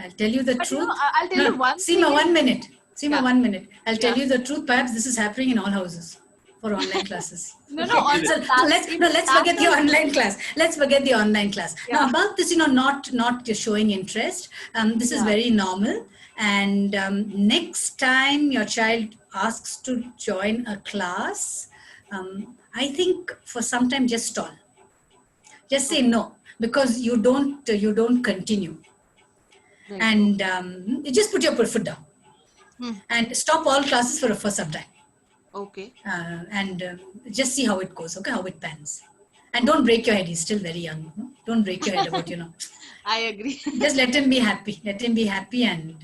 I'll tell you the truth. I'll tell you one thing. Seema, 1 minute. Seema, 1 minute. I'll tell you the truth. Perhaps this is happening in all houses for online classes. Let's forget the online class. Let's forget the online class. Now about this, not showing interest. This is very normal. And next time your child asks to join a class, I think for some time just stall. Just say no, because you don't continue. Right. And just put your foot down and stop all classes for some time. Okay. And just see how it goes. Okay, how it pans. And don't break your head. He's still very young. Don't break your head about I agree. Just let him be happy. Let him be happy, and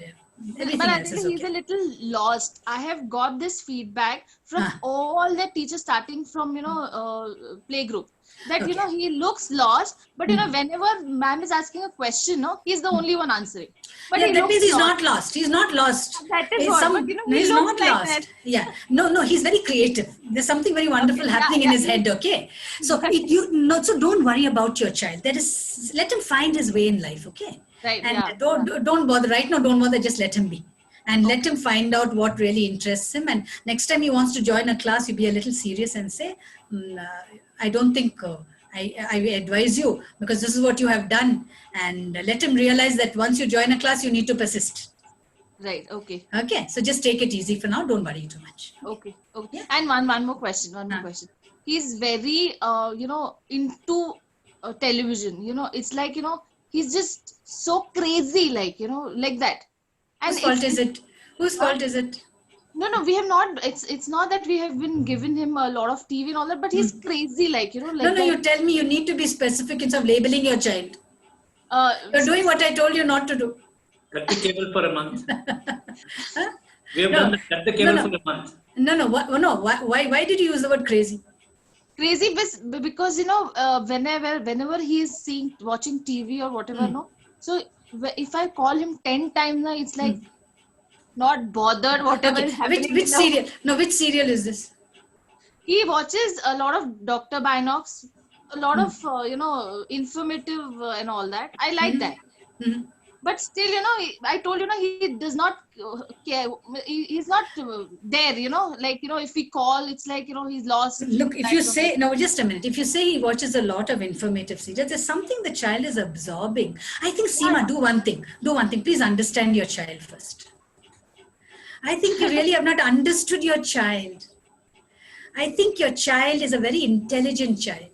Everything But I else think is he's okay. a little lost. I have got this feedback from all the teachers, starting from playgroup, that he looks lost. But whenever ma'am is asking a question, he's the only one answering. But Yeah, he that looks means he's lost. not lost. He's not lost. That is what. But No, he he's looks not like that. lost. Yeah. No, he's very creative. There's something very wonderful Okay, happening in his yeah. head. Okay. So so don't worry about your child. Let him find his way in life. Okay. Right. And Yeah. don't bother right now. Don't bother. Just let him be. And let him find out what really interests him. And next time he wants to join a class, you be a little serious and say, I don't think I advise you, because this is what you have done. And let him realize that once you join a class, you need to persist. Right. Okay. Okay. So just take it easy for now. Don't worry too much. Okay. Yeah. And one more question. He's very into television. It's like he's just so crazy, like that. And Whose fault is it? Whose fault is it? No, we have not. It's not that we have been giving him a lot of TV and all that, but he's crazy, like No, that. you tell me. You need to be specific instead of labeling your child. You're doing what I told you not to do. Cut the cable for a month. We have done that. Cut the cable for a month. No. Why did you use the word crazy? Crazy because whenever he is watching TV or whatever, so if I call him 10 times, it's like not bothered whatever is happening. Which serial? No, which serial is this? He watches a lot of Dr. Binox, a lot of informative and all that. I like that. But still, I told he does not care. He's not there, if we call, it's like, he's lost. Look, if you say, no, just a minute. If you say he watches a lot of informative serials, there's something the child is absorbing. I think, Seema, do one thing. Please understand your child first. I think you really have not understood your child. I think your child is a very intelligent child.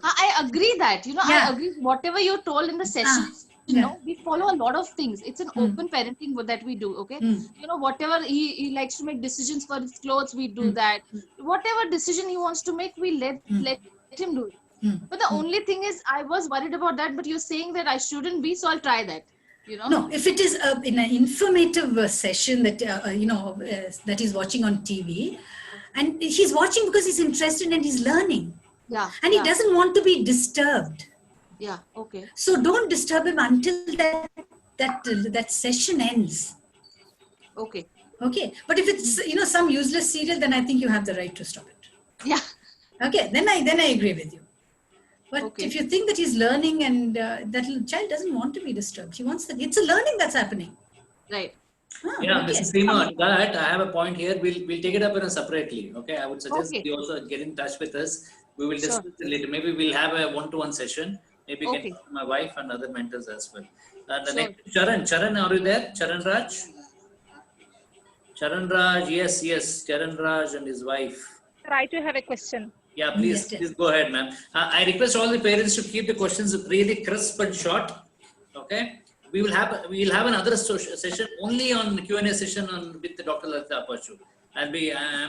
I agree that, I agree. Whatever you told in the session, we follow a lot of things. It's an open parenting that we do, okay? Whatever he likes to make decisions for his clothes, we do that. Whatever decision he wants to make, we let him do it. But the only thing is, I was worried about that, but you're saying that I shouldn't be, so I'll try that. No, if it is in an informative session that that he's watching on TV, and he's watching because he's interested and he's learning, and he doesn't want to be disturbed. Yeah. Okay. So don't disturb him until that session ends. Okay. Okay. But if it's some useless serial, then I think you have the right to stop it. Yeah. Okay. Then I agree with you. But if you think that he's learning and that child doesn't want to be disturbed, he wants that. It's a learning that's happening. Right. Mrs. Seema, that I have a point here. We'll take it up separately. Okay. I would suggest you also get in touch with us. We will discuss it later. Maybe we'll have a one-to-one session. Maybe you can talk to my wife and other mentors as well. The next, Charan, are you there? Charan Raj, yes, Charan Raj and his wife. Try to have a question. Yeah, please go ahead, ma'am. I request all the parents to keep the questions really crisp and short. Okay, we'll have another session only on Q&A session with Dr. Lalitha Appachu. I'm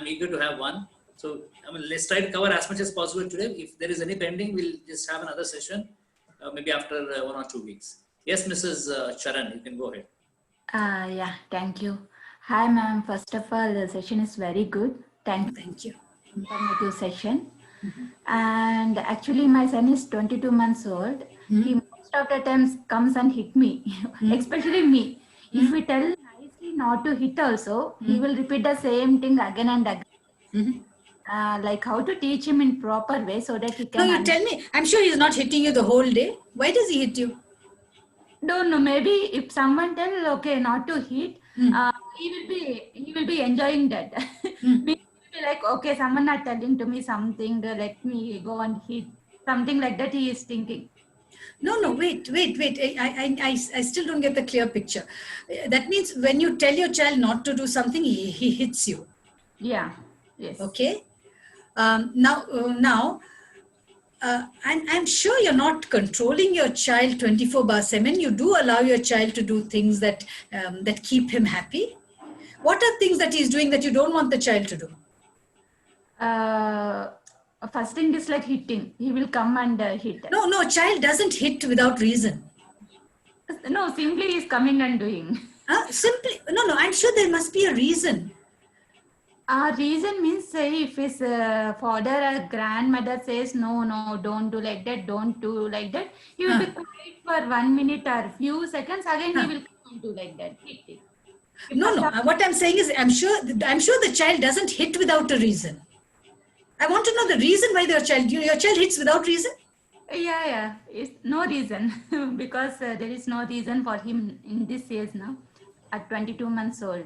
eager to have one. So let's try to cover as much as possible today. If there is any pending, we'll just have another session, maybe after 1 or 2 weeks. Yes, Mrs. Charan, you can go ahead. Yeah, thank you. Hi, ma'am. First of all, the session is very good. Thank you. Informative session. And actually, my son is 22 months old. He most of the times comes and hit me, especially me. If we tell nicely not to hit also, he will repeat the same thing again and again. Like how to teach him in proper way so that he can. No, you tell me. I'm sure he's not hitting you the whole day. Why does he hit you? Don't know. Maybe if someone tell not to hit, he will be enjoying that. Be like, okay, someone are telling to me something, let me go and hit. Something like that he is thinking. No, wait. I still don't get the clear picture. That means when you tell your child not to do something, he hits you. Yeah, yes. Okay. Now, I'm sure you're not controlling your child 24/7. You do allow your child to do things that keep him happy. What are things that he's doing that you don't want the child to do? First thing is like hitting. He will come and hit. No, child doesn't hit without reason. No, simply he's coming and doing. Simply, no, I'm sure there must be a reason. Reason means, say, if his father or grandmother says, no, don't do like that, don't do like that, he will be quiet for 1 minute or few seconds, again he will come and do like that. Hit. No. What I'm saying is, I'm sure the child doesn't hit without a reason. I want to know the reason why your child hits without reason. Yeah, it's no reason because there is no reason for him in this age now, at 22 months old.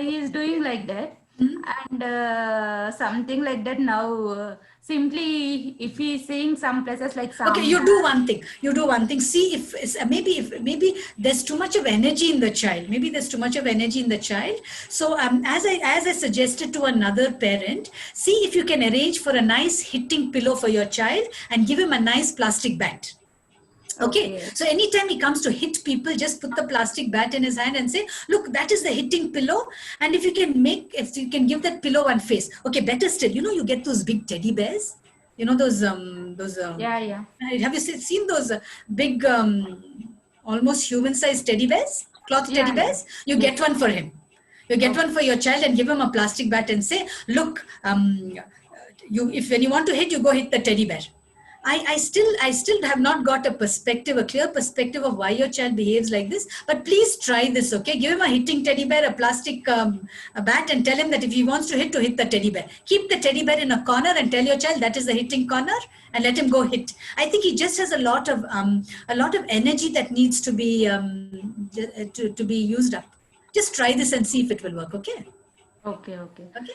He is doing like that, and something like that now. Simply, if he is seeing some places like some. Okay, you do one thing. See if maybe there's too much of energy in the child. Maybe there's too much of energy in the child. So as I suggested to another parent, see if you can arrange for a nice hitting pillow for your child and give him a nice plastic bat. Okay, so anytime he comes to hit people, just put the plastic bat in his hand and say, look, that is the hitting pillow. And if you can give that pillow one face. Okay, better still, you get those big teddy bears. Those Yeah. Have you seen those big, almost human-sized teddy bears, cloth teddy bears? You get one for him. You get one for your child and give him a plastic bat and say, look, when you want to hit, you go hit the teddy bear. I still have not got a clear perspective of why your child behaves like this, but please try this, okay? Give him a hitting teddy bear, a plastic a bat, and tell him that if he wants to hit the teddy bear. Keep the teddy bear in a corner and tell your child that is the hitting corner and let him go hit. I think he just has a lot of energy that needs to be used up. Just try this and see if it will work, okay? Okay.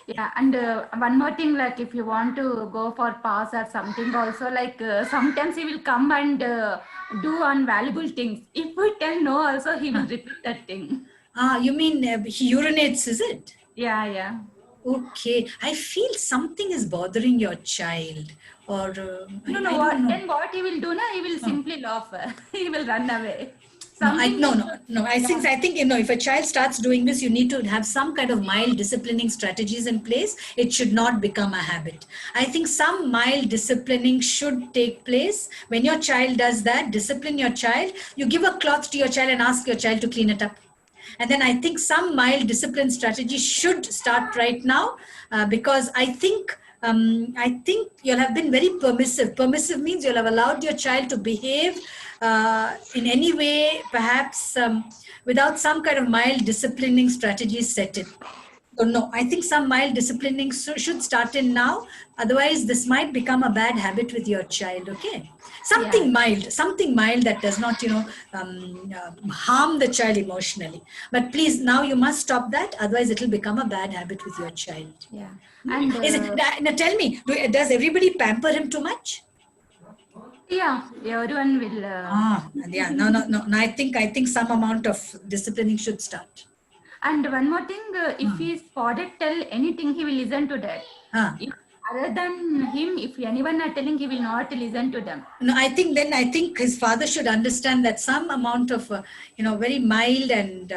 Yeah, and one more thing, like if you want to go for pass or something also, like sometimes he will come and do unvaluable things. If we tell no also, he will repeat that thing. You mean he urinates, is it? Yeah. Okay, I feel something is bothering your child. Or then what he will do now, he will simply laugh. He will run away. I think if a child starts doing this, you need to have some kind of mild disciplining strategies in place. It should not become a habit. I think some mild disciplining should take place. When your child does that, discipline your child. You give a cloth to your child and ask your child to clean it up. And then I think some mild discipline strategy should start right now, because I think you'll have been very permissive. Permissive means you'll have allowed your child to behave in any way, perhaps without some kind of mild disciplining strategies set in. So no, I think some mild disciplining should start in now. Otherwise, this might become a bad habit with your child, okay? Something mild that does not, harm the child emotionally. But please, now you must stop that. Otherwise, it will become a bad habit with your child. Yeah. And now tell me, does everybody pamper him too much? Yeah, everyone will. No. I think some amount of disciplining should start. And one more thing, if his father tell anything, he will listen to that. If, other than him, if anyone are telling, he will not listen to them. No, I think his father should understand that some amount of very mild and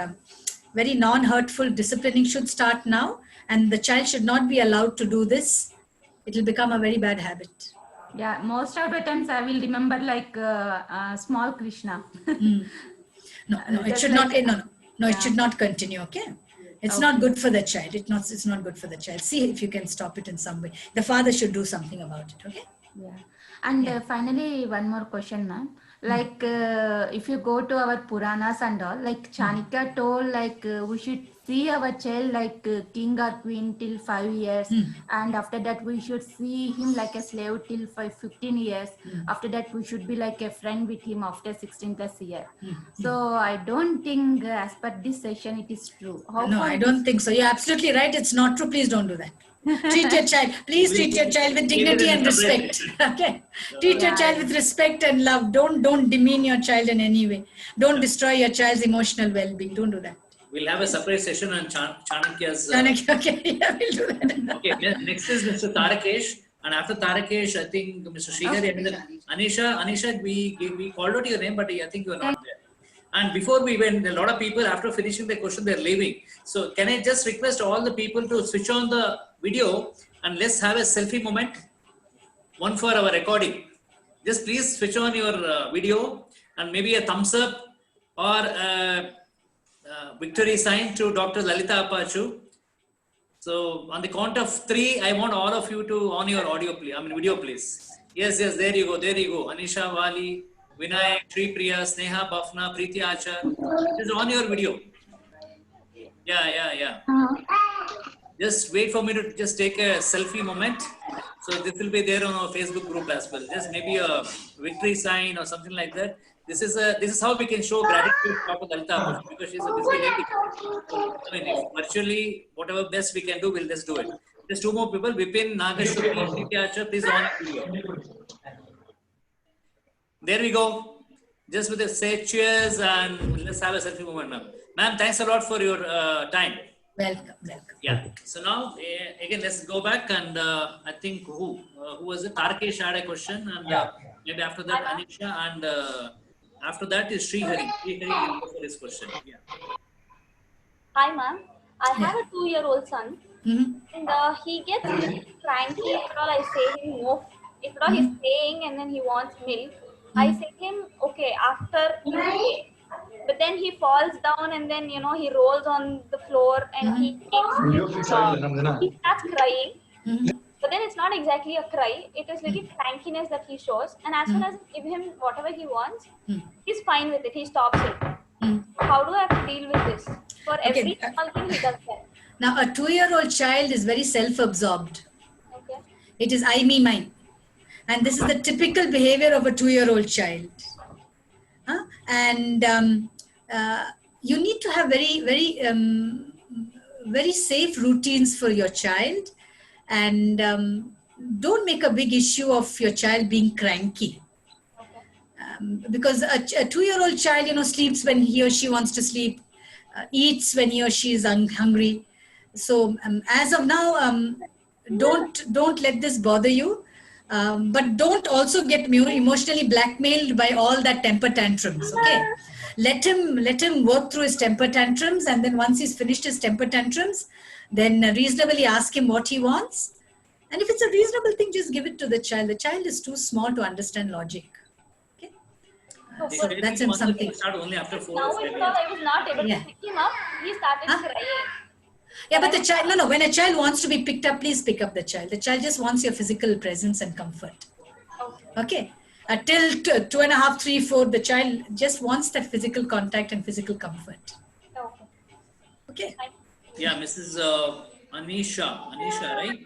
very non-hurtful disciplining should start now, and the child should not be allowed to do this. It will become a very bad habit. Yeah, most of the times I will remember like small Krishna. No, it should not. No, it should not continue. Okay, it's not good for the child. It's not good for the child. See if you can stop it in some way. The father should do something about it. Okay. Yeah, and finally, one more question, ma'am. Like if you go to our Puranas and all, like Chanakya told, like we should see our child like king or queen till 5 years, and after that we should see him like a slave till 15 years. After that we should be like a friend with him after 16 plus years. So I don't think as per this session it is true. No, I don't think so. You're absolutely right. It's not true. Please don't do that. Treat your child. Please treat your child with dignity and respect. Okay. Treat your child with respect and love. Don't demean your child in any way. Don't destroy your child's emotional well-being. Don't do that. We'll have a separate session on Chanakya's. Okay, yeah, we'll do that. Okay, next is Mr. Tarakesh, and after Tarakesh, I think Mr. Srihari and then Anisha, we called out your name, but I think you are not there. And before we went, a lot of people after finishing the question, they're leaving. So can I just request all the people to switch on the video and let's have a selfie moment, one for our recording. Just please switch on your video and maybe a thumbs up or victory sign to Dr. Lalitha Appachu. So on the count of 3, I want all of you to on your audio, please. Video, please. Yes, there you go. Anisha, Wali, Vinayak, Sri Priya, Sneha, Bafna, Preeti Achar. It is on your video. Yeah. Just wait for me to just take a selfie moment. So this will be there on our Facebook group as well. Just maybe a victory sign or something like that. This is how we can show gratitude to Dr. Lalitha Appachu, because she's a busy lady. So, if virtually whatever best we can do, we'll just do it. Just 2 more people. Vipin, Nagashwari, Preeti Achar, please on video. There we go. Just with a say cheers and let's have a selfie moment, ma'am. Ma'am, thanks a lot for your time. Welcome. Yeah. So now again, let's go back and I think who was it? Tarkesh had a question, and maybe after that Anisha, and after that is Srihari. Srihari will go for his question. Yeah. Hi, ma'am. I have a 2-year-old son, and he gets really cranky. If at all I say him no, if at all he's playing and then he wants milk, I say him okay after you play. But then he falls down and then he rolls on the floor and he starts crying. But then it's not exactly a cry; it is little crankiness that he shows. And as soon as I give him whatever he wants, he's fine with it. He stops it. How do I have to deal with this? For every small thing, he does that. Now, a 2-year-old child is very self-absorbed. Okay. It is I, me, mine. And this is the typical behavior of a 2-year-old child. And you need to have very safe routines for your child. And don't make a big issue of your child being cranky. Because a 2-year-old child, sleeps when he or she wants to sleep, eats when he or she is hungry. So as of now, don't let this bother you. But don't also get emotionally blackmailed by all that temper tantrums. Okay, let him work through his temper tantrums, and then once he's finished his temper tantrums, then reasonably ask him what he wants. And if it's a reasonable thing, just give it to the child. The child is too small to understand logic. Okay, so that's something. Start only after 4 Now I was not able to pick him up. He started crying. Yeah, but the child, no. When a child wants to be picked up, please pick up the child. The child just wants your physical presence and comfort. Okay. Till 2.5, 3, 4, the child just wants that physical contact and physical comfort. Okay. Yeah, Mrs. Anisha. Anisha, right?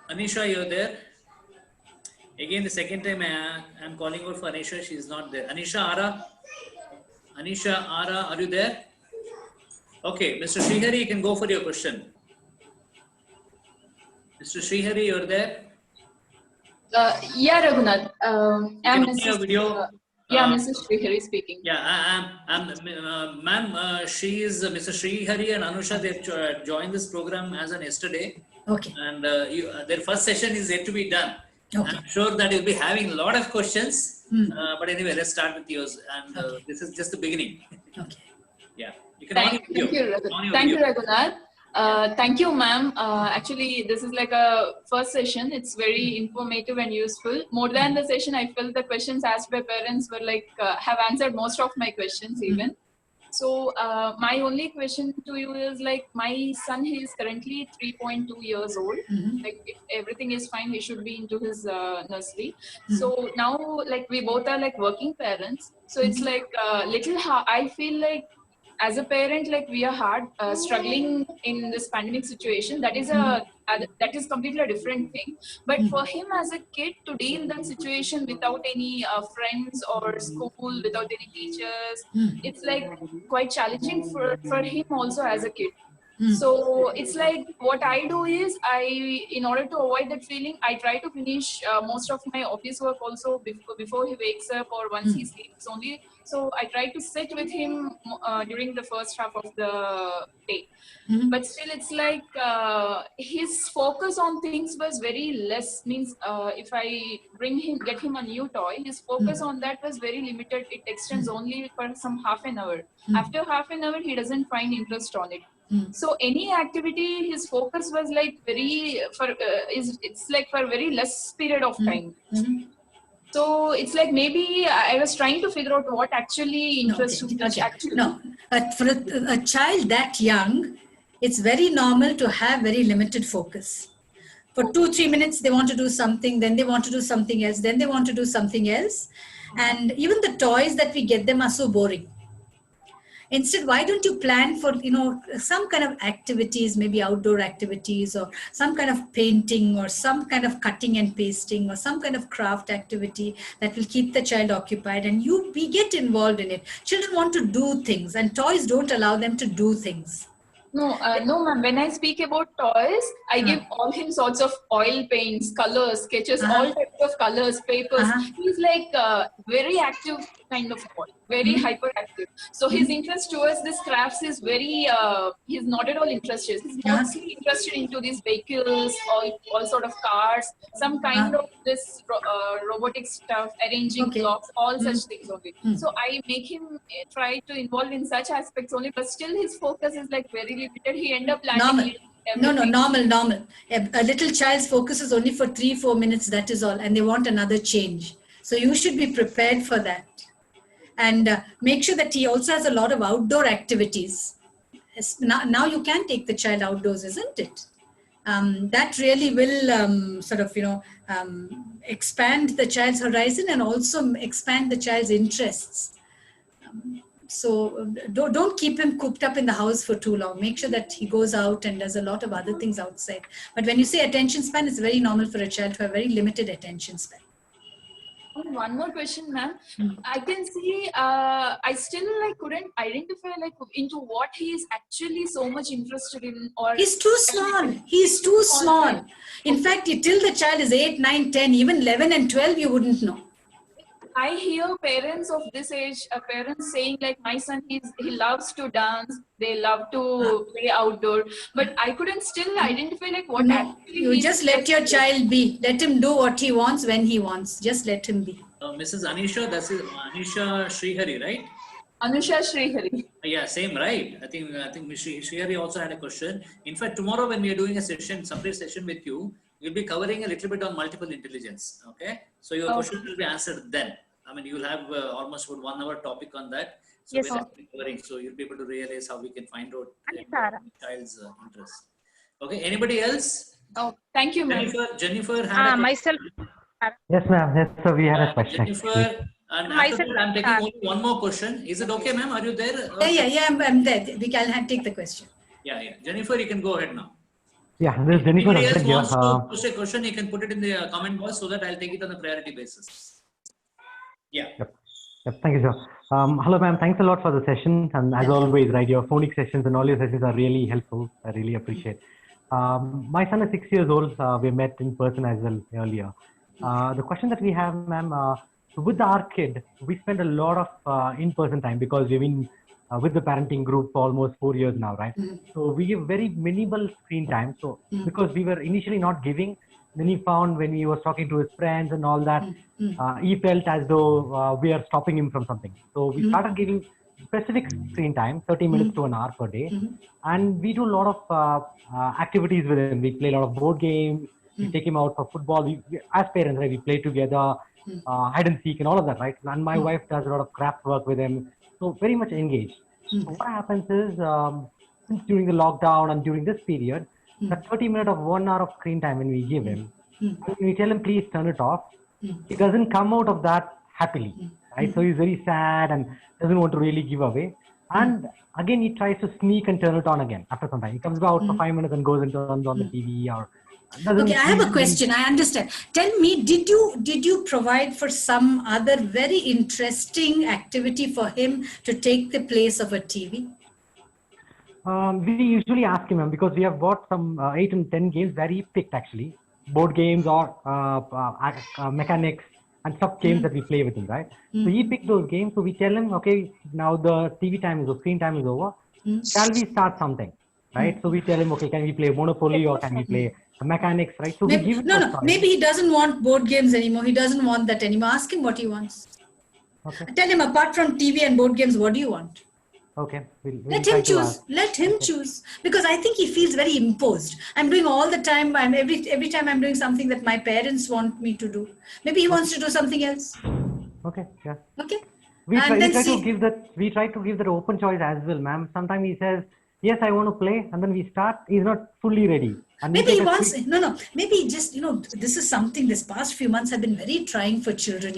Anisha, you're there? Again, the second time I'm calling her for Anisha, she's not there. Anisha Ara? Anisha Ara, are you there? Okay, Mr. Srihari, you can go for your question. Mr. Srihari, you're there? Yeah, Raghunath. I'm Mrs. Video. Mrs. Srihari speaking. Yeah, ma'am, she is Mr. Srihari and Anusha. They've joined this program as an yesterday. Okay. And their first session is yet to be done. Okay. I'm sure that you'll be having a lot of questions. But anyway, let's start with yours. And this is just the beginning. Okay. Yeah. Thank you, Raghunath. Thank you, ma'am. Actually, this is like a first session. It's very informative and useful. More than the session, I felt the questions asked by parents were have answered most of my questions even. So my only question to you is my son, he is currently 3.2 years old. If everything is fine, he should be into his nursery. So now we both are working parents. So it's little hard. I feel as a parent, we are struggling in this pandemic situation. That is completely a different thing. But for him as a kid to deal that situation without any friends or school, without any teachers, it's quite challenging for him also as a kid. So it's what I do is in order to avoid that feeling, I try to finish most of my office work also before he wakes up or once he sleeps only. So I try to sit with him during the first half of the day. But still it's his focus on things was very less. Means if I get him a new toy, his focus on that was very limited. It extends only for some half an hour. After half an hour, he doesn't find interest on it. So any activity, his focus was for very less period of time. So it's like maybe I was trying to figure out what actually interests him. No, but for a child that young, it's very normal to have very limited focus. For 2-3 minutes, they want to do something, then they want to do something else, then they want to do something else. And even the toys that we get them are so boring. Instead, why don't you plan for, some kind of activities, maybe outdoor activities, or some kind of painting, or some kind of cutting and pasting, or some kind of craft activity that will keep the child occupied, and we get involved in it. Children want to do things, and toys don't allow them to do things. No, ma'am. When I speak about toys, I give all him sorts of oil paints, colors, sketches, all types of colors, papers. He's like very active kind of boy, very hyperactive. So his interest towards this crafts is very, he's not at all interested. He's mostly interested into these vehicles, all sort of cars, some kind of this robotic stuff, arranging blocks, all such things only. So I make him try to involve in such aspects only, but still his focus is like very limited. He end up landing Normal. A little child's focus is only for 3-4 minutes, that is all, and they want another change. So you should be prepared for that. And make sure that he also has a lot of outdoor activities. Now you can take the child outdoors, isn't it? That really will expand the child's horizon and also expand the child's interests. So don't keep him cooped up in the house for too long. Make sure that he goes out and does a lot of other things outside. But when you say attention span, it's very normal for a child to have very limited attention span. One more question, ma'am. I can see I still couldn't identify into what he is actually so much interested in. Or he's too small. He's too small. In fact, till the child is 8, 9, 10, even 11 and 12, you wouldn't know. I hear parents of this age, parents saying like, my son, he loves to dance, they love to play outdoor, but I couldn't still identify like what actually. You just let your child be. Let him do what he wants when he wants. Just let him be. Mrs. Anisha, that's Anisha Srihari, right? Anusha Srihari. Yeah, same, right? I think Srihari also had a question. In fact, tomorrow when we are doing a separate session with you, we'll be covering a little bit on multiple intelligence. Okay, so your question will be answered then. I mean, you'll have almost about 1 hour topic on that. So yes, we'll be covering, so you'll be able to realize how we can find out the child's interest. Okay, anybody else? Oh, thank you, ma'am. Jennifer had myself. Yes, ma'am. Yes, so we had a question. Jennifer, and after that, I'm taking only one more question. Is it okay, ma'am? Are you there? Yeah, I'm there. We can take the question. Yeah. Jennifer, you can go ahead now. Yeah, this is Jennifer. If anybody else wants to push a question, you can put it in the comment box so that I'll take it on a priority basis. Yeah. Yep. Thank you, sir. Hello, ma'am. Thanks a lot for the session. And as always, right, your phonic sessions and all your sessions are really helpful. I really appreciate. My son is 6 years old. We met in person as well earlier. The question that we have, ma'am, with our kid, we spend a lot of in-person time because we've been with the parenting group for almost 4 years now, right? So we give very minimal screen time. So because we were initially not giving, then he found when he was talking to his friends and all that, he felt as though we are stopping him from something. So we started giving specific screen time, 30 minutes to an hour per day. And we do a lot of activities with him. We play a lot of board games. We take him out for football. We, as parents, right, we play together, hide and seek and all of that, right? And my wife does a lot of craft work with him. So very much engaged. So what happens is, since during the lockdown and during this period, that 30 minutes of 1 hour of screen time when we give him, when we tell him, please turn it off, he doesn't come out of that happily, right? So he's very sad and doesn't want to really give away. And again, he tries to sneak and turn it on again after some time. He comes out for 5 minutes and goes and turns on the TV or... Okay, I have a question. I understand. Tell me, did you provide for some other very interesting activity for him to take the place of a TV? We usually ask him, because we have bought some 8 and 10 games where he picked actually board games or mechanics and sub games that we play with him, right? So he picked those games. So we tell him, okay, now the TV time is over, screen time is over. Shall we start something, right? So we tell him, okay, can we play Monopoly or can we play mechanics, right? So maybe, we give it maybe he doesn't want board games anymore. He doesn't want that anymore. Ask him what he wants. Okay. Tell him, apart from TV and board games, what do you want? Okay. We'll Let try him to choose. ask. Let him choose. Because I think he feels very imposed. I'm doing all the time. Every time I'm doing something that my parents want me to do. Maybe he wants to do something else. Okay. Yeah. Okay. We And try then to give that open choice as well, ma'am. Sometimes he says, yes, I want to play, and then we start. He's not fully ready, and maybe we he take wants, maybe he just, this is something, this past few months have been very trying for children,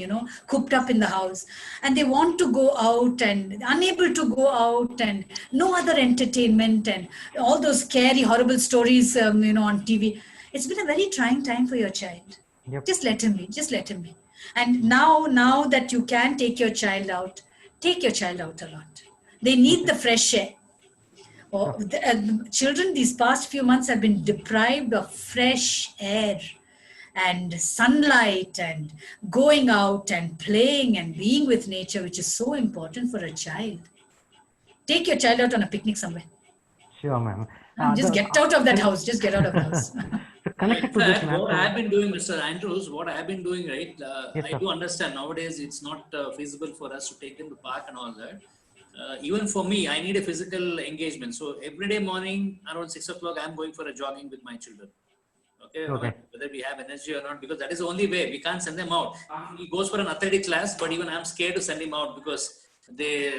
cooped up in the house, and they want to go out and unable to go out, and no other entertainment, and all those scary, horrible stories, on TV. It's been a very trying time for your child. Yep. Just let him be. Just let him be. And now that you can take your child out, take your child out a lot. They need the fresh air. Children these past few months have been deprived of fresh air and sunlight and going out and playing and being with nature, which is so important for a child. Take your child out on a picnic somewhere. Sure, ma'am. Just get out of that house. Just get out of the house. Connected to this, ma'am. What I have been doing, Mr. Andrews, what I have been doing, right? Yes, I sir. do understand nowadays it's not feasible for us to take them to park and all that. Even for me, I need a physical engagement. So every day morning around 6 o'clock, I'm going for a jogging with my children. Okay. Whether we have energy or not, because that is the only way. We can't send them out. He goes for an athletic class, but even I'm scared to send him out because they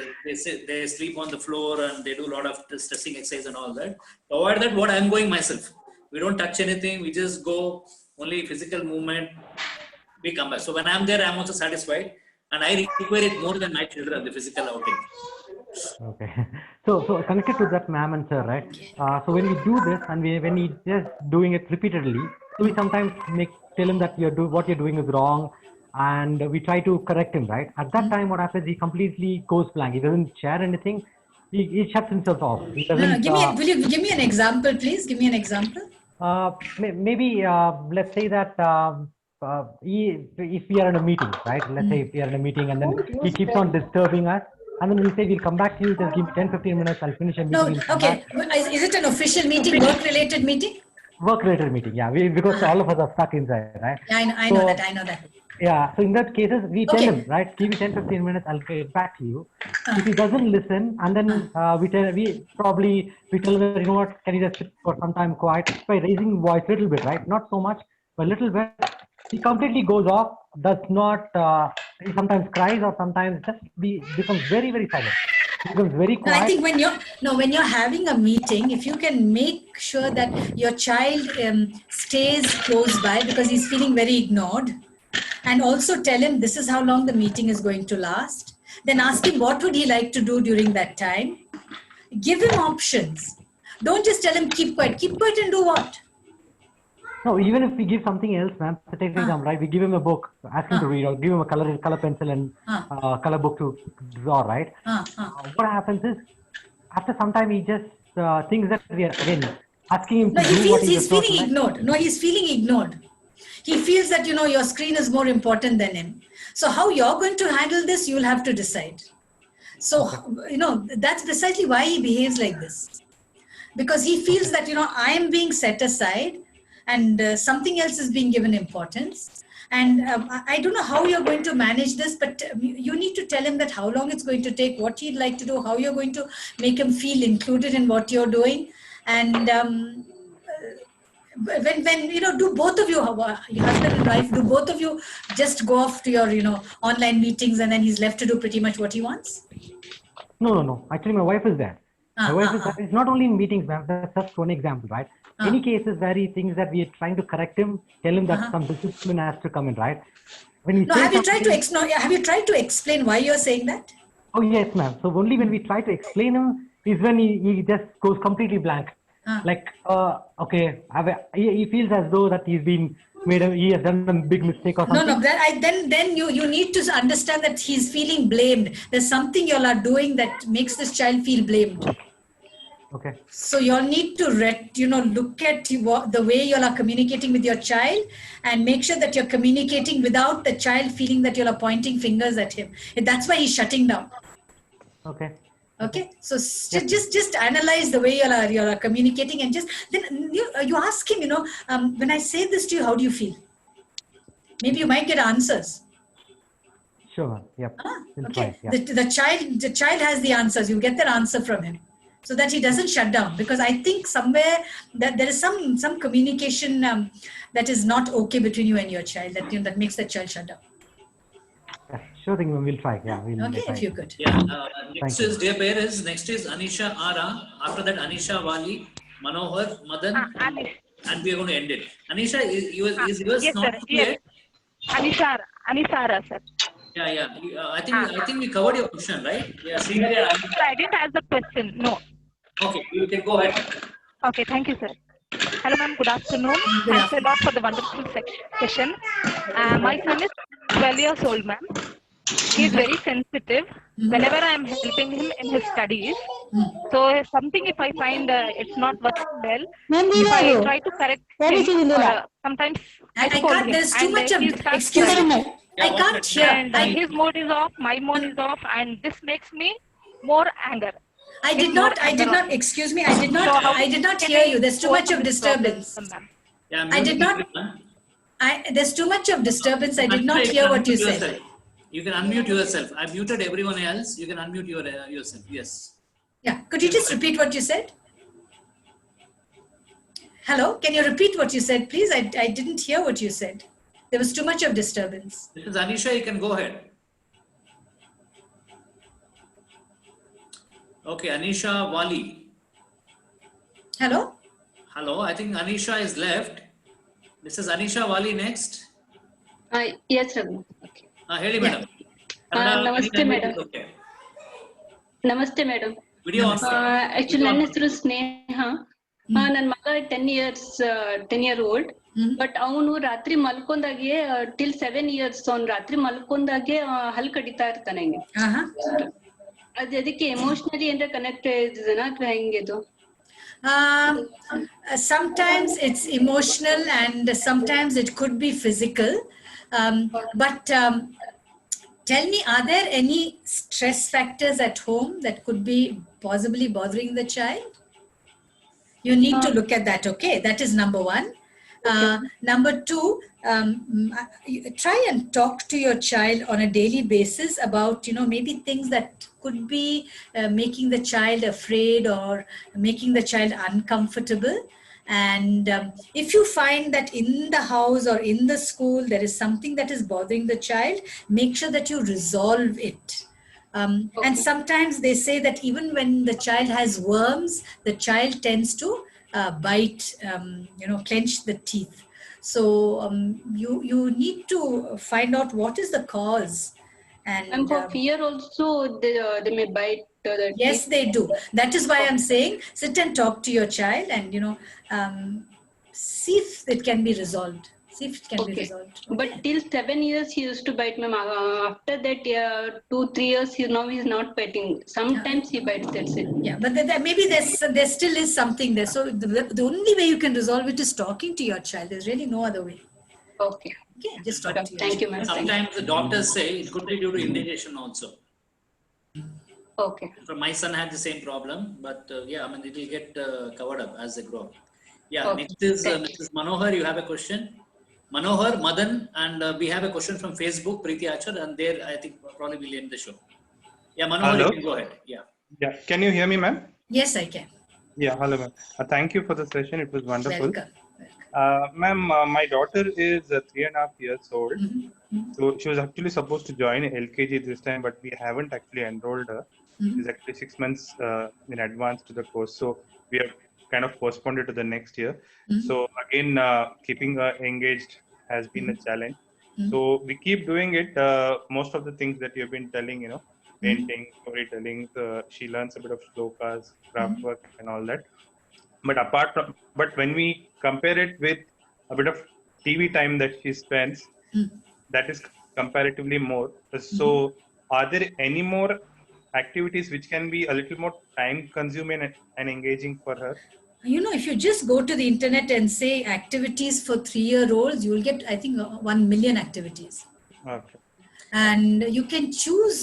sleep on the floor and they do a lot of stressing exercise and all that. To avoid that, what I'm going myself. We don't touch anything. We just go only physical movement. We come back. So when I'm there, I'm also satisfied, and I require it more than my children, the physical outing. Okay. So connected to that, ma'am and sir, right? So when we do this and when we just doing it repeatedly, so we sometimes tell him that what you're doing is wrong, and we try to correct him, right? At that time, what happens? He completely goes blank. He doesn't share anything. He shuts himself off. He doesn't. Will you give me an example, please? Give me an example. Maybe let's say that if we are in a meeting, right? Let's say if we are in a meeting and then he keeps on disturbing us, and then we say we'll come back to you. Just give me 10-15 minutes. I'll finish a meeting. No, okay. Is it an official meeting, work-related meeting? Work-related meeting, yeah. Because all of us are stuck inside, right? Yeah, I know that. Yeah. So in that cases, we tell him, right? Give me 10-15 minutes. I'll get back to you. If he doesn't listen, and then we tell him that, you know what? Can you just sit for some time quiet by raising voice a little bit, right? Not so much, but a little bit. He completely goes off. Does not. He sometimes cries, or sometimes just becomes very, very silent. He becomes very quiet. I think when you're having a meeting, if you can make sure that your child stays close by because he's feeling very ignored, and also tell him this is how long the meeting is going to last, then ask him what would he like to do during that time. Give him options. Don't just tell him keep quiet. Keep quiet and do what? No, even if we give something else, ma'am, so take for example, right? We give him a book, ask him to read, or give him a color pencil and color book to draw, right? What happens is, after some time, he just thinks that we are again asking him to do what he's feeling ignored. No, he's feeling ignored. He feels that, your screen is more important than him. So how you're going to handle this, you'll have to decide. So, that's precisely why he behaves like this. Because he feels that, I am being set aside and something else is being given importance. And I don't know how you're going to manage this, but you need to tell him that how long it's going to take, what he'd like to do, how you're going to make him feel included in what you're doing. And when do both of you, your husband and wife, do both of you just go off to your online meetings and then he's left to do pretty much what he wants? No. Actually, my wife is there. My wife is there. It's not only in meetings, ma'am. That's just one example, right? Any cases where he thinks that we are trying to correct him, tell him that some discipline has to come in, right? Have you tried to explain why you're saying that? Oh yes, ma'am. So only when we try to explain him is when he just goes completely blank. Okay, he feels as though that he has done a big mistake or something. No. Then you need to understand that he's feeling blamed. There's something you all are doing that makes this child feel blamed. Okay. So you all need to look at the way you all are communicating with your child and make sure that you're communicating without the child feeling that you all are pointing fingers at him. That's why he's shutting down. Okay, so just analyze the way you are communicating, and then you ask him, when I say this to you, how do you feel? Maybe you might get answers. Sure, ma'am. Yep. We'll Okay. try. Yeah. The child has the answers. You get that answer from him, so that he doesn't shut down. Because I think somewhere that there is some communication that is not okay between you and your child. That makes the child shut down. Yeah, sure thing, ma'am. We'll try. Yeah, we'll Okay, try. if you could. Yeah. Next Thank is you. dear parents. Next is Anisha Ara. After that, Anisha Wali, Manohar, Madan, and we are going to end it. Anisha, is yours yes, not sir. clear? Yes. Anisara, sir. Yeah. I think we covered your question, right? Yeah. Sridhar and Anisha. Sir, I didn't ask the question. No. Okay, you can go ahead. Okay, thank you, sir. Hello, ma'am. Good afternoon. Thanks a lot for the wonderful session. My son is 12 years old, ma'am. He is very sensitive. Whenever I am helping him in his studies, so something if I find it's not working well, if I try to correct him, or sometimes I scold him. There's too much of, he starts excuse crying. me, I can't hear. And his mood is off, my mood is off, and this makes me more anger. I did not, excuse me, I did not hear you. There's too much of disturbance. There's too much of disturbance. I did not hear what you said. You can unmute yourself. I muted everyone else. You can unmute yourself. Yes. Yeah. Could you just repeat what you said? Hello? Can you repeat what you said, please? I didn't hear what you said. There was too much of disturbance. This is Anisha. You can go ahead. Okay, Anisha Wali. Hello? Hello. I think Anisha is left. This is Anisha Wali next. Yes, Raghu. Okay. ಹೇಳಿ madam. ನಮಸ್ತೆ madam. ನಮಸ್ತೆ madam. Actually ನನ್ನ ಹೆಸರು ಸ್ನೇಹ. ನನ್ನ ಮಗ 10 year old. But ಅವನು ರಾತ್ರಿ ಮಲ್ಕೊಂಡಾಗೆ till 7 years ಅವ್ನು ರಾತ್ರಿ ಮಲ್ಕೊಂಡಾಗೆ ಹಲ್ ಕಡಿತಾ ಇರ್ತಾನೆ ಹಂಗೆ. ಅದಕ್ಕೆ ಎಮೋಷನಲಿ ಏನಾರ ಕನೆಕ್ಟ್ ಇದೆನಾ ಅಥವಾ ಹೆಂಗಿದು? Sometimes it's emotional and sometimes it could be physical. But tell me, are there any stress factors at home that could be possibly bothering the child? You need to look at that, okay? That is number one. Number two, try and talk to your child on a daily basis about, maybe things that could be making the child afraid or making the child uncomfortable. And if you find that in the house or in the school there is something that is bothering the child, make sure that you resolve it. And sometimes they say that even when the child has worms, the child tends to bite, clench the teeth. So you need to find out what is the cause. And for fear also, they may bite. Yes, they do. That is why I'm saying sit and talk to your child and see if it can be resolved. See if it can be resolved. Okay. But till 7 years he used to bite my mama. After that 2-3 years he's not biting. Sometimes he bites. That's it. Yeah, but maybe there still is something there. So the only way you can resolve it is talking to your child. There's really no other way. Okay. Okay, just talk to your Thank child. you, ma'am. Sometimes the doctors say it could be due to indigestion also. Okay. So my son had the same problem, but it will get covered up as they grow up. Yeah, okay. Next is Mrs. Manohar. You have a question? Manohar, Madan, and we have a question from Facebook, Preeti Achar, and there I think probably we'll end the show. Yeah, Manohar, hello? You can go ahead. Yeah. Can you hear me, ma'am? Yes, I can. Yeah, hello, ma'am. Thank you for the session. It was wonderful. Welcome. Ma'am, my daughter is 3.5 years old. So she was actually supposed to join LKG this time, but we haven't actually enrolled her. She's actually 6 months in advance to the course. So we have kind of postponed it to the next year. So again, keeping her engaged has been a challenge. So we keep doing it. Most of the things that you've been telling, painting, storytelling, she learns a bit of shlokas, craft work and all that. But when we compare it with a bit of TV time that she spends, that is comparatively more. So are there any more activities which can be a little more time consuming and engaging for her? If you just go to the internet and say activities for 3-year-olds, you will get, I think, 1 million activities. Okay. And you can choose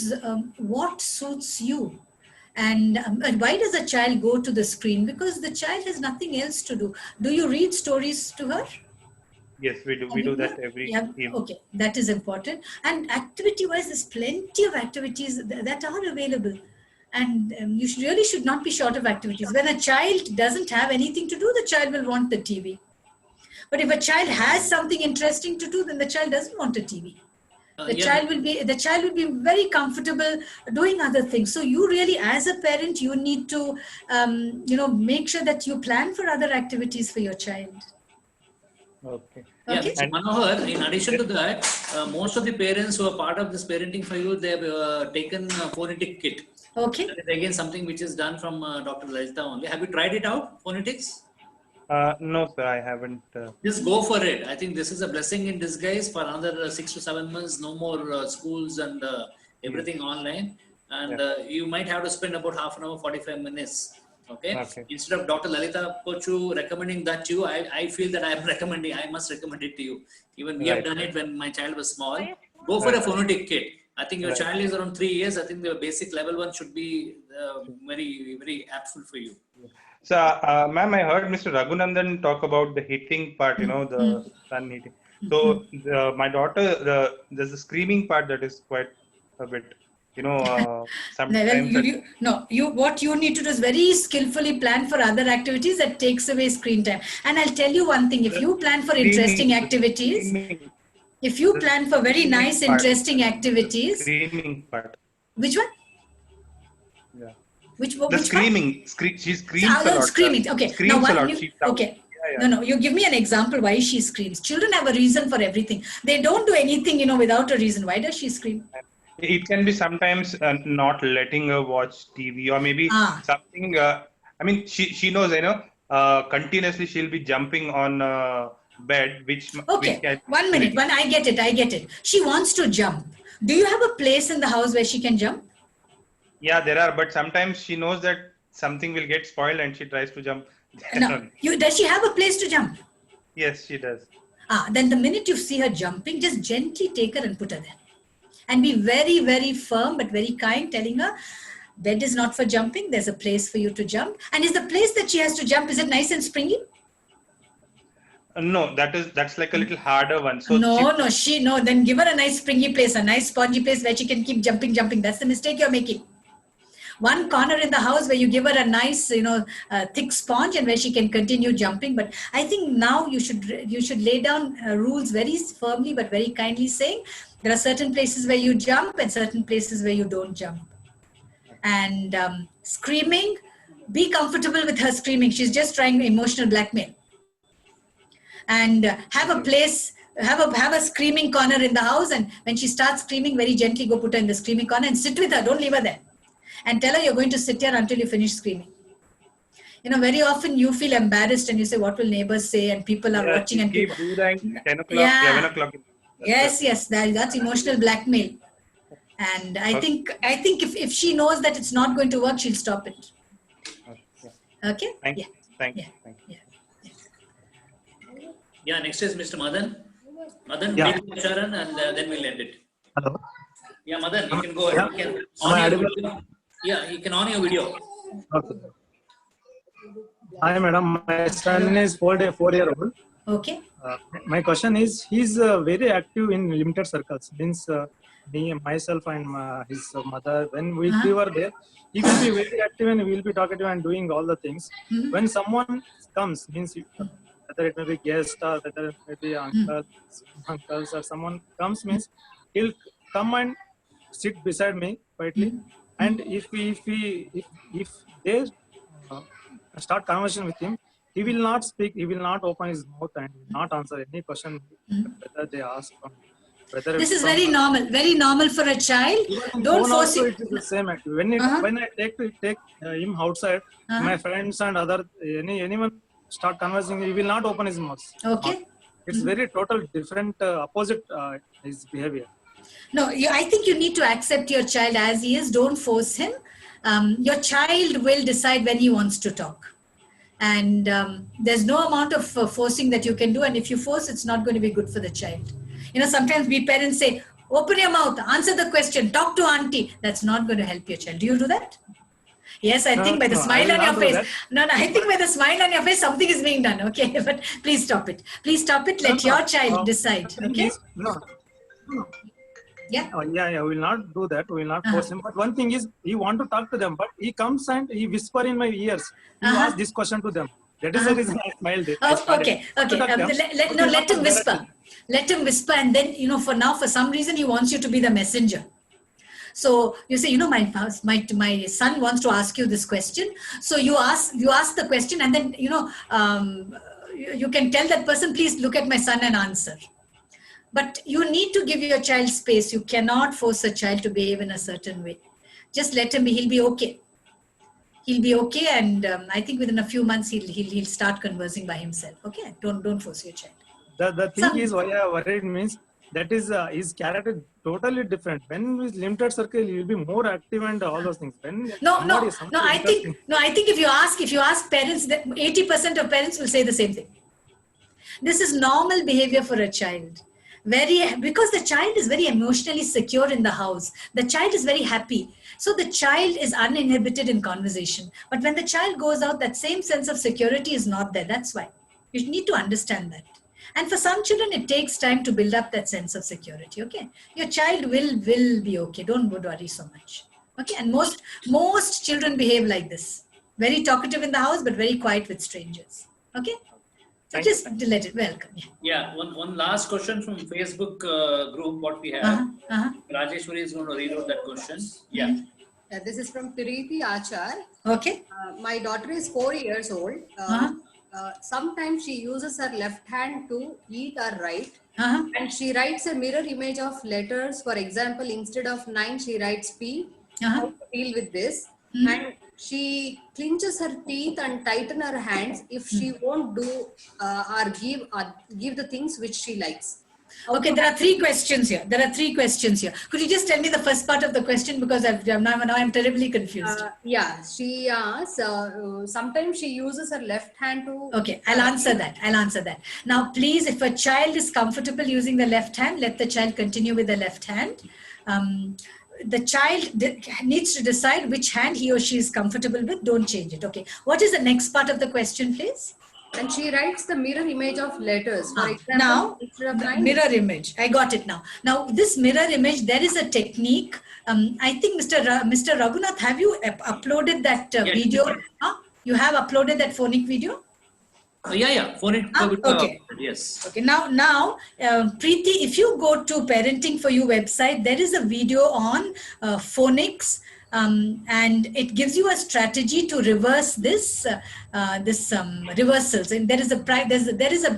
what suits you. And why does a child go to the screen? Because the child has nothing else to do. Do you read stories to her? Yes, we do. We do that every evening. Okay, that is important. And activity-wise, there's plenty of activities that are available. And you really should not be short of activities. When a child doesn't have anything to do, the child will want the TV. But if a child has something interesting to do, then the child doesn't want a TV. The child will be very comfortable doing other things. So you really, as a parent, you need to, make sure that you plan for other activities for your child. Okay. Yeah, Mr. Manohar, in addition to that, most of the parents who are part of this parenting for you, they have taken a phonetic kit. Okay. That is again something which is done from Dr. Lalitha only. Have you tried it out, phonetics? No, sir, I haven't. Just go for it. I think this is a blessing in disguise for another 6 to 7 months. No more schools and everything online. And you might have to spend about half an hour, 45 minutes. Okay. Instead of Dr. Lalitha Appachu recommending that to you, I feel that I must recommend it to you. Even we have done it when my child was small. Go for a phonetic kit. I think your child is around 3 years. I think the basic level 1 should be very, very aptful for you. So, ma'am, I heard Mr. Raghunandan talk about the hitting part, the son hitting. So, my daughter, there's a screaming part that is quite a bit, sometimes. What you need to do is very skillfully plan for other activities that takes away screen time. And I'll tell you one thing, if you plan for interesting activities, if you plan for very nice, interesting activities. Screaming part. Which one? Yeah. Which screaming. She screams a lot. Screaming. Okay. Screams now, a lot. Okay. No. You give me an example why she screams. Children have a reason for everything. They don't do anything, without a reason. Why does she scream? It can be sometimes not letting her watch TV or maybe something. She knows, continuously she'll be jumping on bed, which. Okay. 1 minute. I get it. She wants to jump. Do you have a place in the house where she can jump? Yeah, there are, but sometimes she knows that something will get spoiled and she tries to jump. No. Does she have a place to jump? Yes, she does. Then the minute you see her jumping, just gently take her and put her there. And be very, very firm but very kind, telling her, bed is not for jumping, there's a place for you to jump. And is the place that she has to jump, is it nice and springy? No, that's like a little harder one. So then give her a nice springy place, a nice spongy place where she can keep jumping. That's the mistake you're making. One corner in the house where you give her a nice, thick sponge and where she can continue jumping. But I think now you should lay down rules very firmly but very kindly, saying there are certain places where you jump and certain places where you don't jump. And screaming, be comfortable with her screaming. She's just trying emotional blackmail. And have a place, have a screaming corner in the house, and when she starts screaming, very gently go put her in the screaming corner and sit with her. Don't leave her there. And tell her you're going to sit here until you finish screaming. Very often you feel embarrassed and you say, what will neighbors say? And people are watching. And keep people. Doing 10 o'clock, 11 o'clock. Yes, that's emotional blackmail. And I think if she knows that it's not going to work, she'll stop it. Okay? Thank you. Yeah, next is Mr. Madan. Madan, please, Sharan, and then we'll end it. Hello. Yeah, Madan, you can go ahead. You can on your video. Okay. Hi, madam. My son is 4-year-old. Okay. My question is, he's very active in limited circles. Means me, myself, and his mother. When we were there, he will be very active and we will be talkative and doing all the things. When someone comes, means whether it may be guest or whether it may be uncles or someone comes, means he'll come and sit beside me quietly. And if they start conversation with him, he will not speak, he will not open his mouth and not answer any question whether they ask from. This is very normal for a child. Don't force it. It is the same activity. When I take him outside, my friends and anyone start conversing, he will not open his mouth. Okay. It's very total different, opposite his behavior. No, I think you need to accept your child as he is. Don't force him. Your child will decide when he wants to talk. And there's no amount of forcing that you can do. And if you force, it's not going to be good for the child. Sometimes we parents say, open your mouth, answer the question, talk to auntie. That's not going to help your child. Do you do that? Yes, I think by the smile on your face. No, I think by the smile on your face, something is being done. Okay, but please stop it. Please stop it. Let your child decide. Okay. No. Yeah. Yeah. We will not do that. We will not force him. But one thing is, he want to talk to them, but he comes and he whisper in my ears. He asks this question to them. That is the reason I smiled. Okay. Let him whisper. Let him whisper, and then for now, for some reason, he wants you to be the messenger. So you say, my son wants to ask you this question. So you ask the question, and then you can tell that person, please look at my son and answer. But you need to give your child space. You cannot force a child to behave in a certain way. Just let him be. He'll be okay. He'll be okay, and I think within a few months he'll start conversing by himself. Okay, don't force your child. The thing is, why I worried means that is his character totally different. When with limited circle, he will be more active and all those things. When I think if you ask parents, that 80% of parents will say the same thing. This is normal behavior for a child. Because the child is very emotionally secure in the house. The child is very happy. So the child is uninhibited in conversation. But when the child goes out, that same sense of security is not there. That's why. You need to understand that. And for some children, it takes time to build up that sense of security. Okay. Your child will be okay. Don't worry so much. Okay. And most children behave like this. Very talkative in the house, but very quiet with strangers. Okay. So just let it. Welcome. Yeah. One last question from Facebook group. What we have. Rajeshwari is going to read out that question. Yeah. This is from Piriti Achar. Okay. My daughter is 4 years old. Sometimes she uses her left hand to eat or write. And she writes a mirror image of letters. For example, instead of 9, she writes P. How to deal with this? And she clenches her teeth and tighten her hands if she won't do or give the things which she likes. Okay, there are 3 questions here. Could you just tell me the first part of the question, because now I'm terribly confused. She asks, sometimes she uses her left hand to... Okay, I'll answer that. Now, please, if a child is comfortable using the left hand, let the child continue with the left hand. The child needs to decide which hand he or she is comfortable with. Don't change it. Okay. What is the next part of the question, please? And she writes the mirror image of letters. For example, now, mirror image. I got it now. Now, this mirror image, there is a technique. I think Mr. Raghunath, have you uploaded that video? You have uploaded that phonic video? Phonic video. Okay. Yes. Okay. Now, Preeti, if you go to Parenting for You website, there is a video on phonics. And it gives you a strategy to reverse this reversals. And there is a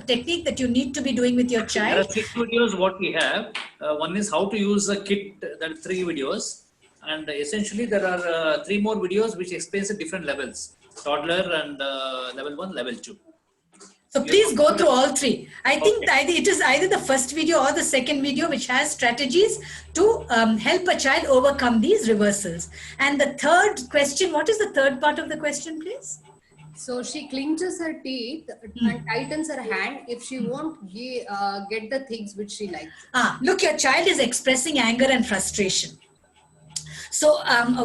technique that you need to be doing with your child. There are 6 videos what we have. One is how to use a kit. There are 3 videos, and essentially there are 3 more videos which explains the different levels: toddler and level 1, level 2. So please go through all 3. I think it is either the first video or the second video which has strategies to help a child overcome these reversals. And the third question, what is the third part of the question, please? So she clenches her teeth and tightens her hand if she won't get the things which she likes. Look, your child is expressing anger and frustration. So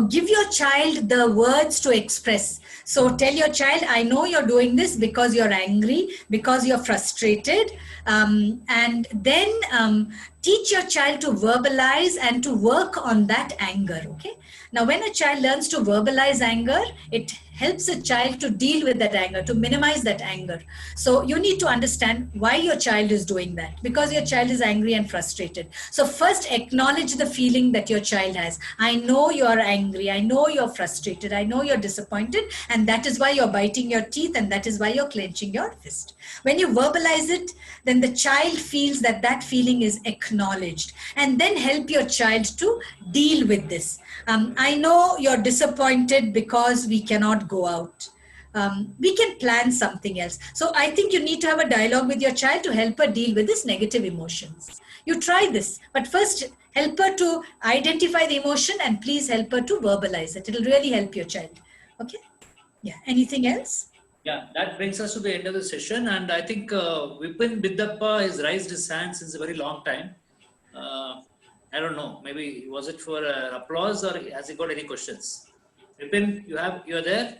give your child the words to express. So tell your child, I know you're doing this because you're angry, because you're frustrated. And then teach your child to verbalize and to work on that anger. Okay. Now, when a child learns to verbalize anger, it helps a child to deal with that anger, to minimize that anger. So you need to understand why your child is doing that, because your child is angry and frustrated. So first acknowledge the feeling that your child has. I know you're angry. I know you're frustrated. I know you're disappointed. And that is why you're biting your teeth, and that is why you're clenching your fist. When you verbalize it, then the child feels that that feeling is acknowledged, and then help your child to deal with this. I know you're disappointed because we cannot go out. We can plan something else. So I think you need to have a dialogue with your child to help her deal with this negative emotions. You try this, but first help her to identify the emotion, and please help her to verbalize it. It'll really help your child. Okay. Yeah. Anything else? Yeah, that brings us to the end of the session. And I think Vipin Biddappa has raised his hand since a very long time. I don't know, maybe was it for applause, or has he got any questions? Vipin, you're there?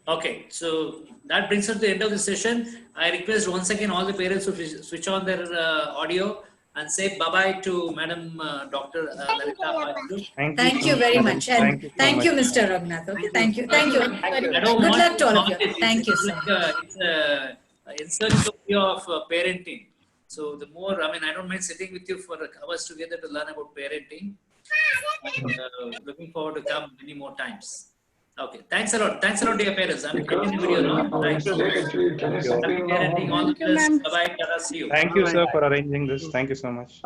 Okay, so that brings us to the end of the session. I request once again all the parents to switch on their audio and say bye-bye to Madam Dr. Lalitha Appachu. Thank you very much. And thank you, Mr. Raghunath. Okay, thank you. Thank you. Good luck to all of you. Thank you, sir. It's an encyclopedia of parenting. So the more, I don't mind sitting with you for hours together to learn about parenting. And, looking forward to come many more times. Okay, thanks a lot. Thanks a lot, dear parents. I'm ending the video now. Thanks. Happy parenting. All the best. Bye-bye. See you. Thank you, sir, for arranging this. Thank you so much.